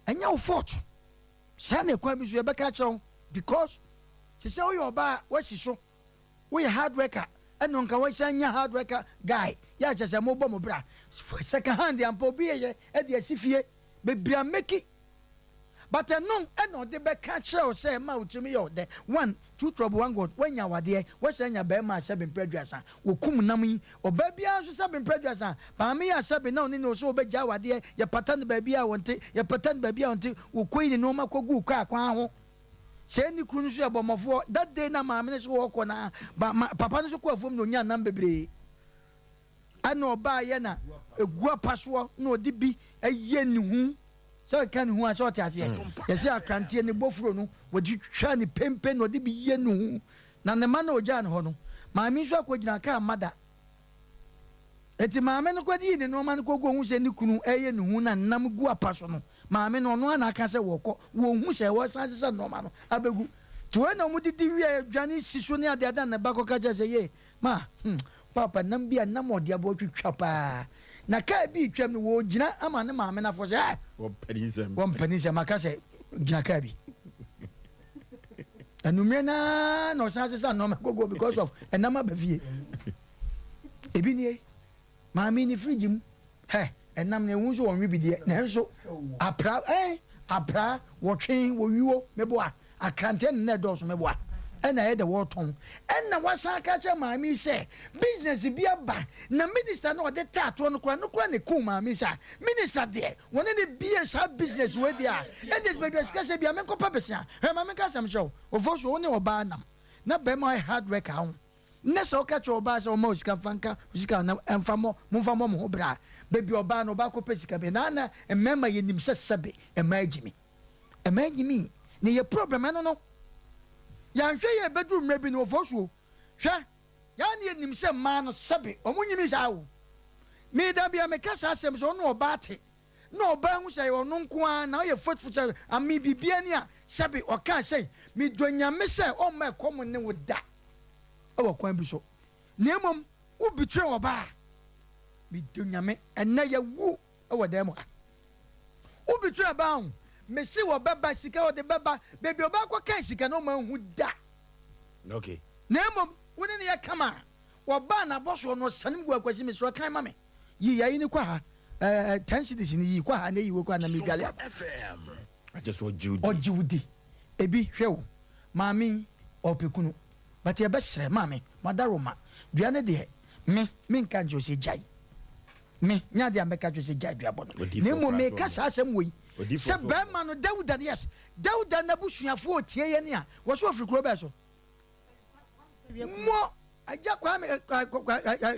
enya wo fort sa na kwa bi so e beka kyerɛw because se se wo yo ba wasi so wo hard worker eno nka wo sanya hard worker guy ya kyese mo bɔ mo bra second hand ya mpo bi ye e de asifie be bra meki but no eno de be ka kyerɛw say ma utimi yo de 1 2 trouble 1 god wanya wade wo sanya be ma 7 preduasa wo kum nam yi oba bia so 7 preduasa pa me ya 7 na oni no so obegya wade ye pattern ba bia wonte ye pattern ba bia wonte wo koyi ni no ma kogu kwa akwan ho se ni kunu so ebomofo that day na ma me so wo ko na papa no so ko afom no nya nam bebre ana oba ye na egua paso na odi bi eye ni hu so kan hu a so te ase ye se akrantie ni bofuro no wodi twa ni pempe na odi bi ye ni hu na ne ma na oja ne ho no ma mi so akogina ka amada eti ma me no kwadi ni no ma no kogo hu se ni kunu eye ni hu na nam gu apaso no ma me no no na aka se woko wo hu se wo san se no ma no abegu to na mu didi wi dwane siso ne ade ada na bakoka je se ye ma papa nam bia nam ode abo twitwa pa na ka bi twam no wo gina ama ne ma me na fo se wo panisem aka se gina ka bi anumre na no san se no ma gogo because of enama ba fie ebi nie ma me ni fridge mu enam ne wunso won wibide na enso apra wo twen wo wiwo meboa akrante ne doso meboa ena ye de woton ena wasa ka cha maami se business bi aba na minister no de tato no kwa ne ku maami sa minister de woni ne bia sa business we dia and this baby skase bia me kopa besia he maami ka sam show ofoso woni oba nam na be my hard work ahun ne so ka cho ba so mo sika fanka sika na enfamo mumfamo mo bra baby oba no ba ko pesika be na emema yenim sesebe emagimi ne ye problem no ya hwe ye bedroom mebi no fosuo hwe ya ne yenim se ma no sebe omunyimi sa wo me da bia me kasa asem so no oba ate no oba hu se yo no nko a na ye faithful se ami bibia ni a sebe o ka sei me donyame se o ma kom ne wo da awa kwan bi so nemom wo betray oba me donyame ena ye wu awa da mu wo betray ba hu me si wo baba sika wo de baba baby oba kwa kan sika no ma hu da okay nemom woni ne ya kama wo ba na boso no sanim gu akwasi me so kan ma me yi yayi ni kwa ha 10 cities ni yi kwa ha na yi wo kwa na me gale I just want Judy ebi hwewo mami opekunu but ye besre mami madaroma duane de me nka njo se jai me nya de ameka njo se jai duabo no ne mo me ka sa asem wo se be ma no Dauda yes Dauda na busuafo otie ye ne a wo so ofrikuro be so mo aja kwa me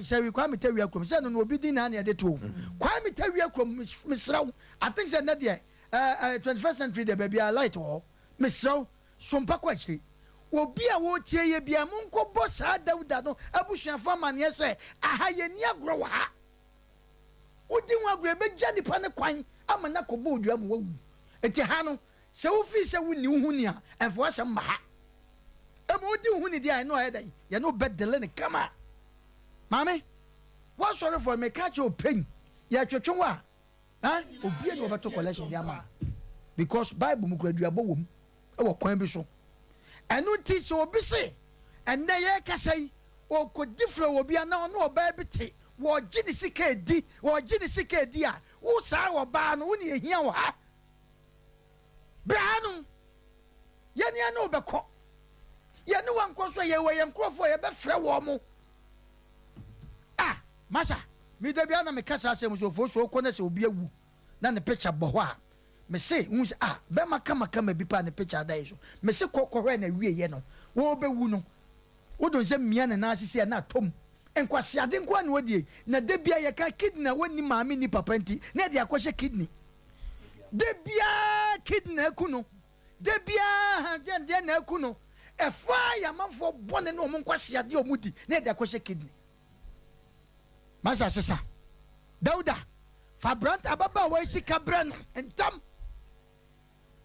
se wi kwa me tawia krom se no obi din na na de to kwa me tawia krom misraw I think say na de 21st century de baby light wo misraw Sompa kwa chiri obi a wo tie ye bia monko bo sa Dauda no abusuafo mane se aha ye ni agro wa ha odi hu agro be gya nipa ne kwan ama na ko bo odua mo wawu eti ha no se wo fi se wo ni hu ni a enfo asem ma ha e mo odi hu ni dia no hedan ye no bedele ne kama mame what sorry for me catch your pain ya twetwe wa ha obi e no beto collection dia ma because bible mu kura duabo wom e wo kwan bi so enu ti so obi se enne ye kasai o ko difro obi ana no oba bite wo gidi sika di a wo sa wo ba no wo ne ehia wo ha bra no ye ne na obekọ ye ne wanko so ye we ye nkrofo ye be frɛ wo mo masa mi da bia na me kasa asem so fo so ko na se obi awu na ne picture bo ho a me se hu se be makama bi pa ne picture da so me se kokoro na wie ye no wo be wu no wo don se mia na asisi na tom enkwasi ade nkwa na wodie na de bia ye ka kidney woni maami ni papa nti na de akwahye kidney de bia kidney kuno de bia de na kuno efa ya manfo bone na omunkwasi ade omudi na de akwahye kidney masa sesa Dauda Fabrant ababa wa sika brand entam.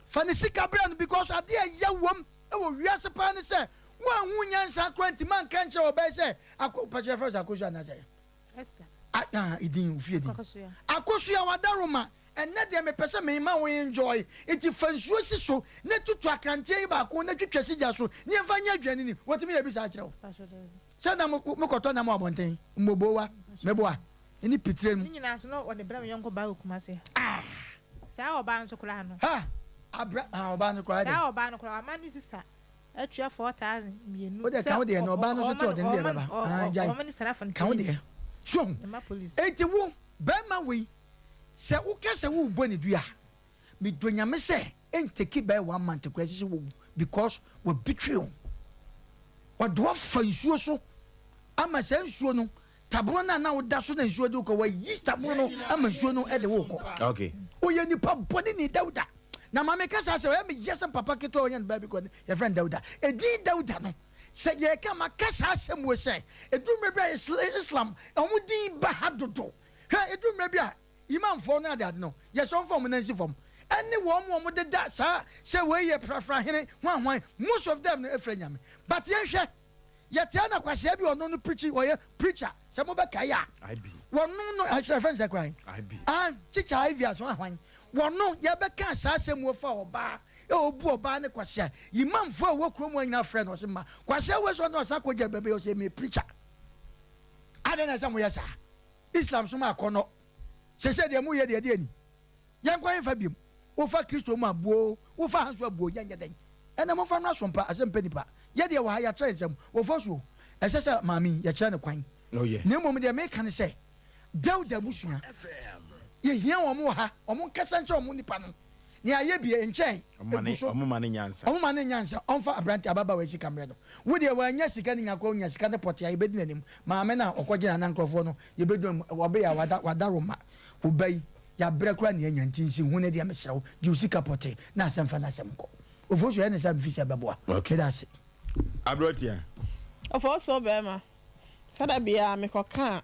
Fani sika brand because ade yawom e wo wiase pa ne se wa hu nyansa kwanti man kan che obai se akopachefo akosu na se. Esther. Idin ufie di. Akosu ya wadaroma enne de me pese me ma we enjoy. Iti fansuo si so ne tutu akantie ba ko ne twetwe sija so ne fanya adwane ni wotimi ya bi sa kire wo. Sada mo koto na mo abonten mbobowa meboa ni pitre mu. Ni na so no wode bra me yonko ba okumase. Sa oba nso kura no. Abra oba no kura de. Sa oba no kura ma ni sister. Atua 4,000 mienu. O de kan o de no oba no so che o de de baba. Jai. O minister afan. Kan o de. So. Enti wo be ma we se wo kese wo bo ne dua. Me donya me se enteki by 1 month kwesi wo because we betray you. Wa do fa nsuo so ama se nsuo no taburo na wo da so na nsuo de ko wa yi taburo no ama nsuo no e de wo ko. Okay. O ye nipa boni ni Dauda. Na mama kasa se we me yesem papa keto onye ba bi ko ye friend Dauda. Edi Dauda no se ye ka makasa asem we se edumre bia Islam omudin ba hadodo. Ha edumre bia imam fo na dad no ye so fom na nsi fom. Any one de da sa say we ye prafra hene hwan most of them no efranyame but ye hwe ye tia na kwase bi ono no preach or ye preacher se mo be kaya I be wono no a friend say kwan I be chicha ivy as hwan wono ye be ka sa asem wo fa oba e obu oba ne kwase imam fo wo krom anyina friend o se ma kwase we so no sa koja bebe o se me preacher adena sa mo ye sa Islam so ma kono se de mu ye de ani yan kwan fa biem Ofa Kristo ma buo, ofa hanso buo yanya den. Ena mo fa no Sompa Asem Mpe Nipa. Ye de wa ha ya tra ensem. Ofa so. Esese mami ya kira ne kwan. Oh yeah. Ne mom de me kan se. Dauda busua. Ye hia wo mo ha, o mo kasa nche o mo nipa no. Ne aye bie nchen. Omo mane nyansa. Omo mane nyansa. Onfa abranti ababa we sika mre no. Wo de wa nya sika ni nyakọ nya sika ne pot ya ibedi nanim. Maame na okogye na nkrofo no. Ye bedu obe ya wada roma. Obai ya brekwa ne nyantinsi hu ne de amesrawo di usika pote na asem fa na asem ko ofosu ya ne sa bifisi abeboa okay that's it abrotia ofosu be ma sada bia me koka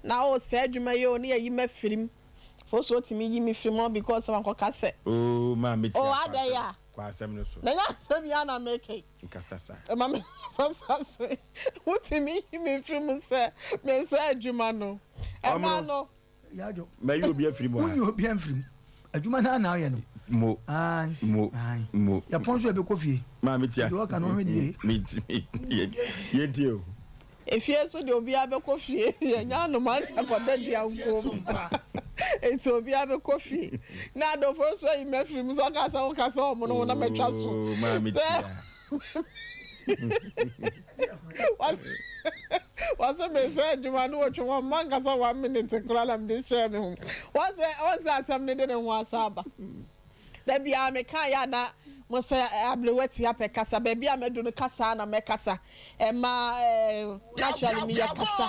na o se adwuma ye oni ayi ma firim ofosu otimi yi mi firim because wan koka se oh ma me tia o adaya kwa asem no so na ya asem ya na make nkasasa ma me sasa otimi yi mi firim se me se adwuma no e ma no yajo ma yi obi afiri mu a unyo obi afiri adwuma na ye no mo ya ponso e be kofie ma me tia do ka no hwede ye tie o efie so de obi abe kofie ye nya no ma akoda dia nko enti obi abe kofie na do fo so yi mafiri mu so kasa o mo no na metwa so ma me tia What's a message? You want to watch 1 month as 1 minute to call them this share me. What's that? Something didn't want Saba. There be a mekayana, Mose Ablueti Apecasa, baby. I made the Casa and a Mecasa, and my naturally me a Casa.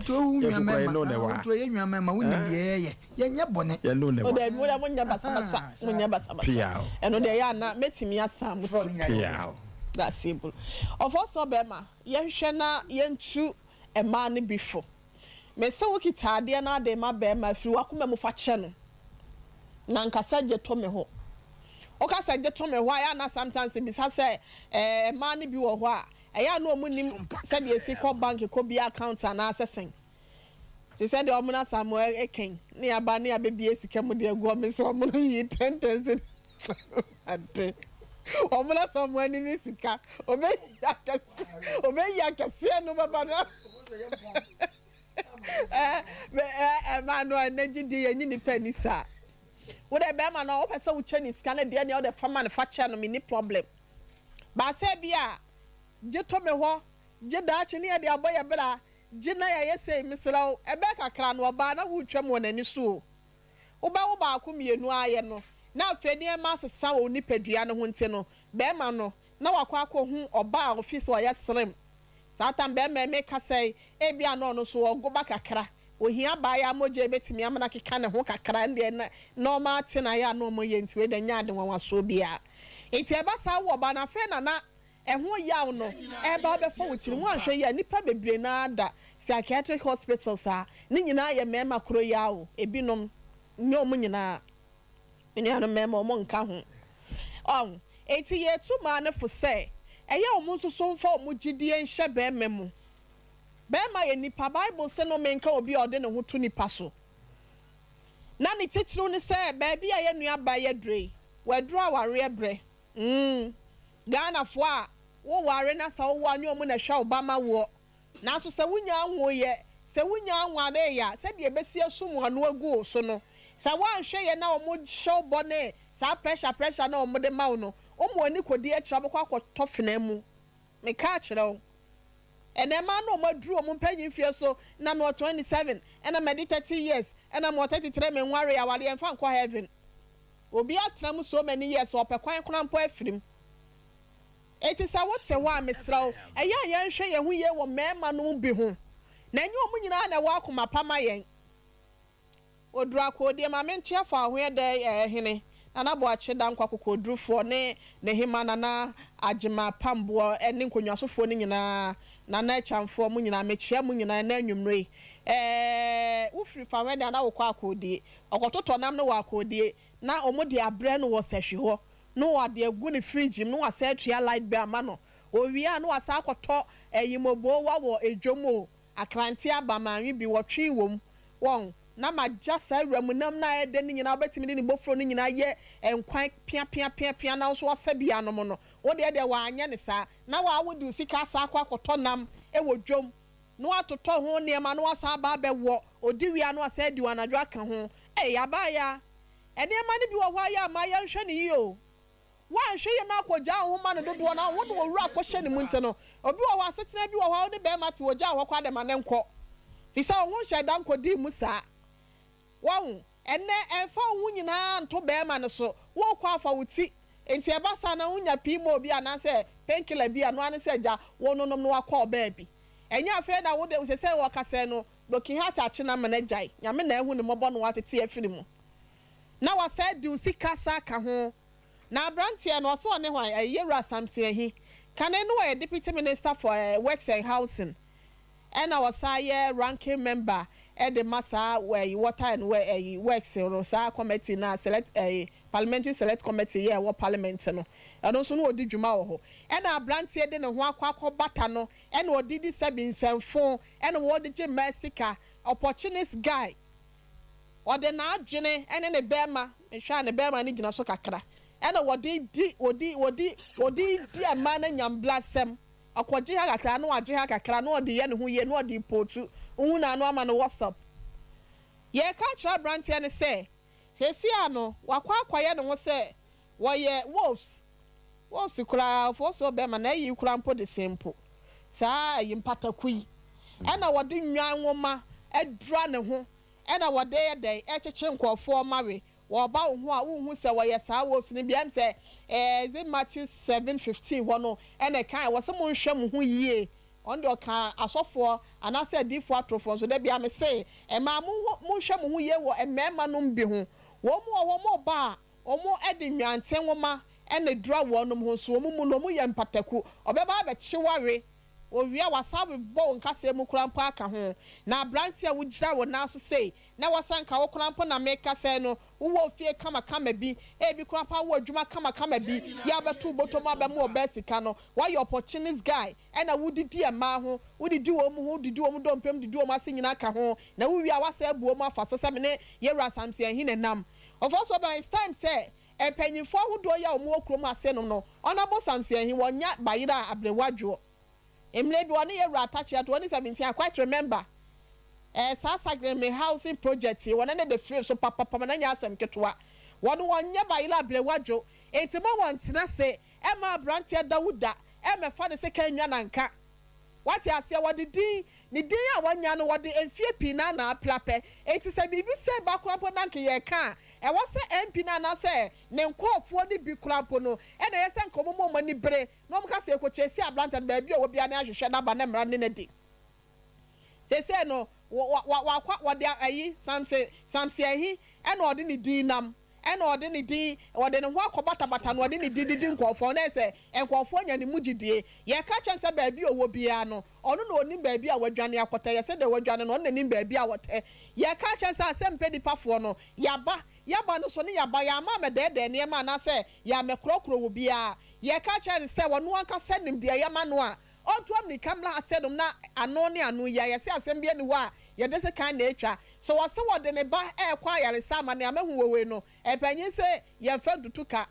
To you remember when you bonnet, you know, and they are not meeting me as some that's simple. Of also, Bema, yen shana yen true a man before. Me so kita dia na de ma Bema through akuma mu fa channel. Nanka saje to me ho. Oka saje to me ho ya na sometimes be say man bi wo ho a eya no mu nim said ye secret bank ko bi account na assessing. She said the omuna Samuel eken ni aba ni abebie sika mu de egu me so omuna yi 10,000. Ade omuna Samuel ni sika obe yakase no baba na man no energy de yin ni penisa wo de be man no opese wo chani sika na de ne o de fa manufacture no me ni problem ba se bia je to me ho je da chi ne de aboya bra je na ya yese misrawo ebe kakra no ba na wo twam wonani so wo ba ko mienu aye no na afeni e ma sesa wo nipadua no ho nte no be ma no na wakwa hu oba office o ya slim satan be me kasai e bia no no so ogoba kakra ohia ba ya moje betimi amana keka ne ho kakra nde na normal tina ya no mo ye ntiwe da nya de wanwa so bia enti e ba sa wo ba na fe na ɛho yaw no ɛba bɛfa wo tiri mu anhwɛ yɛ nipa bebree na ada psychiatric hospitals a ne nyinaa yɛ mɛma koro yaw ebinom nye ɔmo nyinaa no mɛma ɔmo nka ho eti yɛ tu maa ne fo sɛ ɛyɛ ɔmo nso so mfa ɔmo gyidie nhyɛ bɛɛma mu bɛɛma yɛ nipa bible sɛ no menka obi a ɔde ne ho to nipa so na ne titiriw ne sɛ baabi a yɛ nua ba yɛ dure wɔaduru awareɛ brɛ Ghanafoɔ a wo ware na sa wo anyo mu na hwa Obama wo na so sɛ wunya anwo ye sɛ wunya anware ya sɛ de besi asum ano agu so no sɛ wanhwɛ ye na omo show bone sa pressure na omo de maw no omo ani kodi akira bokɔ akɔtɔ fena mu me ka akira wo ene ma no maduru omo mpanyin fie so na me 27 ena me 30 years ena me 33 me nware ya ware emfa nkɔ heaven obi atra mu so many years opekwan krampo afirim. Eti sa wote wa mesraw eya ye nhwe ye hu ye wo mema no bi ho na enye omu nyina na wa akoma pama yen odura ko de ma menche fa ho ye de hene na bo ache da nkwa kokodrufo ne hima na agema pambo ene nkonwasofo ne nyina na chamfo mu nyina mechia mu nyina na anwumre ufri fa we na wo kwa akodi okototo nam ne wa akodi na omu de abre no wo sehwe ho no wa de agu ne fridge no wa say tria light be ama no owia no wa sa akoto eyimobo wa wo edwomo akranti abamanwe bi wo twi wom won na ma jasa awram nam na ede ni nyina obetimi ni bofro ni nyina ye enkwan pia na so wasabia no mo no wo de wa anya ne sa na wa wodi usika sa akoto nam e wo dwom no atoto ho ne ma no wasa ba be wo odiwia no wasa di wanadwo aka ho yabaya ene ma ne bi wo hwa ya ma ya nhwe ne yo wan hwe ye na akogya ho ma ne dodo na wo de wo wura akɔhye ne mu nte no obi wo asetena bi wo hwa wo de be ma te wo gya ho kwa de ma ne nkɔ fisa wo hwe da nkɔdi mu sa won ene emfa wo nyina nto be ma ne so wo kwa afa wo ti enti e ba sa na wonya pi mo obi anase painkiller bi anu ane se gya wo nonom no akɔ ba bi enya afa na wo de wo sese wo kase no doki ha ta chi na managai nyame na ehu ne mobɔ no watete afiri mu na wa sa di usika sa ka ho na brantie no so ne hwan yewura samse hi kan no wa deputy minister for works and housing and our say ranking member at the massa where water and where works no sa committee na select parliamentary select committee here what parliament no and also no odi dwuma wo ho and our brantie de ne ho akwa bata no and odi di sebinsenfo and wo de je Mexica opportunist guy or the na adwene and ne bema nhwa ne bema ni gina so kakra and odi di amana nyamblasem akwaje ha kakra no agye ha kakra no odi ye ne ho ye no odi potu hu na no ama no WhatsApp ye ka tra brand ye ne se ano wakwa akwaye ne ho se wo ye wolves kura fo so be ma na yi kura mpo de sempo saa yi mpatakui ena wodi nwan nwoma edra ne ho ena wode ye dey echeche nkofo mawe wo ba wo ho a wo hu se wo ye saa wo so ne biam se is Matthew 7:15 wono ena kan wo se mo nhwe mo ho yie on do kan asofo anase difo atrofo so de biam se ma mo nhwe mo ho yie wo emema no mbi ho wo mo ba o mo edi nwanten nwoma ena dra wo no ho so mu no mu ye mpataku obeba ba chiware owia wasabe bo nkase mu kurampa aka ho na brantia wo gira wo na so sei na wasanka wo kurampa na meka sei no wo fie kama bi bi kurampa wo adwuma kama bi ya betu botoma ba mu obesika no why your opportunist guy na wo didi ema ho wo didi wo mu ho didi wo mu dompem didi wo ma senyina ka ho na wo wia wasa abuo mu afa so se me ne yewra samse ahi ne nam of also by time say empanyimfo ahodo ya wo mu okrom ase no onabo samse ahi wonya bayira abrewadwo Emle bi woni yewra attach at 2017 I quite remember Sasagreme housing project wona ne the free so papa na nya asem ketwa wonu wonye bayila abrewadwo entima wontina se ema brantia Dawuda emefa ne se kanwa nanka wati ase wodi din ni din a wanya no wodi enfie pi na aplape enti se bibi se bakrampo nanka ye ka e wo se MP na se ne nkofo ni bi krampo no e na ye se nkomomo mani bre no mka se ko chesi ablanta ba bi o bi ana ahwehwe na ba na mra ne di se no wa wodi ayi samse ahi e na odi ni din nam ɛna ɔde ne din ɔde ne ho akɔbatabata no ɔde ne din didi nkɔɔfoɔ na ɛsɛ nkɔɔfoɔ nya ne mu gyidie yɛka kyɛn sɛ baabi ɔwɔ biara no ɔno na onim baabi a wadwane akɔtɛ yɛsɛ de wadwane no ɔno na nim baabi a wɔtɛ yɛka kyɛn sɛ Asem Mpe Nipafoɔ no yaba no so ne yaba yɛama amɛdɛɛdɛɛ nneɛma anaasɛ yɛamɛkorɔkorɔ wɔ biara yɛka kyɛn sɛ wɔno ankasa nim deɛ yɛma no a ɔntoam ne kamla asɛdom na ano ne ano yɛ yɛsɛ asɛm bi ani hɔ a yɛde se kan na atwa so wɔsɛ wɔde ne ba ɛɛkɔ ayaresa ama ne amahu wɔwei no ɛpanyin sɛ yɛmfa dutuka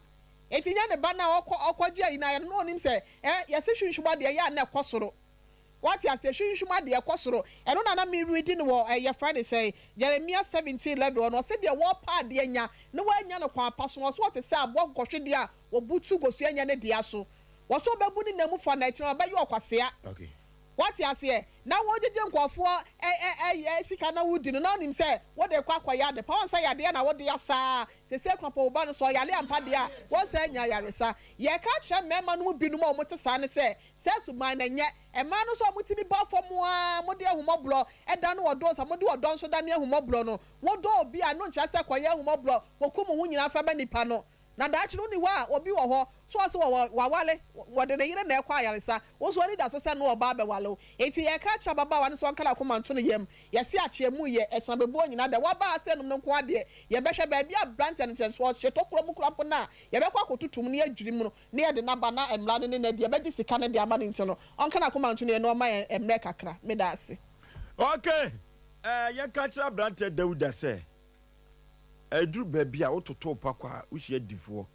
eti nya ne ba na ɔkɔgye ayi na yɛ no onim sɛ yɛsɛ hwinhwuma deɛ yɛ a na ɛkɔ soro wate ase hwinhwuma deɛ ɛkɔ soro ɛno na me reading wɔ yɛfra ne sɛ Jeremia 17:11 ɔno ɔsɛ deɛ wɔpa adeɛ nya ne wɔanya no kwan pa so wɔso wɔte sɛ aboɔ nkɔhwe deɛ a wɔbutu gosu anya ne deɛ so wɔso bɛbu ne namu fa na ɛkyerɛ ɔbɛyɛ ɔkwasea wate aseɛ na wɔgyegye nkɔfoɔ sika na wodi no na onim sɛ wode kɔ akɔyɛ ade pa wɔn sɛ yadeɛ na wode asaa sese kwapa wo ba no so yale ampa deɛ a wɔn sɛ nya yaresa yɛka kyerɛ mmarima no mu binom a wɔte saa ne sɛ suban na nyɛ mmaa no so a wɔtumi ba fam a mode ahumɔborɔ ɛda no wɔdɔ sa mode wɔdɔ nso da ne ahumɔborɔ no wɔdɔ obi a no nkyerɛ sɛ kɔyɛ ahumɔborɔ wɔkum ho nyinaa fa bɛ nipa no na daakye no ni hɔ a obi wɔ hɔ so ɔsɛ wawale wɔde ne yere na ɛkɔ ayaresa wo so ɔni da so sɛ no ɔba abɛwale enti yɛka kyerɛ babaawa no so ɔnkala koma nto no yam yɛse akyeɛ mu yɛ ɛsan bɛbuo nyinaa dɛ wɔba asɛnom no nko adeɛ yɛbɛhwɛ baabi a branch no kyerɛ so ɔhyɛ tɔkorɔ mu korampo no a yɛbɛkɔ akɔtotom ne adwiri mu no ne yɛde naba na mmara no ne na deɛ yɛbɛgye sika no de ama no nti no ɔnkala koma nto no yɛ na ɔma yɛ mmerɛ kakra meda ase okay yɛka kyerɛ branch Dawuda sɛ aduru baabi a wototo pa kwa a wohyia difoɔ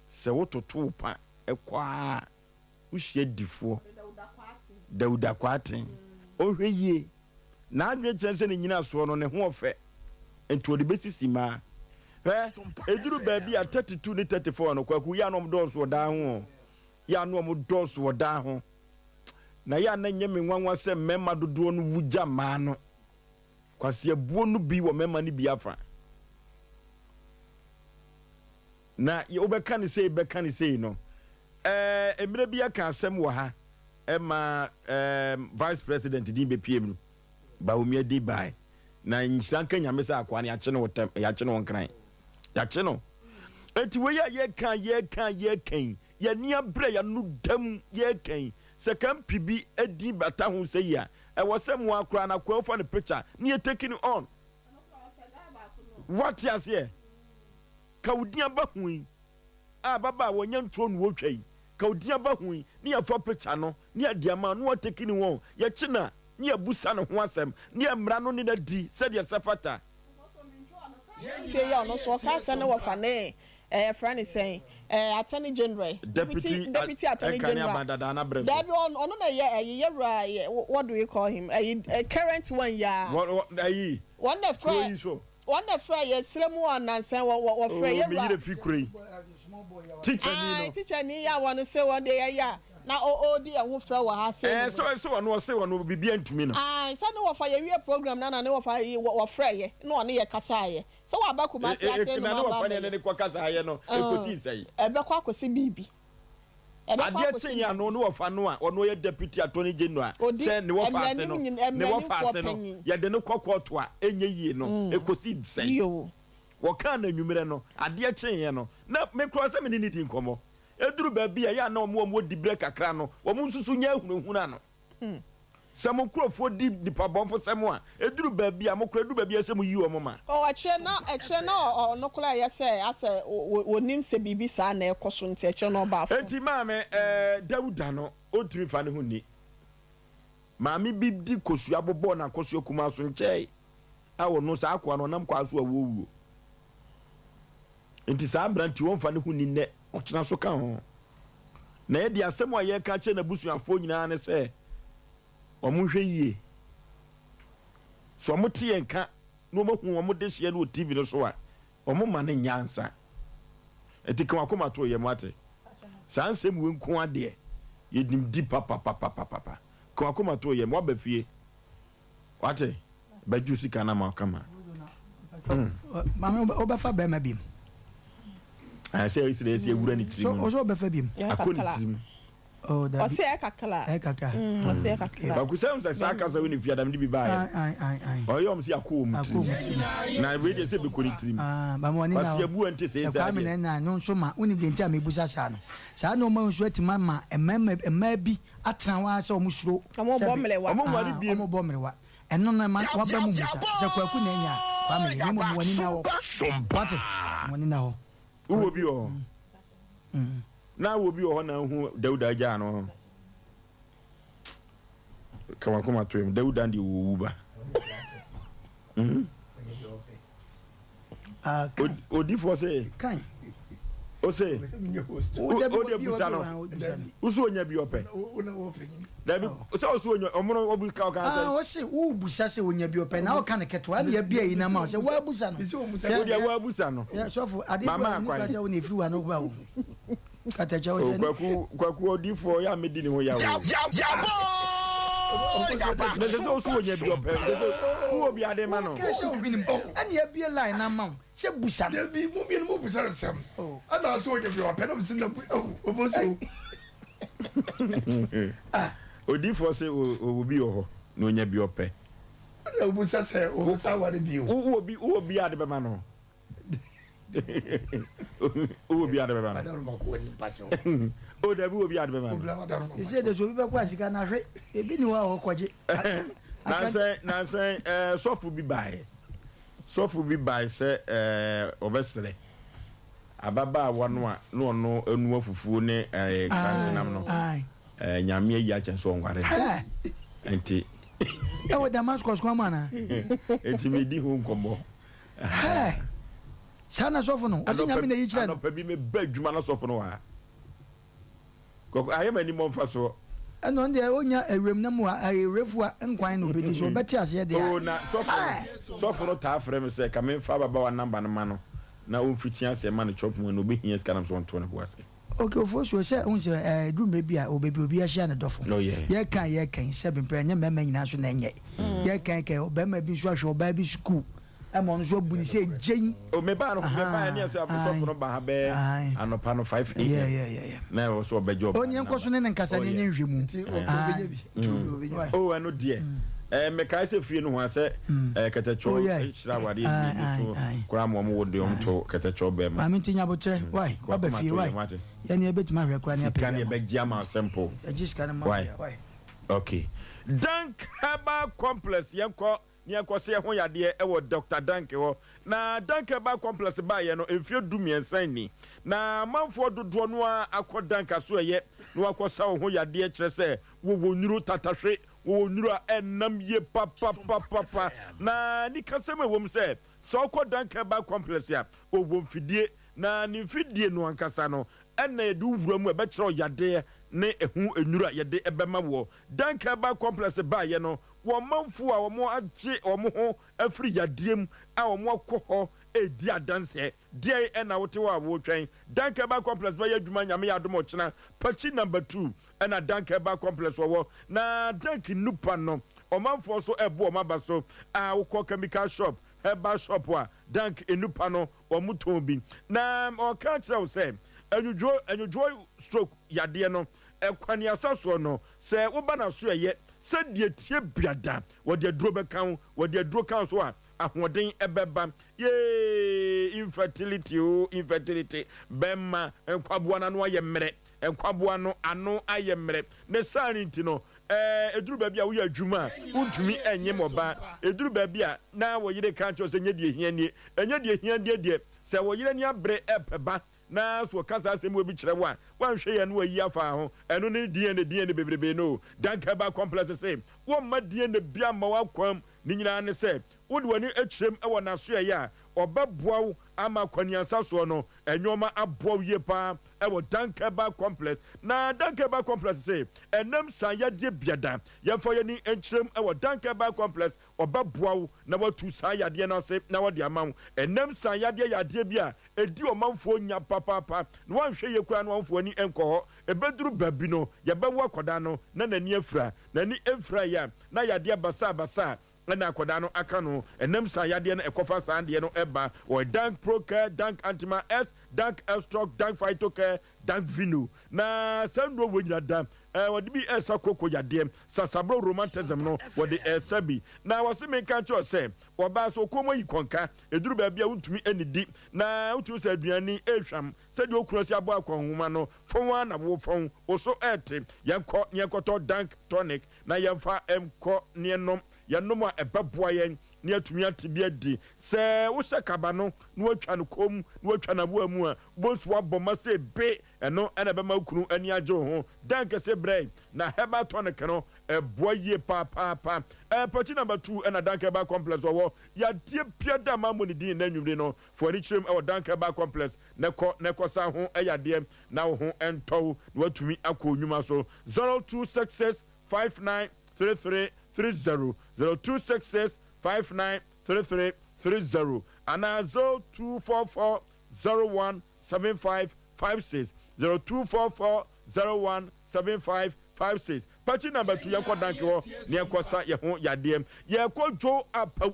sɛ wototo pa ɛkɔ a wohyia difoɔ Dawuda kwaten ɔhwɛ yie na adwene kyerɛ sɛ ne nyina soɔ no ne ho ɔfɛ nti ɔde bɛsisi maa ɛduru baabi a 32 ne 34 no kwaku yɛ anom dɔɔso wɔ daa ho yɛ anom dɔɔso wɔ daa ho na yɛ ana nyɛ me nwanwa sɛ mmarima dodoɔ no wugya maa no kwasi abuo no bi wɔ mmarima no bi afa na wobɛka ne sei no emire bi aka asɛm wɔ ha ɛma vice president din bɛpiem no Bawumia di bai na nsanka nyame sɛ akwa ne yakye no wotam yakye no nkran yakye no enti we ye kan ye nia bre ya no dam ye kan sɛ kan pibi adi bata ho sɛ ya ɛwɔ sɛ mo akora na kwa for the picture ne ye taking on what you say ka udia ba hu a baba wonya ntro no wotwai ka udia ba hu ne ya for picture no ne ya diama no taking on ye china ne ya busa no ho asɛm ne ya mra no ne na di sɛ de safata tie ya no so ka sɛ ne wo fa ne friend is saying attorney general deputy attorney general Dabi on na ye what do we call him current one ya what one the friend ye sremu anansan wo friend ye me yire fikure teacher ni ya one say one day ya na o di ehun fra wa ha say so one bibia ntumi no say no wo fa ye program na ne wo fa wo fra ye na one ye kasa ye so wa ba kuma say say no wo fa ne kwa kasa ye no ekosi sai ebekwa akosi bibi ade chen ya no wo fa no a ono ye deputy attorney general say ne wo fa ase no ne wo fa ase no ye de ne kokoto a enye yie no ekosi sai wo kan na nwumere no ade chen ye no na me kro say me ni di nkomo eduru baabi a ya na omo di break akra no omo nsusu nya ehunahuna no samo krofo di nipa bonfo samo a eduru baabi a mokra eduru baabi asem yi omo ma eche na no kula ye say ase wonim se bibi sa na ekoso nti eche na oba afo enti maame Dawuda no otumi fa ne ho ni maame bi di kosu abobo na kosu kuma so nche a wono sa akwa no nam kwa so awuwu enti sa branti won fa ne ho ni ne ochina so ka ho na ye di asem a ye ka che na busuafo nyina ne se omuhwe yie so omuti enka no mahu omude hye no TV no so a omuma ne nyansa etika wakoma to ye mate sansem we nko ade yedim di papa ko wakoma to ye mo bafie wate bajusi kana ma kama mama obafa be ma bim I say isi ewura ni tirim so ozo obafa bim akoni tirim oh that Osei kakla Osei kakla ba ku say sa kasa we ne fia dam de bi ba o yom si akom na we dey say be ko ni trim ba mo ni na ba bu ante say say me na no so ma uni bi ntia me busa sa no sa no ma nso atima ma emma bi atran wa se o musuro omo bo melewa omo bo melewa eno na ma wa ba mu busa se kwaku na nya ba me ni mo wani na wo Sompa wani na wo wo bi o na wo bi o na hu Dauda ja no kama kuma to him Dauda ndi wo ba odi for say kan Osei o de busa no usu onya bi ope dabi so usu onya omono obu ka ka say o busa say onya bi ope na o kan keto a na bia yi na ma say wa busa no o de wa busa no ya so for ade kwa say o na free wa no ba o kata cha o say kwaku odi for ya medi ni ho ya o Nese so so onya bi ope nese wo bi ade ma no kesho bi ni ani e bi line na ma se busa de bi mu bi mu busa sem ana so onya bi ope no sin na o bo so odi for say o bi o no onya bi ope ana busa se o sa wa de bi wo bi ade be ma no o bi ade be ma no adaro ma ko ni pacho o da bi wo bi ade be ma no you say de so bi be kwa sika na hwe e bi ni wa o kwaje na say sofu bi bai say obesere ababa wano a no no enu afufuo ne kantinam no nyame ayi achen so ngware enti e wo Damascus kwa mana enti me di ho nkombo sana sofu no o se nyame na yi kire no pa bi me ba dwuma na sofu no wa ko ayema ni mo mfa so eno nde onya ewrem na mu a erefu a nkwan no bedi so beti ase de o na sofu no ta frem se ka me fa baba wa number no ma no na o mfitia se ma no chop mu no be hia ska nam so onto ne boase okay Oforisuo se unse drum be a obi ahia ne dofo ye kan se bempe nya mema nyina so na nye ye kan be ma bi so ahwe oba bi school amon so buni se jein o me ba ne se sofu no ba ha be anopa no 5 yeah na o so be job onye nkoso ne nkasa ne nye nhwemu o ano die me kai se fie no ho ase katacho hira wade ni so kura mo wo de onto katacho be ma mami tinya bote why wa be fie why ya ne betima hwe kwa ne kan ye be jama simple ajiska na why okay dank haba complex yanko ni akose ho yade e wo Dr. Danke ho na Danke ba complex ba ye no enfie dumiensan ni na manfo dodo no akodanka so ye no akosa ho yade kire se wo wonuru tatahwe wo nuru enam ye papa na ni kaseme wom se so akodanka ba complex ya wo mfidie na ni mfidie no ankasa no ena edu wuramu e be kire yade ne ehu enura yede ebema wo Danke ba complex ba ye no wo manfu a wo agye wo ho afri yadiem a wo akọ edi adanse die ena wote wa wo twen Danke ba complex ba yadwuma nyame yadom ochina pachi number 2 ena Danke ba complex wo na Danke nupa no o manfu so ebo o maba so a wo chemical shop herbal shop wa Danke enupa no o muton bi na o ka kire wo se enudwo stroke yade no ekwani asaso no se wo ba na so ye se die tie biada wo de duro be kan wo de duro kan so a ahoden ebeba ye infertility bemma enkwaboa na no aye mmere enkwaboa no ano aye mmere ne sanity no eduru ba bia wo ya adwuma untumi enye moba eduru ba bia na wo yire kan cho se nye die hianie enye die hianie die se wo yire ni abre epeba na so kasa asem wo bi kire wo a wanhwe ye no ayi afa ho eno ne die ne bebrebe no Danke ba complex se wo ma die ne bia ma wa kwam ni nyina ne se wo de wani ekyirem e wo na so ye a obaboa wo ama kwaniansa so no enyoma aboa ye pa e wo Danke ba complex na Danke ba complex se enam san ya de biada ye fo ye ni ekyirem e wo Danke ba complex obaboa wo na watu san ya de na se na wo de ama enam san ya de bia edi omanfo nya papa na wanhwe ye kura na wanfo ani enko ebeduru babi no ye bewo akoda no na nani afra nani efra ya na ya de basa na akoda no aka no enam san ya de na ekofa san de no eba o Dank Pro Care, Dank Antima S, Dank Stroke, Dank Phytocare, dank vino na sandro wo nyina dam wode bi esa koko yadem sasabro romantism no wode esa bi na wose me kan cho se oba so komo yi konka eduru ba bia wuntumi enidi na wutu se aduani ehwam se de okurosi abo akonhoma no fonwa na wo fon oso ete yenkoto dank tonic na yemfa emko nenom yenom a ebaboa yen ne atumi atibia di se wo se kaba no na watwa no kom na watwa na bo amu a bonsu aboma se be eno ena be ma kunu ani ajo ho dank se brei na heba tonic no eboye pa party number 2 ena dank heba complex wo ya die pia da ma moni din na nwumre no for ni chirem e dank heba complex ne ko sa ho ya de na wo ho ento na watumi akọ nwuma so 0266 593330 0266 593330 and 0244 017556 0244 party number 2 yanko danke ho ne yakosa ye ho yadem ye ko Joe Apau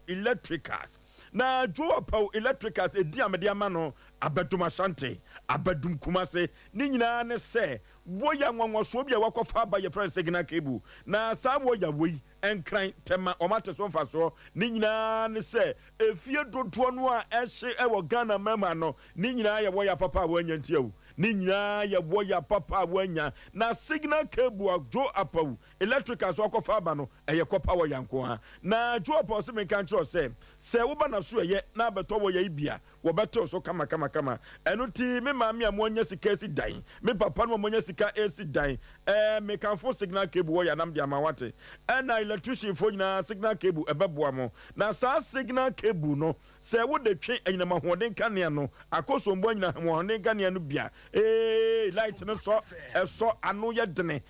Electricals na Joe Apau Electricals edi amede ama no abadum asante abadum kumase ni nyina ne se woya nwanwaso bia wakofa aba ye friend signal cable na sa woya woi enkran tema omate so mfaso ni nyina ne se efie dodo no a ehye ewo Ghana mema no ni nyina ye woya papa wanya ntiawu ni nyina ye woya papa wanya na signal cable a Joe Apau Electricals wakofa aba no eye kopa wo yanko ha na Joe Apau se me kan tro se wo ba na so ye na beto wo ye bia wo beto so kama enu ti me maami amonya sika si dan me papa no amonya sika esi dan me kan fo signal cable wo ya nam dia mawate na electrician fo nyina signal cable ebeboa mo na sa signal cable no se wo de twe anyina mahoden kanea no akoso mbo anyina mahoden kanea no bia light no so anu ye dene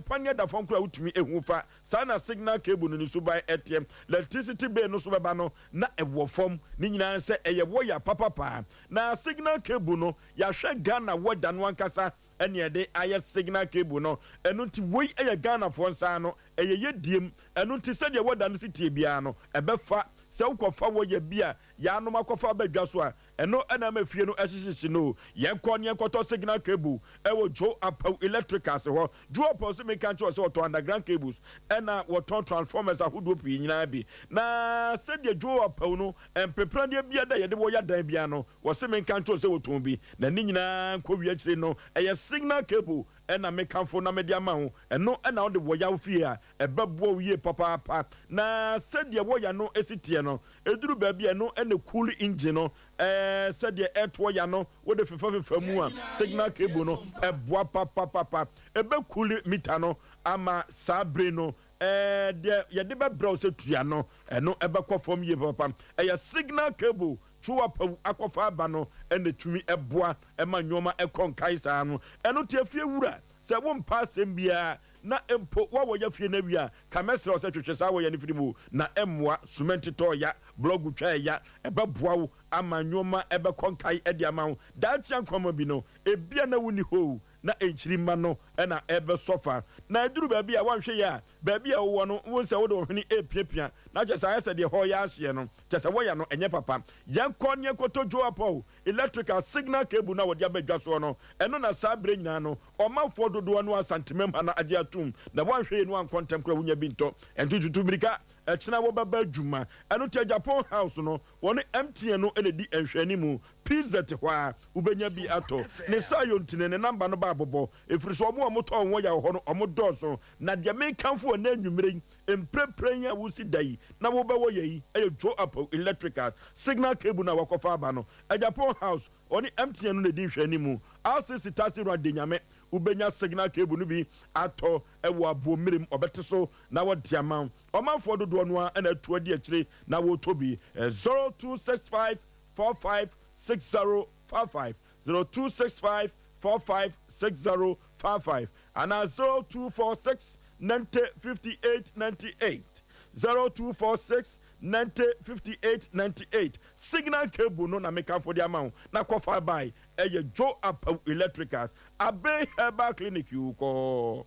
panya da fon kura utumi ehufa sa na signal cable no ni so by ATM electricity bill no so beba no na ewo fom ni nyina se eye wo ya papa na signal cable no ya hwe Ghana woda no ankasa ene de aye signal cable no enu nti woi eye Ghana fo nsa no eye yediem enu nti se de woda no sitie bia no ebefa se ukofa wo ye bia ya no makofa badwa so a eno ena mafie no ehihisi no ye kon ye koto signal cable ewo Joe Apau Electricals ho Joe Apau se me kan cho se oto underground cables ena woton transformers ahodo pi nyina bi na se de Joe Apau no empeprande bia da ye de wo ya dan bia no wo se me kan cho se woton bi na ni nyina ko wi akire no eye signal cable ena me kanfo na me dia ma ho eno ena wo de wo ya fie a ebabo wie papa na se de wo ya no esitie no eduru ba bia no ena cool engine no se de eto ya no wo de fefa mu a signal cable no eboa papa ebe cool meter no ama sabre no de ye de be bra se tua no eno ebe kofom ye papa eye signal cable Joe Apau akofa aba no ene tumi eboa ema nyoma ekonkai sa no eno tie fie wura se wo mpa asem bia na empo wo ya fie na wia kamesra se twetwe sa wo ya ne fidimu na emmoa cement to ya blog twa ya ebeboa wo ama nyoma ebe konkai ede ama wo dat yan kwama bi no ebia na wuni ho na enchirima no na ebe sofa na eduru ba bia wanhwe ya ba bia wo no won se wo do hwene epiapia na chesa yesa de ho ya ahye no chesa wo ya no enye papa yankon ye koto Joe Apau Electrical signal cable na wo dia badwa so no eno na sabre nyina no omafo dodo no asantemem na ade atum na wanhwe no an contemporary wunya binto entututu mirika echina wo baba adwuma eno tia Japan house no woni MTN no ene di enhwani mu pizza te hwa ubenya bi ato ne sayo ntine ne number no ba bobo efiriso omo moto onwo ya ho no omo doso na de me kanfo na anwumre emprepren wusi dai na wo ba wo yi e Joe Apau Electricals signal cable na wakofa aba no Japan house oni MTN no di hwani mu RCC tasi ro adenyame ubenya signal cable no bi ato ewo abo mirim obete so na wo diama omanfo dodo no a na atu adi akire na wo tobi 0265 456055 0265 456055 and 0246 905898 0246 905898 signal cable no na make for the amount na kofa by Joe Apau Electricals Abe Herbal Clinic you call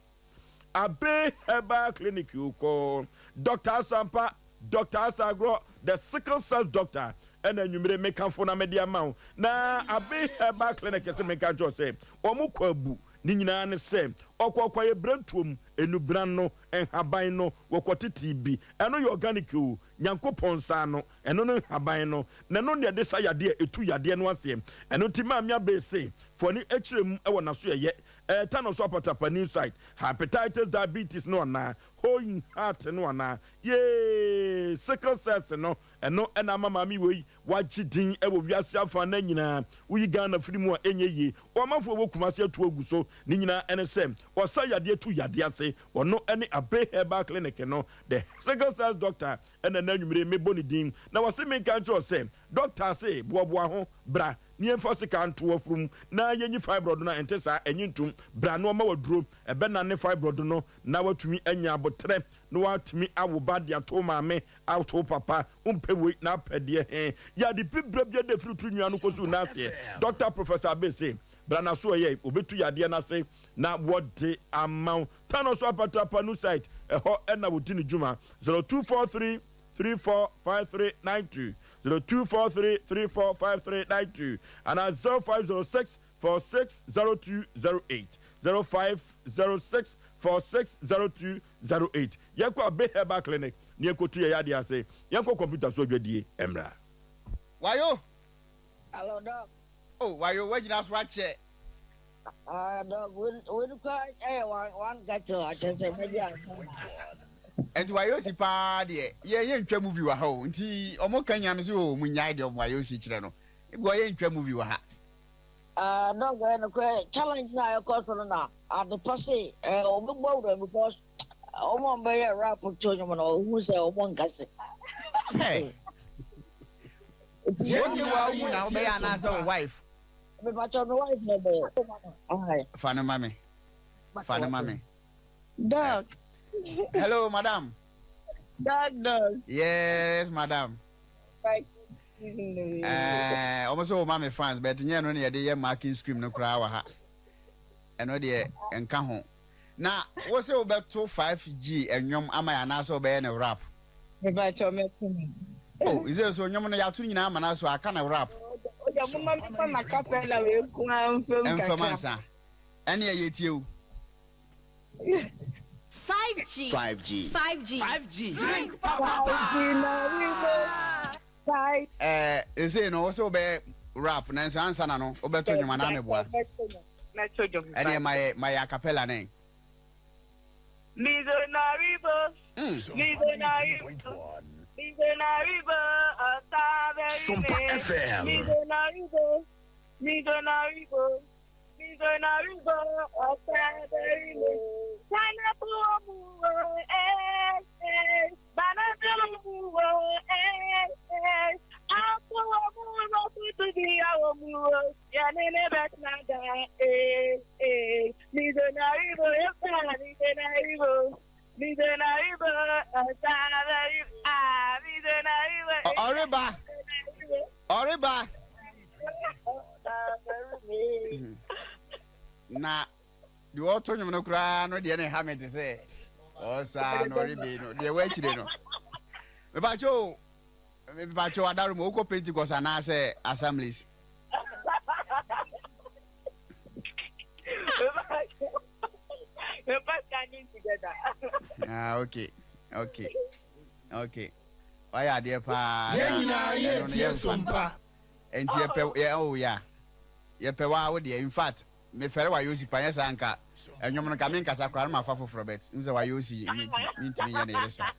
Abe Herbal Clinic you call Dr. Sompa Dr. Asagro, the sickle cell doctor, and then you may make a phone media mount. Now, I be her back clinic as a make a job say, Omukwabu, Nina and the same, or quite Brentum, a new brano, and Habino, or TB, and no organic, Yanko Ponsano, and no Habino, Nanonia desire dear, a 2 year dear one same, and Ultimamia Bay say, for any extreme, I want to say yet, a ton of support up a new site, hepatitis, diabetes, no, na, hoeing heart, no, na, yay, sickle cells, no, and no, and I'm mammy way, what you ding, I will yourself for Nina, we gonna free more any ye, or man for work myself to Oguso, Nina, and same, or say ya dear 2 year dear say, or no any Abe Herbal Clinic, no, the sickle cells doctor, and then you may bonny deem. Now I say, make a say, doctor say, Bobo, bra. Near first can to from na yenny fibrodona and tessa and yintum brano ma drew a banana fibrodono now to me enya but tre no to me I will bad ya to me out to papa umpe na pedia ya the people the fruit you no kosu na se Dr. Professor Bese brana so ye obetu ya de na say na what the amount tano so apata new site e ho na wodini juma 0243 345392 0243345392 and at 0506 460208 0506 460208 Yanko Abe Herbal Clinic near Kotu Yadia say Yanko computer so die Emra. Why you? Hello, dog. Oh, why you watching us watch it? Dog, we quite one got to I can say maybe and why you see party? Yeah, movie wa ho. Nti omo kanya me so munyai de why you see chire no. Go ye movie wa ha. No go no challenge na cause na. The person omo because omo be rap to you no who say omo nkase. Hey. You see wa who na be an wife. Me but your wife no be. Alright. Fana mami. Dog. Hello, madam. Dog. Yes, madam. Right. Almost all mommy fans, but you know, they marking scream no cry. And no, dear, and come home. Now, what's it about 5G and yum am I an answer by a rap? Oh, is there so you have to know, and also I can't rap. And yet you. 5G. Drink. Is it also be rap? Nancy answer no. Obeto nyuma na meboa. Ene my acapella name. Sompa FM. Oriba. Na the auto no kra no de na ha me te say o sa no ribe no de wa chire no me ba cho adaru mo ko Pentecost na say assemblies okay why are there pa yeah Sompa enti ye pe wa wo de in fact me fere wa yosi pa yesa anka enwom no ka me nkasa kra ma fa foforo bet nse wa yosi mintimi ye na yeresa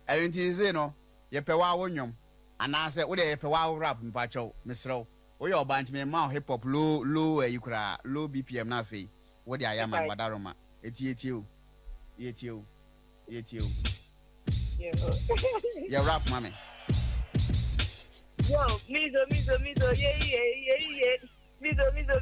enti ze no ye pe wa wo nwom ana se wo de ye pe wa wo rap mpa chow misro wo ye oba ntimi ma hip hop low yikra low bpm na fe wo de ayama madaroma eti yeah rap mami yo mizo yeah Mizo, yeah. Mizo,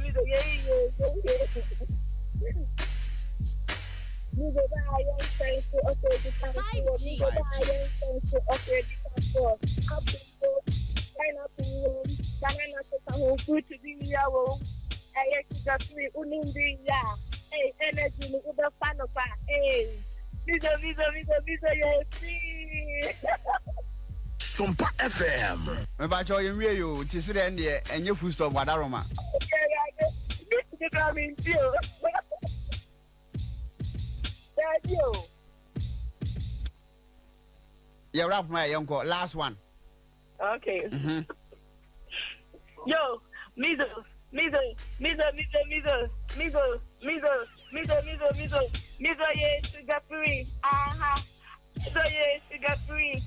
Sompa FM. Me ba cho yen wie yo ti sire ndie enye full stop wadaroma. Yeah, rap my uncle. Last one. Okay. Yo, measles. Yeah, sugar free. So yeah, sugar free.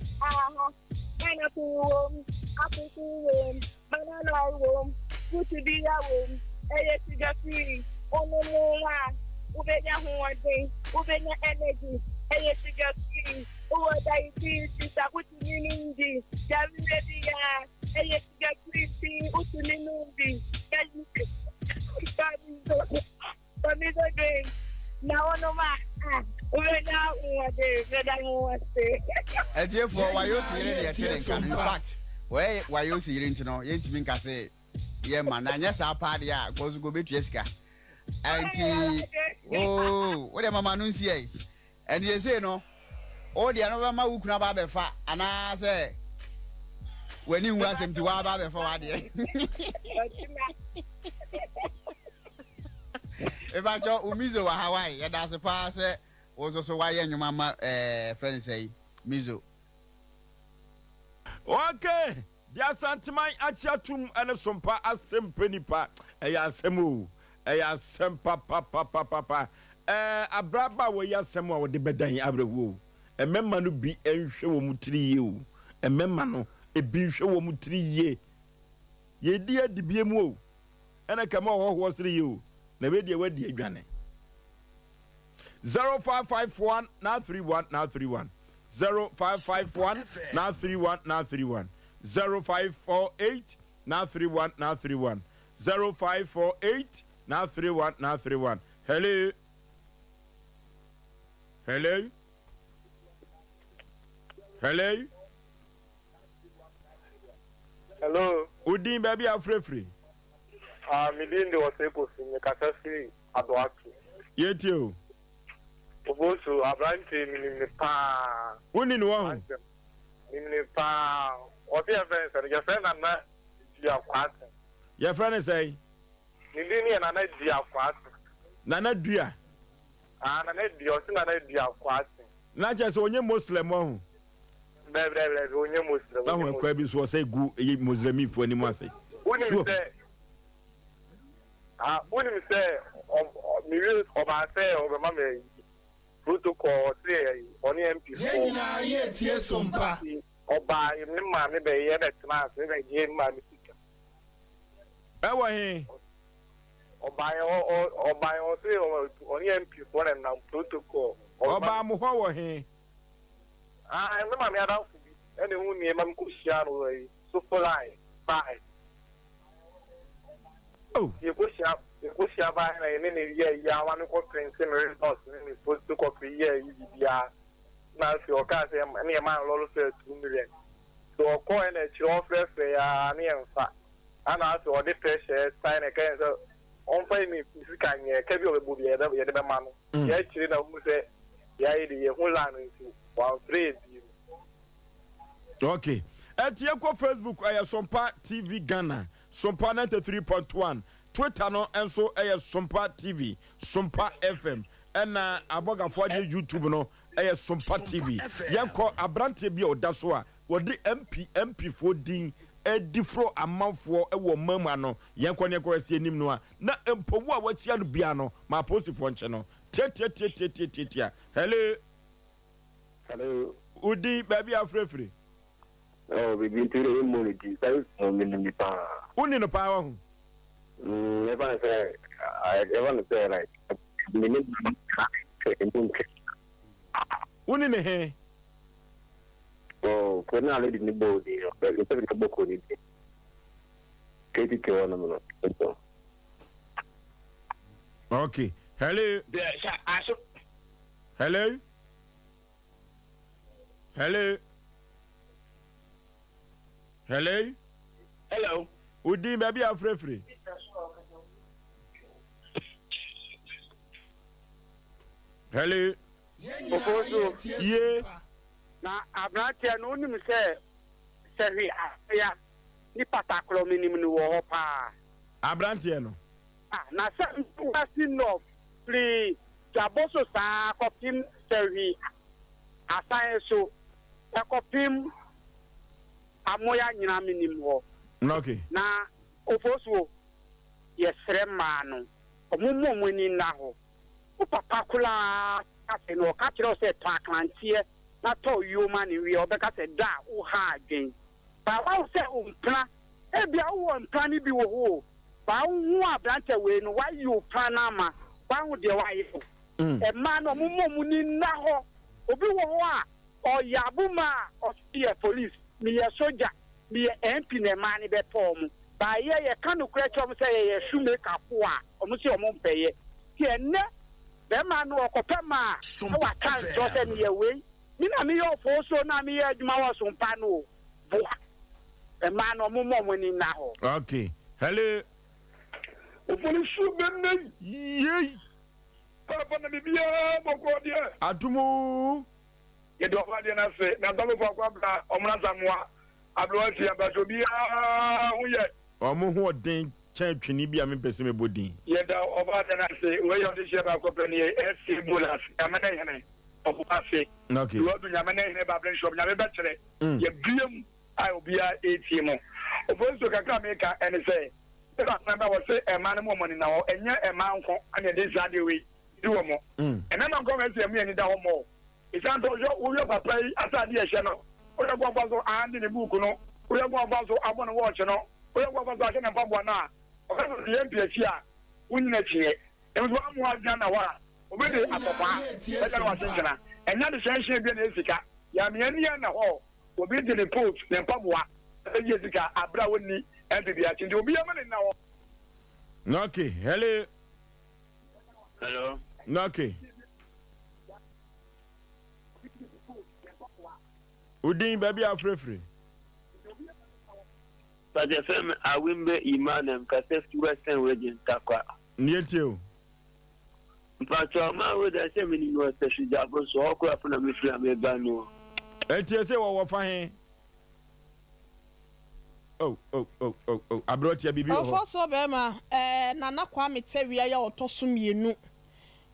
Pineapple apple banana fruit to be sugar free. Oh no, ubenya huwade, ubenya energy. Sugar free. Diabetes, utuninungi. Javimedia. Sugar free. Utuninungi. Now no ma. Etiye for why you see the attending in fact why you see it no yentimi nka say ye man anya sa party a gozo go betu esika anti oh what mama no see e and you say no all the another ma wukuna ba be fa ana say when you Asem to wa ba be fa wa de eba cho umizo wa Hawaii ya da se pa say was also why your mama friend say Mizo. Okay, dear Santimai Achatum and a Sompa Asem Mpe Nipa, Asemu, Asem Papa, Abraba where Yasemo with the bedan Abrewu, a member no be a show mutri you, a member no a be show mutri ye. Ye dear the BMO, and I come over was you, never dear where dear Johnny. 0551 now 31 now 31 0551 now 31 now 31 0548 now 31 now 31 0548 now 31 now 31 hello Udin baby afrefri Midin de Osei Aboagye Oforisuo Yetio Obosu Abrante Nipa. Uni no one. Nipa. What your friend said? Your friend and I, dear Quatin. Your friend is say. Nini and I, dear Quatin. Nana dear. And I, dear Quatin. Not just only Muslim one. Only Muslim. That one Quabis was a good Muslim for any mercy. Wouldn't say, millions of our say over Mamma. Protocol say on MP4. Yeah, yes, Sompa. Or by him, maybe a class, maybe my mistake. Or by or say on MP4 and now protocol. Or by Moho, he. I remember me around anyone near Mamcusiano, so for line. Bye. Oh, you push up. The by any year, one of Prince Results is supposed to copy year. Now, your car, any amount of 2 million. So, a coin at your offer, they are near fat. And also, the pressure sign against on pay me, can you carry over the other man? Yet, you know, who say, the whole line is 1 okay. At Yako Facebook, I have Sompa TV Ghana, Sompa 93.1. Twitter no enso Sompa TV, Sompa FM, and Aboagye Oforisuo YouTube no Sompa TV. Yanko abrante bi odaso a wodi MP4 din edifro amanfo ewo mama no yanko ne ko esi enim no a na empowu a wachia no bia no ma post for nche no tia hello udi baby afrefre oh baby tire mo ni di sai no ni pa uni no pa ho never say I want to say like minute uni ne he oh kuna le ni body but it's a book ni kiti ke wana mo okay hello hello hello hello hello udi baby afrefre hello Ofosu yeah na abrante no nim se hwe ya ni patakro minim ni wo pa abrante no na sa wasi no free jaboso sa kopim hwe asan so kopim amoya nyina minim wo okay na ofosuo yesre ma no omumu ni na ho o papa kula ase no ka kire se to aklantie na to yoma ni wi obeka se da wo ha adwen ba wa se umpra e bia wo umpra ni bi wo ho ba hu abrante we no wa yi umpra na ma ba hu de wa yi e ma no omumu ni na ho obi wo ho a o yabuma o see police mi ye soldier mi ye MP na ma ni be pom ba ye kanu kura chom se ye shume kapo a omu se omu mpeye ti enne be ma no okopema wa kan so se ni ye we ni na mi yo fo so na mi ye adwuma wa so mpa no bo e ma no mo ni na ho okay hello Oforisuo benne yey papa na bibia boko dia atumu ye do fa dia na se na do ko akwa omna zamwa abroati abaso bia huye omo ho den chan twini bia me pese me bodin ye da oba da na se we yo de sheba ko pe ni FC Bolas amana hene oba se okay wo du nyamana hene ba blen shop nyame be kire ye biem ai obia ATM ofonso kaka me ka ene se ba na wo se e ma ne mo money na wo enye e ma nko ane de zade we di wo mo e na nko me se me ni da wo mo isanto yo papa yi asade ye hye no o ya gwa so andi ne buku no o ya gwa so abon watch no o ya gwa so ahye ne pabo na o ka so ye mpia a unyina chie e so amu adwa na wa o be de apopa e ka wa senjana enya de hye bi na esika ya me ani na ho o be de report ne pabo a e ye sika abra woni MPB a chindi obi amane na wo okay hello okay Udin baby afrefre. But the FM awimbe imanem kasefti western region takwa. Nietio. But ma we da se mini no special job so okwa afuna me free am eba no. Etie se wo fa hen. Oh abroti bibi ho. Ofo so be ma nana kwa metewia ya otoso mienu.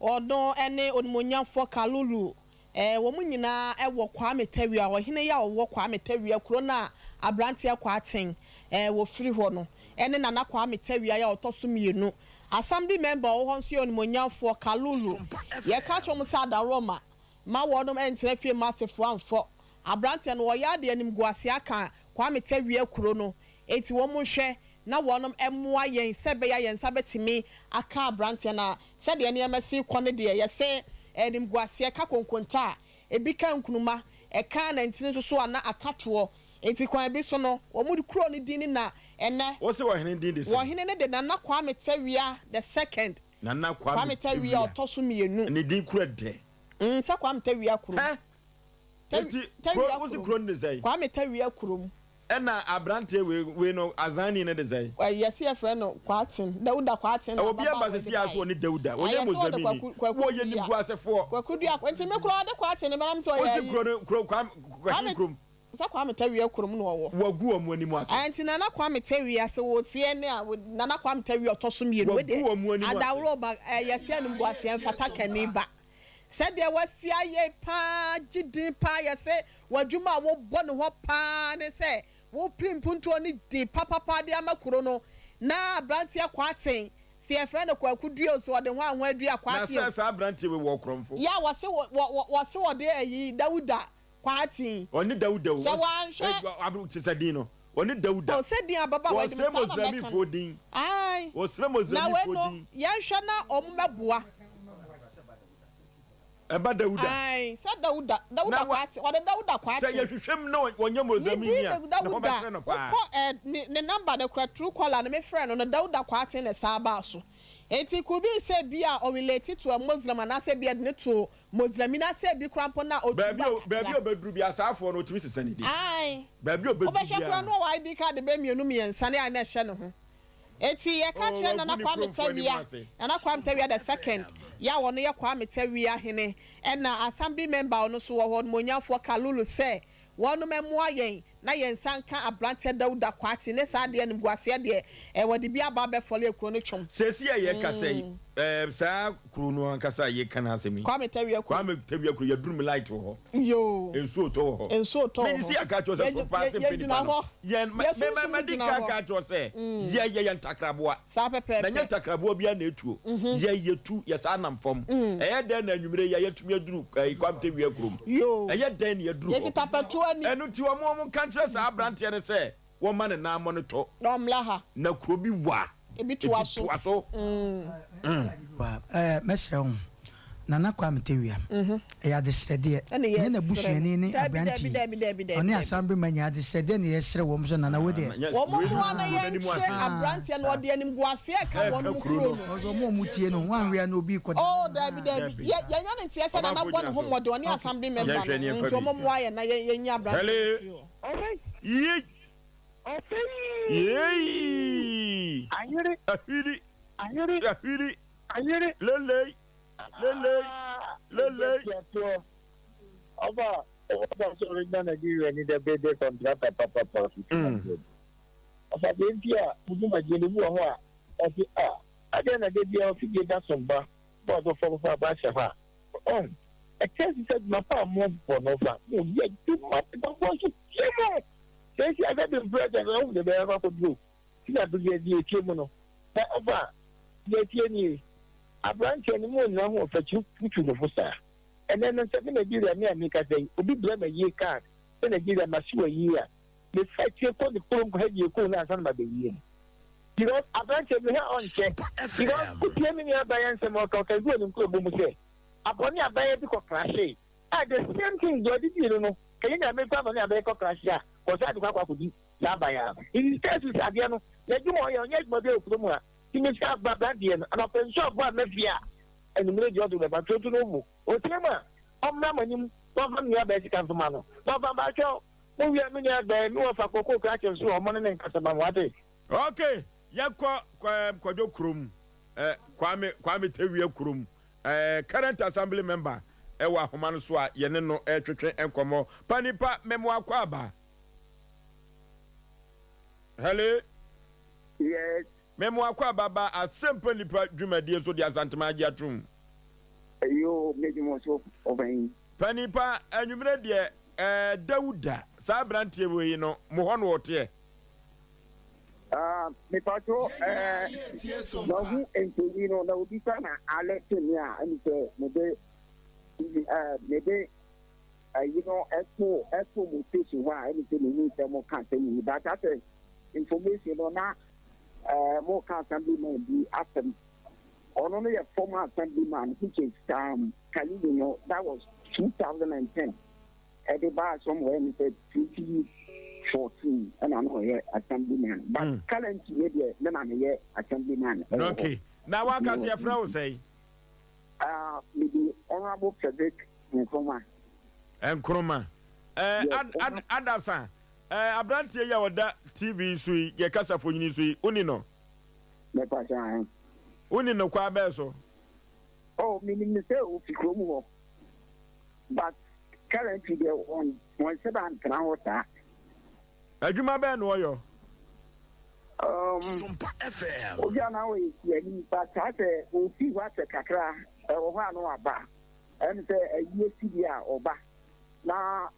Odon ene onimonyamfo kalulu wo mu nyina wo kwa metawia wo hene ya wo kwa metawia kuro na abrante kwa aten wo firi ho no ene nana kwa metawia ya otoso mienu assembly member wo honso onimonyamfo kalulu ye ka chom sa da roma ma wodom entere fie massefo amfo abrante no wo ya de anim guase aka kwa metawia kuro no eti wo mu hwe na wonom emmoa yen sebe ya yen sabetimi aka abrante na se de ne emasi kone de ye se enim guase ka konkonta ebi ka nkunuma e ka na ntini so ana akatoɔ enti kwan bi so no wo mu kuro ni din na ene wo se wo hene din de se wo hene ne de na kwa metawia the second na kwa metawia otoso mienu ne din kuro de sa kwa metawia kuro enti wo se kuro ne sei kwa metawia kuro ena abrante we no azani ne de sei yes ye friend no kwatin dauda kwatin obi abasisi aso ni dauda onye mozamini wo ye ni guasefo kwakudu akwenti me kuro de kwatin me nam so ye wo se kuro kwa sa kwa metawia kurom no wo wagu omu ani mu ase anti nana kwa metawia se wo tie ne a nana kwa metawia otoso mienu we de adawro ba yesi anu guase mfata kani ba said there was ye pa jidi pa yesi wadwuma wo bo ne ho pa ne se wo primpunto ni di papa de amakuro no na abrantia kwaten se e friend ko akuduo so de ho anho adua kwaten na sa abrantia we wo kromfo ya wase wo de ayi dauda kwaten oni dauda wo so wanhwe abu tisadin no oni dauda o se din ababa wo se mozami fodin ai wo se mozami fodin na we no yanhwe na omumeboa eba dauda ai sa dauda kwati o de dauda kwati say yehwehwem na wonye mozamini a na ho betre no pa ko ne number de kwa true caller na me friend no dauda kwati ne sa ba so enti ku bi say bia o relate to a muslim na say bia ne to muslim na say bi krampo na o baby obedru bia asafo no otimi sesani di ai baby obedru bia o be hwe no ID card be mienu miensa ne a na hye ne ho eti ye ka che na Kwame Tawia na Kwame Tawia the second ya wono ye Kwame Tawia hene na assembly member ono so wo monyafo Kalulu say wono memoa yen na yen sanka abrante Dauda Kwati ne sa de nimguase de wode bi aba be fole ekuro no twom sesi ye ka say sa kuro no ankasa ye kana asemi Kwame Tawia kuro ye drum light ho yo enso to ho me si aka cho say so pass Mpe Nipa yen me dika ka cho say ye ntakraboa sa pepe na ntakraboa bia na etuo ye yetu ye sa nam fom eye den na anwumre ye tumi aduru Kwame Tawia kuro yo eye den ye duru ye kitapatu ani enu ti wo kanche sa abrante ne say wo ma ne na mo ne to omlaha na kuro bi wa ebi tuaso mesɛw Nana Kwame Tawia ya de srede ne na busuani ne abranti ɔne asambe manya de srede ne yɛsrɛ wɔ so Nana wo de wo mo na yɛnhyɛ abranti na ɔde animguase ka wɔn mu kuro no ɔzo mo mutie no wanwea na obi kɔ oh dabi yɛnya ne tie sɛ Nana bɔ ne ho mɔde ɔne asambe member no nti ɔmo mo ayɛ na yɛnya abranti ye Yay! Ahiri. Lele. Oba sorry na Nigeria ni the bed contract papa. Oba dentia muduma jeni bu ho a ati ade na de bia ofige da Sompa board of for ba shafa. A case said my pa mo for no fa. No ye do my pa so chemo. Say I got the president of the bear of blue. See that be the chemo no. Oba ye tieni a branch anymore now for you to fosa. And then seven Nigeria me make a day, will be blame a year card, then Nigeria must show a year. The fight you put the phone head you could not by the year. You know, a branch of her on check. You know, put me near by answer more talk and go and club say. Upon your buyer because crash. The same thing, you know. Can you make up on your back crash? Because I do what could be Labaya. In this case, Adiano, let you more your next model of Lumua. He may have Babadian and open shop one Mafia and the major to the Patrono. O Tema, Omnamanim, Tom near basic and Mano. Papa Bacho, we are many other no for Coco Catchers who are money and Casamawate. Okay, Yakwa Kwajo Krum, Kwame Tawia Krum, current assembly member, Ewa Homanuswa, Yeneno, Etretre, and Como, Panipa, Memoir Kwaba. Hello? Yes. Memoir Kwaba, Asem Mpe Nipa, Jumedia, so the Asantamagia Trum. You made him also obeying. Panipa, and you made the Dauda, Sabranti, you know, Mohon water. Me pato, no, and you know, there will be some Alexia, and maybe, you know, Expo mutation, why anything you need them more can't but that's information on that. More assemblyman be Asem. Only a former assemblyman, which is Kalino, that was 2010. At the bar somewhere, he said 2014, and I'm here assemblyman. But currently, then I'm here assemblyman. Okay. Now, what can your friend say? Maybe Honorable Frederick Nkrumah. Nkrumah. Anderson. Abrantie ya wada TV sui ye kasa fonyini sui unino me pasha unino kwa beso me say o fikro mu ho but currently they on one seven kan hota adwuma be no yo Sompa FM o ja na we ye ni pa ta se o fi wa se kakra e wo ha no aba em se ayi si dia oba na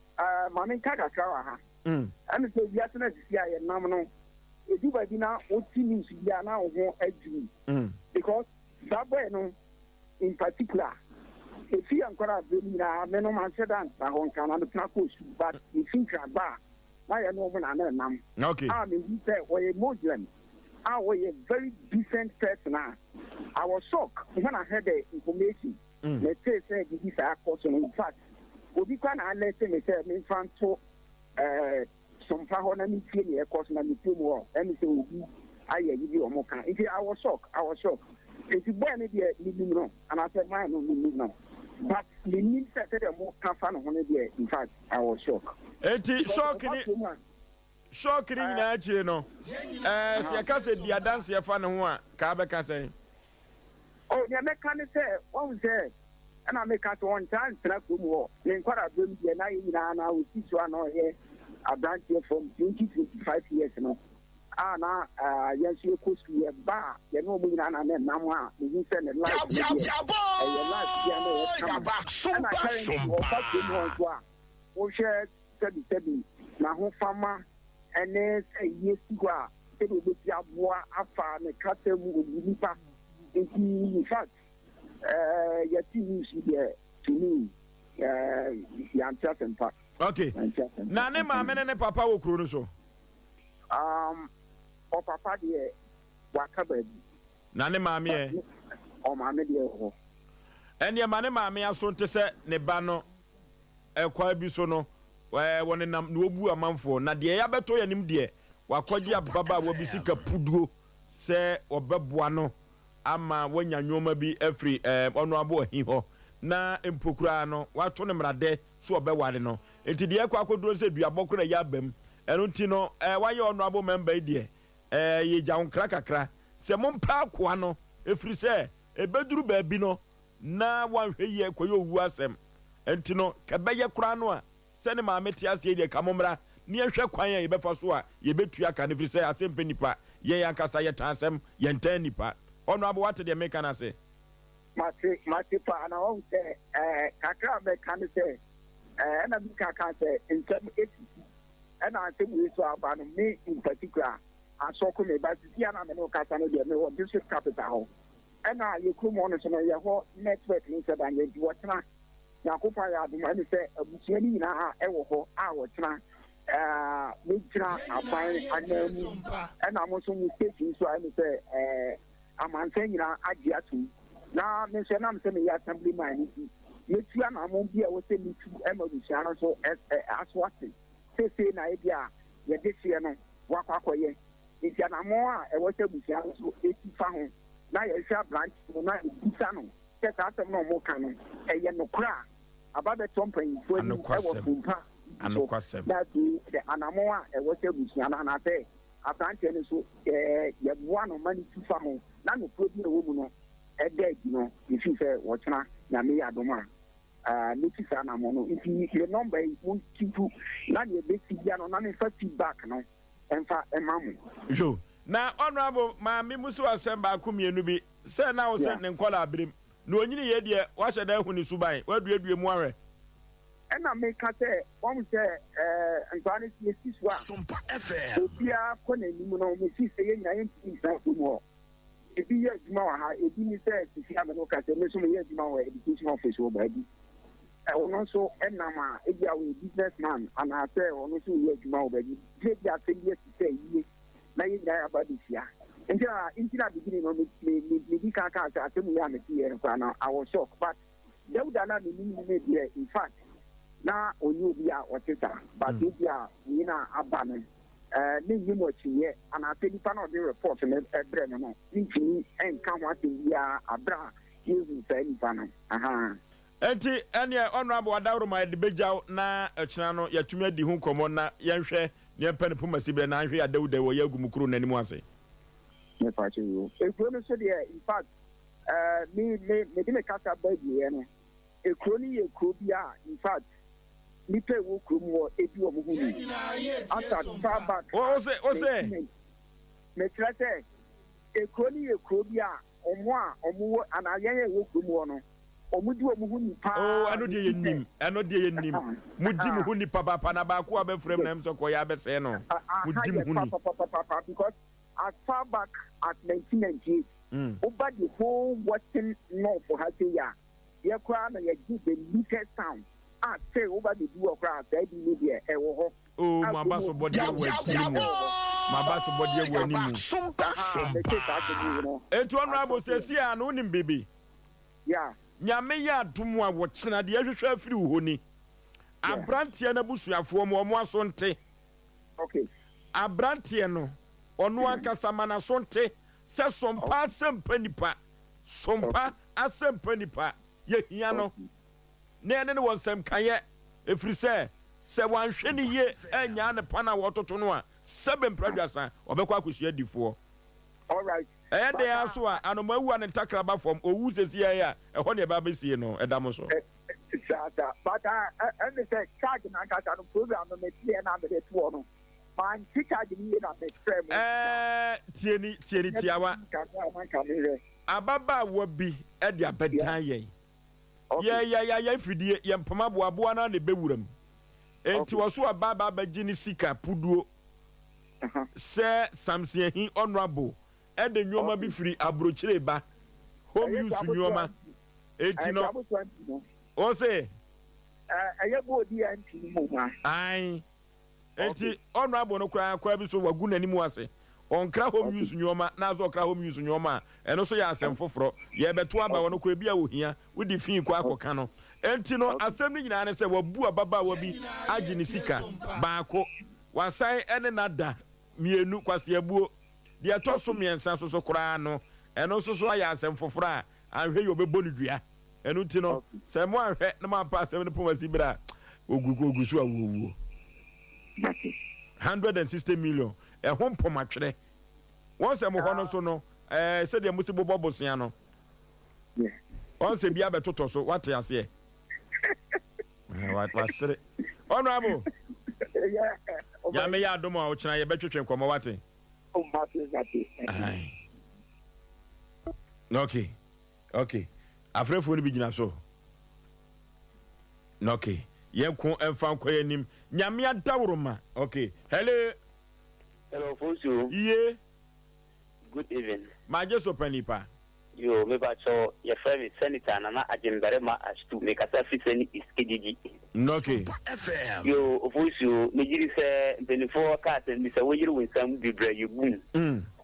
mami kakra wa ha and so we are to see a nominal. If you are now, what teams we are now on because that way, no, in particular, if you are going to be a minimum sedan, I won't come on the tackles, but if you are bar, I am over and none. Okay, I mean, we say, we're a Muslim. I was a very decent person. I was shocked when I heard the information. Let's say, this is a person. In fact, we can let me say, me fan so. Sompa hona mi tie ne ekos na mi tie mo and say obi aye yi o mo kan if I was shocked if you boy me dey ni no and I said my no no but the need set the mo kan fa no hona dey in fact I was shocked enti shock ni shock ni nyina akyire no se yaka se dia dance ye fa ne ho a ka be ka say oh ya me kan say won say ana me ka to on tan tra ko mu ne nkwara bem die na nyina na o ti so ana ye abranche from 20-25 years no ana yes you could see a bar you know me na na you send a life o share steady na ho fama ene say yes gwa e do be aboa afa ne kata mu obulipa in fact you see there to me ya Asem Mpe. Okay na ne ma me ne papa wo kuro no so o papa de waka baby na ne maame e o maame de ho ene ma ne maame aso nte se ne ba no ekwa bi so no woni nam no obu amanfo na de ya beto ya nim de wakwaji ababa wo bi sika puduo se obeboa no ama wanya nyoma bi afri ono abo ahi ho na empokura no wato ne mrade so obeware no enti de ekwa akoduro se duabokora ya bam eno nti no waye ono abo member die ye jaun krakakra se mompa akoa no efri se ebeduru ba bi no na wanhwe ye koyo wu asem enti no kebeye kura no a se ne maame ti ase die kamomra ne ehwe kwan ye befa so a ye betua ka ne efri se Asem Mpe Nipa ye yankasa ye tansem ye ntan nipa ono abo wate de meka na se mati pa na on se kakra be kan se na bi kaka se ntem and I think we saw about me in particular. I saw come back to see an amino catano, the district capital. And I you come on your whole network inside and you watch now. Nakupa ya the money say a busheni na ewo our china mitra and I'm also mistaken so I say I'm saying agiatu. Now mention I'm saying ya assembly man. Metia na mo bia wo say me to Emma so as what say na idea ye desie no wakwakoye ntia na mo a e wote busia so etifa ho na ye hwa branch na busia no se ka asem no mo ka no e ye no kra ababe tompan fo ni e wo pumpa anokwasem na the anamo a e wote busia na na say atante ni so ye boa no mani tifa ho na no probi wo mu no e dey no ifi se wo tena na me adoma notice na mono if the number is 122 na the basic ya no na me feedback no emfa emamu jo na honorable ma me musu asem ba akumienu bi say na wo say ne nkola abrim na onyini ye de wa hye da hu ni suban wa duadue mu ahwe na me ka say won say ntwani si siswa Sompa FM obia ko na ni mu no me si say nya yin ti sa ko mu ebi ye juma wa ha ebi ni say si ameno ka say me so me ye juma wa education office wo ba bi ono so enama ebi awe businessman and I say ono so ye juma obaji je dia say yes say ye na ye ya abadisia intina beginning no me di ka atemu ya me tie kwa na I was shocked but Dawuda na me ni dey in fact na onye obi a oteta but ebi a we na aba no ne yimo chiye and I think pan of the report me ebre no ntini enka ho atembia abra use say ni pan aha enti ene honorable adawro ma de bejaw na ekina no yatumi adi hu komo na yenhwe ne pen pumasi be na ahwe adawuda wo yagumukuru nanimu ase me pache yo ekro no so de in fact me de kasa baby no ekro ni ekro bia in fact ni pe wo krom wo ebi wo mu hu ni after far back Osei me trate ekro ni ekro bia omo anayen wo krom wo no omudi omuhu nipa ano de yenim mudi muhu nipa papa na ba ko abefrem na emso ko ya bese no mudi muhu ni because as far back at 1998 over the whole western north for Hatia ye kwa na ye give the little sound at say over the do okra say the media e wo ho mabaso body e wo atimu mabaso body e wo animu etu honorable sesi a no nim bebe yeah nyame ya adumu a wo kyena de ahwehwe afiri wo ni abrantie na busuafo mo aso nte okay abrantie no ono ankasa mana so nte se sompa Asem Mpe Nipa sompa Asem Mpe Nipa ye hia no ne ne won sam kaye efiri se sɛ wanhwɛ ne ye anya ne pana wɔtoto no a 7 praduasa ɔbɛkɔ akɔhyia difoɔ. All right. ɛyɛ de aso a anomawu a ne ntakraba fam owu sɛsi a ɛhɔ ne ɛba bɛsie no ɛda mo so. But and they say charge na kasa no program no metie na me de to no. Man charge ni na me frame. Tieni tiawa. Ababa bi e de abedan yɛn. Ya fidie ye mpama boaboa na ne bewuram. Enti wo so ababa bagye ni sika puduo. Sɛ Samsiahin honorable e de nyoma bi firi abrochire ba. Home use nyoma. Enti no. Osei ayabo di anti mu ma ai enti honorable no kwa bi so wagu nanimu ase onkra home use nyoma na zo kra home use nyoma eno so ya asem foforo ye beto aba wono kwa bia wo hia wodi fin kwa akoka no enti no asem ni nyina ne se wabu ababa wa bi agi ni sika baako wasan ene nada mienu kwase abuo de to so miensa so kra no eno so ya asem foforo a anhwe yo bebo ni dua enu ti no se mo ahwe na ma pa se ne pomasi bra ogu so awuwu 160 million ho pomatwere won se mo ho no so no se de musi bobo bosia no won se bia betoto so wate ase wa sere honorable ya me ya domo a o kira ye betwetwe nkomo wate o ma se zati okay afrefo ni bi gina so okay yenko emfa nkoye nim nyame adawroma okay hello Oforisuo yeah good evening Osei Mpe Nipa yo me ba cho ye friend senator na ajembere ma astu me kasa fiseni iskidigi okay yo Oforisuo me jiri se benefo ka se mi se wo yiri winsam bibre yebun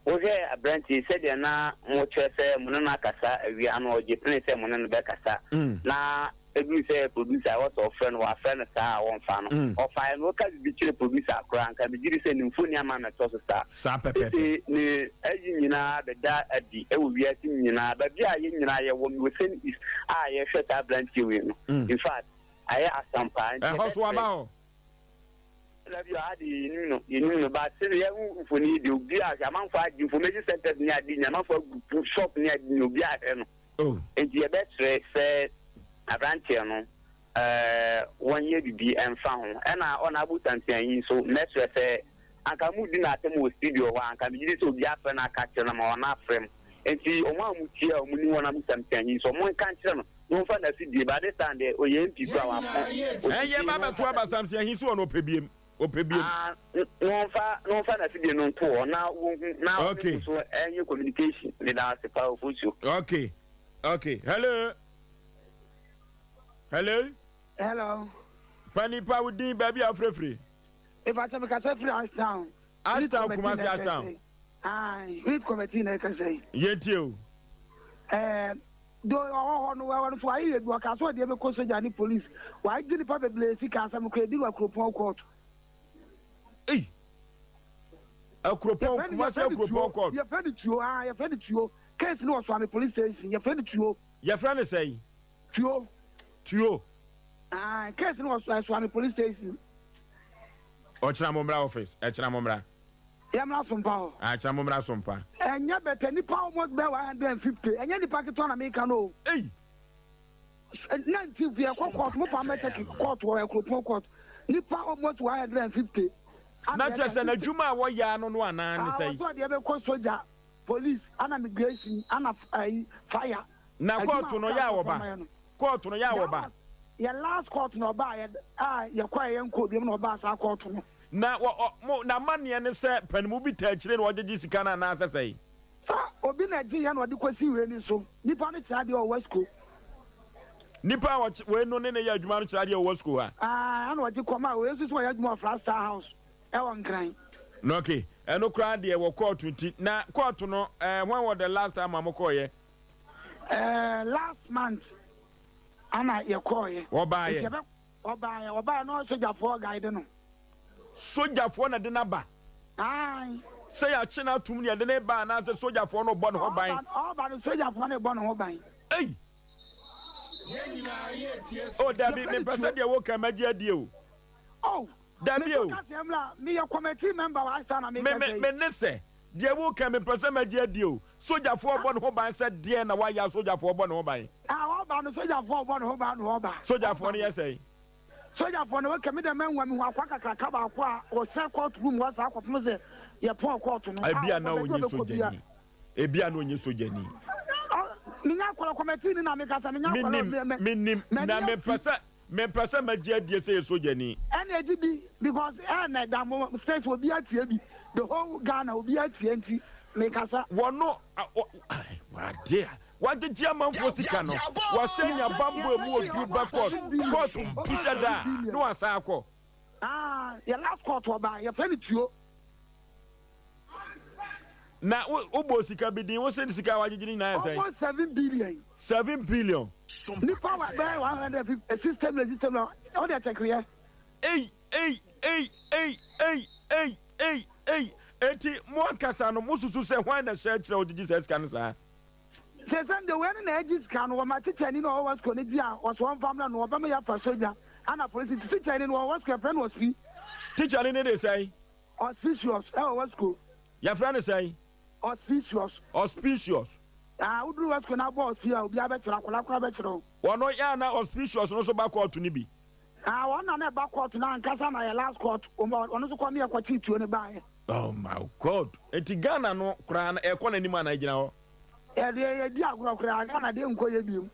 Oje abranti said na mo chese mo na kasa awi ano oje plan se mo na be kasa na ebi se producer what of friend wa friend sa won fa no o fa no ka bi chire producer akra nka bi jiri se ni mfoni ama na to sa pepe ni ayi nyina be da adi e wo wi ati nyina ba bi ayi nyina ye wo mi sen is a ye hweta abranti we no in fact aye asampa e hoso aba love you adi no ba se ye mfoni de obi a amanfo adi information center ni adi amanfo shop ni adi obi a he no enti e be tre se abranti no 1 year bibi emfa ho e na ona abutantian yin so metre se anka mu di na atem wo studio wa anka bi di so obi afa na ka kire na ma ona frem enti o ma mu tie o mu ni wona abutantian yin so mo kan kire no no fa na fidie ba de stand o ye mpi kwa wa ye ba ba to aba Samsiahin so no pebiem no fa na fidie no to na okay so any communication with us powerful you okay hello Panipa wudi baby afrefre if I tell me ka say free Ashtown Kumasi Ashtown read committee na ka say yetio do no wa no ayi edu ka so de be ko soja ni police wa gini pa be blesi ka asam ko edi wa kropon court akropon Kumasi akropon court your friend tuo case no so am police station your friend say tuo case no so am police station Ochina Momra office Ochina Momra Yamla Sompa Ochina Momra Sompa enya better nipa almost be 150 enya nipa ke to na make no 19 via court mo pa check court or akropon court nipa almost 150 na just na juma wo ya no no ana ne say so de be ko soja police and immigration and fire na court no ya wo ba your last court no ba ya kwa ye nko bi no ba sa court no na na mane ne se panimu bi ta kire no ojeji sika na na asesai sa obi na ji ya no de kwasi we ni so nipa no kira de o wasko nipa we no ne ya adwuma no kira de o wasko ha ana oje koma we so so ya adwuma for Star House e won gran no okay eno kra de wo court nti na court no when was the last time amoko ye last month ana ye call ye oba no soja for guide no soja for na de na ba say ya china tum ne de na ba na say soja for no bo no ban oba no soja for no bo no ban oh David me pesa de wo kan maji adie o Daniel. Me a committee member wa sana me say. Me ne say. Deɛ wo ka me pɛsɛ ma gye adio. Sojafoɔ bɔ ne ho ban sɛ deɛ na wa ya sojafoɔ bɔ ne ho ban. Ah, oba no sojafoɔ bɔ ne ho ban no oba. Sojafoɔ ne yɛ sɛ. Sojafoɔ no ka me de menwa me ho akwa kakra ba akwa o se court room wa sa akwa se ye pon court no. Ebia na onyi sojani. Ebia na onyi sojani. Minya kwala committee ni na me kasa minya kwala minim na me pɛsɛ ma gye adie sɛ sojani. And bi because na da state will be atie bi. The whole Ghana will be at TNT. Make us a one no. What dear? What did German for Sicano? Was saying a bamboo would do backward. Court push a da. No, a sako. Ah, your last court will buy your friend you. Now, Obosika be the one saying Sikawa didn't answer. Almost 7 billion. 7 billion. Nipa will buy 150 system. All that take here. Hey. Eti mwankasa no mususu se hwan na share kire odigi Jesus kan sa. Se the when na Jesus kan wo ma teacher ni no was ko ne dia was one family no obama ya fa soldier ana police teacher ni no was ko friend was free. Teacher ni dey say auspicious was ko. Your friend say auspicious. Ah, udru was ko na boss fi obi abetira kola be kire. Wono ya na auspicious no so ba court ni bi. Ah, one na back court na nkasa na your last court ono so kwa me akwati tuo ne ba. Oh my God! Eti Ghana no kura na ekɔ n'anim a na gyina hɔ. Di agorɔ kura Ghana de nkɔ yɛ biom.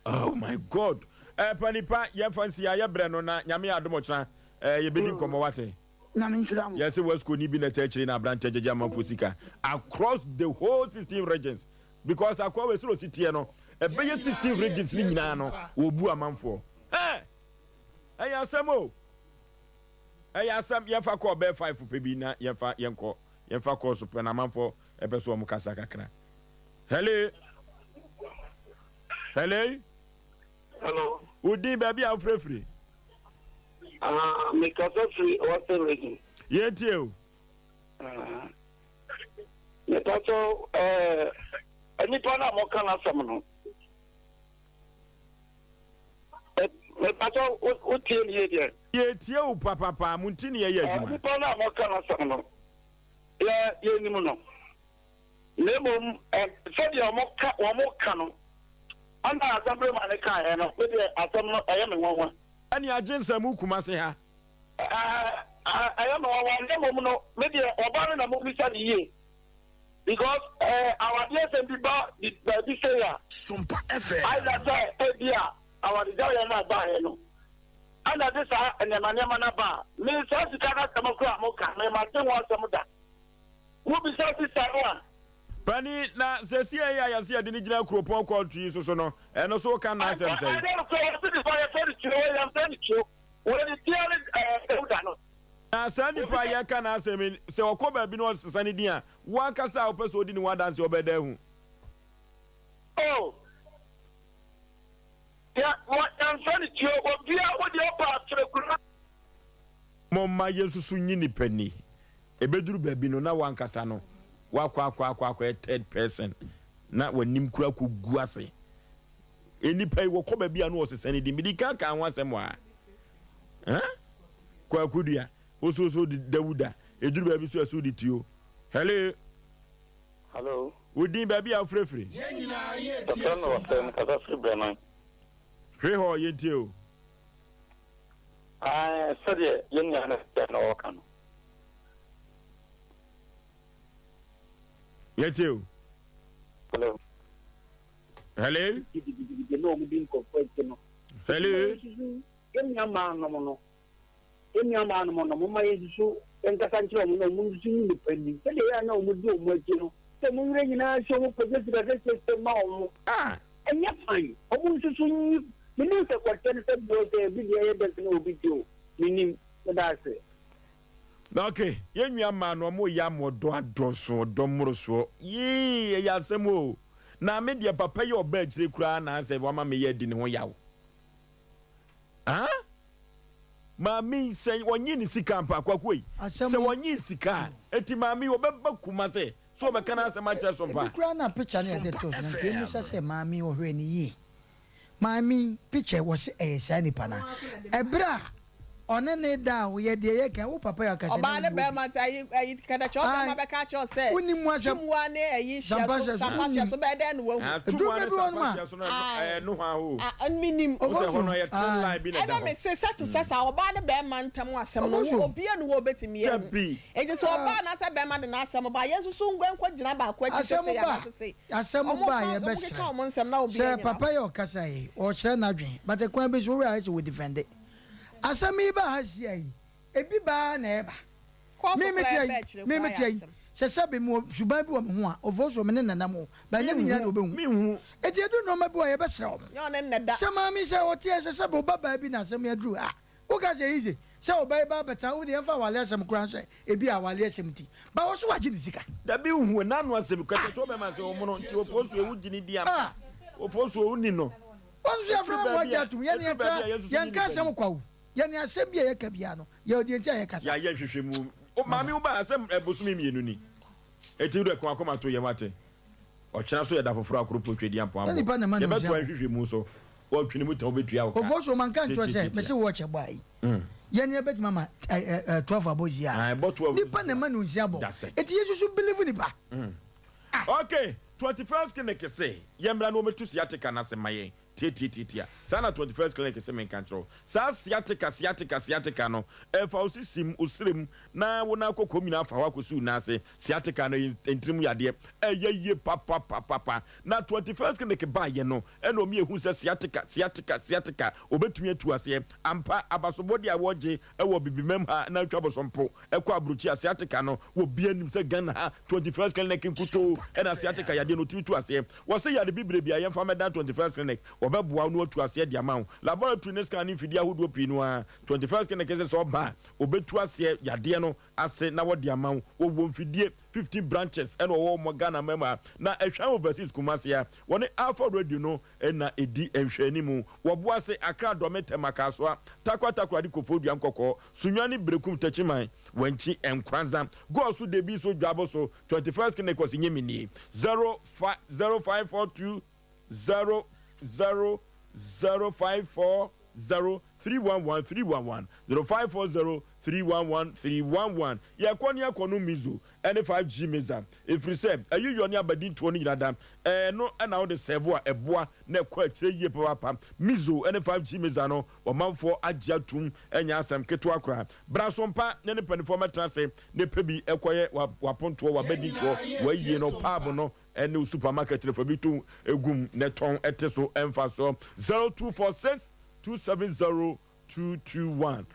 Oh my God! Panipa yɛn fansi a yɛbrɛ no na nyame adomɔkya yɛbɛdi nkɔmɔ wate. Na me nhyira mo. Yɛsɛ West Coast ni bi na tɛkyerɛ na abrante gyegye amanfo sika across the whole 16 regions because akɔ wɛ soro sitie no ɛbɛyɛ 16 regions ni nyinaa no wɔbu amanfo. Ɛyɛ asɛm o. Asem yɛfa kɔ bɛ 5 pe bi na yɛfa kɔ so pe na manfo ebe so ɔmo kasa kakra. Hello. Udi baby afrefre. Me kasa free what reason? Yeti o. Me tacho anipa na mo kana asem no. Me tacho o tie ni ye. Yetie o papa munti ne ye adwuma. Nipa na mo kana asem no. Ye ni mu no. Nemom sabi o mo ka no. Anda asabere ma ne ka no. We de asem no eye me nwanwa. Ani agensam ukuma se ha. Eye me nwanwa nemom no me de oba na mo bisa ni ye. Because our dear Sempa the say Sompa FM. I that dia our desire na ba he no. And that is enema na ba. Me say sika na mo ka me ma te won asem da. Wo bisa sisa no. Pani na sesi ya yase ade ni gina kropon kwaltu so no eno so kan na asem say. Na sani pa ya kan asem se okoba bi no sesane din a wa kasa opeso odi ni wadanse obeda hu. Oh. Ya what am saying to you obia wo de opa atrekura. Momma yesusu nyini pani. Ebeduru ba bi no na wa kasa no. Wakwa third person na wanim kura ko guase enipa yi wo koba bia no osesane di midi kan wansem wa kwa kudua oso di Dawuda eduru ba bi so aso di tio. Hello wodi ba bia frefre hwe ye tio sade yenya na wakano Yetio. Hello. Okay, yenwa ma no mo ya modo adoso domroso. Ye ya asemo. Na me de papa ye oba agire kura na ase wa ma me ye di ne ho yawo. Ma mi se wonyi ni sika mpa kwakoi. Se wonyi sika, eti ma mi obeba kuma se. So be kana ase ma kire so mpa. Kura na picture na de to na ke mi se ma mi o hwe ni yi. Ma mi picture was e sa ni pa na. Ebra ɔne ne da wo ye de ye kan wo papa ya kase oba ne be ma ta yi kada cho be ma be ka cho se woni mu asem chimwa ne ayi hia so be de no wo tumwa ne sapasha so no ha ho minim o se hono ye ten line bi ne da ho me se set sa oba ne be ma ntam asem no obi anu wo betimi ye e je so oba na se be ma de na asem ba yesu so ngwen kwa gina ba kwa ti se ya na se asem ba ye be se papa yo kasa yi o hye na dwen but e kwa be so we are se we defend it asami ba hasia yi ebi ba na eba me tie se sabe mu suban bi wo me ho a ovoso me ne nanam ba ne nyina obe hu me hu eti edu no ma bi wo ye be sra o yo ne neda se ma mi se o tie se sabe baba bi na asem adru a wo ka se yize se o ba ba beta wo de fa wale asem kran so ebi a wale asem ti ba wo so waji ni sika da bi hu na no asem kwata to be ma se o mo no ti ofoso ewu gini di am ofoso o ni no onso ya fra mo ja tu ye ne ta ye ka asem kwawo ye ne asem bi ye ka bia no ye odi ntia ye kasa ya ye hwehwe mu o mami wo ba asem ebosumi mienu ni eti do ko akoma to ye mate o kyena so ye da foforo akoro potwedi ampo ampo ye beto hwehwe mu so o twini mu tan obetua wo ka ofoso man kan to se me se wo che bai ye ne bet mama 12 abozi a ni pa na ma no nsia bo eti yesu believe ni ba okay 21st clinic say yemra no metu siatica na se maye titia sana 21st clinic se men control sa siatica no e fa osisim osrem na wona kokko mina fa wa kosu na se siatica no entrim yade ye papa na 21st clinic ba ye no e no mi ehu se siatica obetumi atu ase ampa abasobodi awoje e wo bibimem ha na twabosompo e kwa abruchi siatica no wo bianim se Ghana ha 21st clinic nkuto e na siatica yade no tumi tu ase wo se yade bibre bia ye fa meda 21st clinic obeboa no atu ase de ama laboratory ne scan fidi ahodo pinu a 21st clinic se so ba obetu ase yade no ase na wo de ama wo wo mfidie 15 branches and wo mo Ghana mema na ehwan overseas kumase ya woni Alpha Radio no na edi enhwani mu wo bo ase Accra Domete Makaso takwa di kofodua nkoko sunwani brekum tachiman wanchi enkwanza go so de bi so dwabo so 21st clinic was nyemini 0542 00540 311 0540 ya kwani akono mizo ene 5G meza if say ayu yoni abadi to ni yada no na wo de servo eboa na kwa akire yie papa mizo ene 5G meza no o manfo agya tum enya asem keto akra brasompa ne ne panifo trase ne pebi ekoye waponto wabadi to wayie no pab no ene supermarket le fabitu egum ne ton eteso emfaso 0246 270 221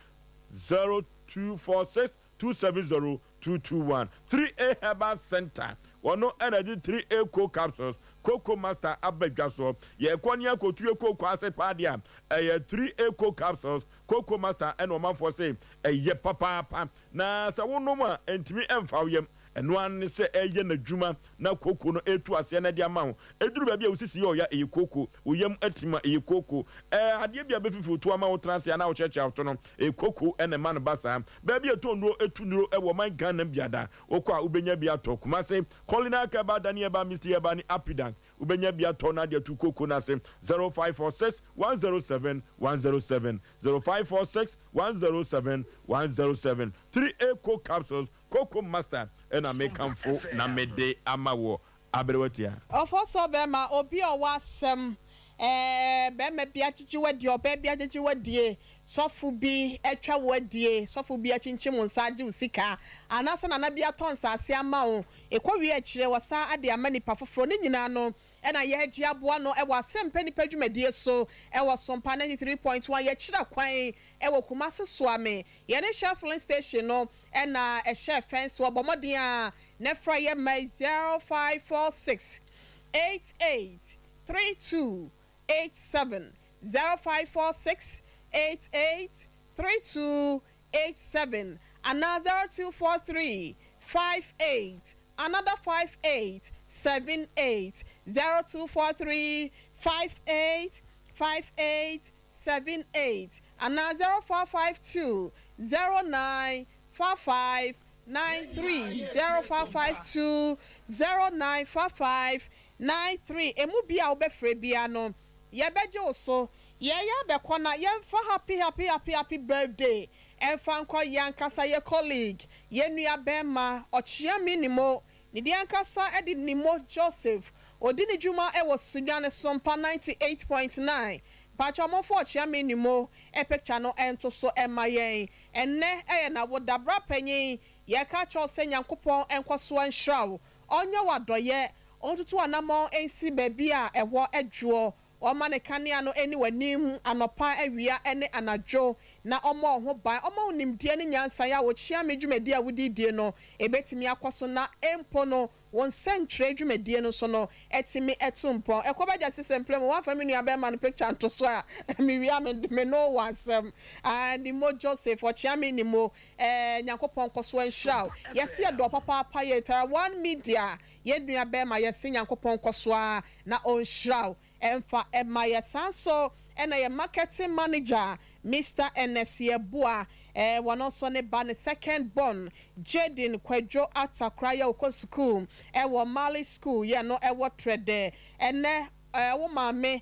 0246 270 221 3A Herbal Center wono energy 3A co capsules cocoa master abedwaso ye konia kotu cocoa asset padia 3A co capsules cocoa master and omanfo say ye papa na sa wonoma entimi emfa yem eno an se eye na dwuma na koko no etu ase na dia ma ho eduru ba bia usisi yo ya koko oyem atima koko ade bia befifu to ama wo transe na wo cheche auto no koko ene man basa ba bia to ndro etu ndro e wo man Ghana biada okwa ubenya bia to kuma se kolina ka ba dani ba Mr. ba ni apidan ubenya bia to na dia tu koko na se 0546 107 107 0546 107 107 3A co capsules cocoa master and I make come for na mede amawo abrewatia ofoso be ma obi o wasem be me bia chichi wadi o be bia chichi wadi sofu bi etwa wadi sofu bi achinchim nsaje usika anasa na bia tonsa ase ama o ekowi akire wasa ade amani pafoforo ni nyina no ena ye agi aboa no e Asem Mpe Nipa dwumadie so e Sompa 93.1 ye kira kwan e Kumase Soame ye ne Sheffield station no ena e chef fence wo bomodin a ne fra ye mai 0546 883287 0546 883287 another 0243 58 another 5878 0243 58 5878 and now 0452 0955 93 0552 0955 93 emu bia obefre bia no ye beje oso Yeah, Bekona, for happy birthday. And Fanko Yankasa, your colleague, Yenuya Bema, or Chia Minimo, Nidiankasa, Eddie Nimo Joseph, or Dini Juma, was Sudan Sompa 98.9. Pachamo for Chia Minimo, Epic Channel, and to so MIA, and ne, and I would dabra penny, Yaka Chosen Yankupon, and Kwaswan Shrow, on your wadoye, on to anamo, and see babia, and war a draw. Oma ne kanea no anywhere nim anopa awia ene anajo na omo ho ban omo nimdie ne nyansa ya wo chia medwumadi a wodidie no ebetimi akoso na empo no won centre dwumadi no so no etimi etumpo ekobaja sisem one family nua be man picture to so a mi wia me no wasem and mo Joseph for chia me ni mo nyankopon koso anhiraw yesi do papa pa ye tara one media ye nua be ma yesi nyankopon koso na onhiraw emfa ema yesanso ena ye marketing manager Mr. Osei Aboagye one also ne ba ne second born Jaden Kwadwo Atakraya Oko school wo Mali school ye no wo trade ene wo maame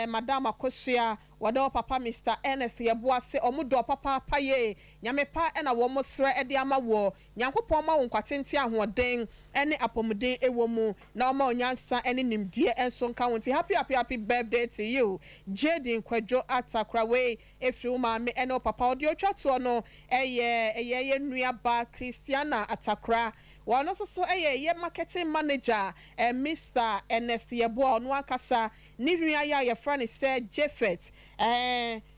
madam Akosua wado papa Mr. Osei Aboagye se omudo papa paye nyame pa ena wo mosre ede ama wo nyankopon ma wo nkwatenti ahoden ene apomuden ewo mu na o ma onyansa ene nimdie enso nka wonti happy birthday to you Jaden Kwadwo Atakrawe efri maame ene papa odi otwato no eye nua ba Christiana Atakra one also so ye marketing manager Mr. Osei Aboagye no akasa ni nua ya ye friend say Jeffet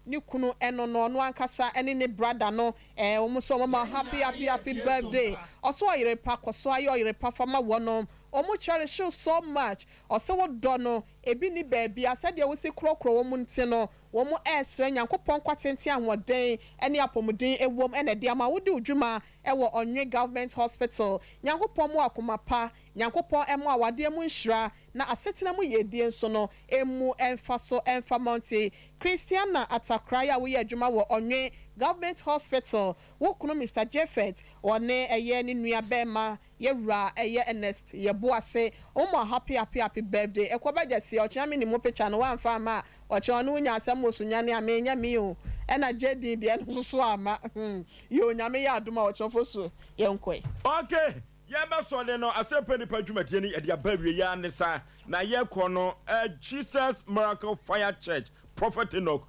ni kunu eno no ankasa ene ne brother no omuso mama happy birthday also ayire pa koso ayire pa fama wono omu cherish so much also wo do no ebi ni baby asade wo se krokro wo mu nti no wo mu esre nyankopon kwatenti ahoden ene apomuden ewom ene de ama wo de udwuma ewo onwe government hospital nyankopon mu akoma pa nyankopon emu awade mu nhira na asetena mu yedie nso no emu emfaso emfamonti Christiana Atakraya wo ye adwuma wo onwe government hospital wo kunu Mr. Jeffet one eye ni nua bema yewura eye Ernest Yeboase omo happy birthday ekobaja si ochami ni mo picture no wan fa ma ocho no nya asem osunyane amenya mi o ena JD de no so ama yo nyame ya aduma ocho foso yenkoi okay yeba so de no Asem Mpe Nipa dwumadie ni ede abawie ya ne sa na ye kɔ no Jesus Miracle Fire Church Prophet Enoch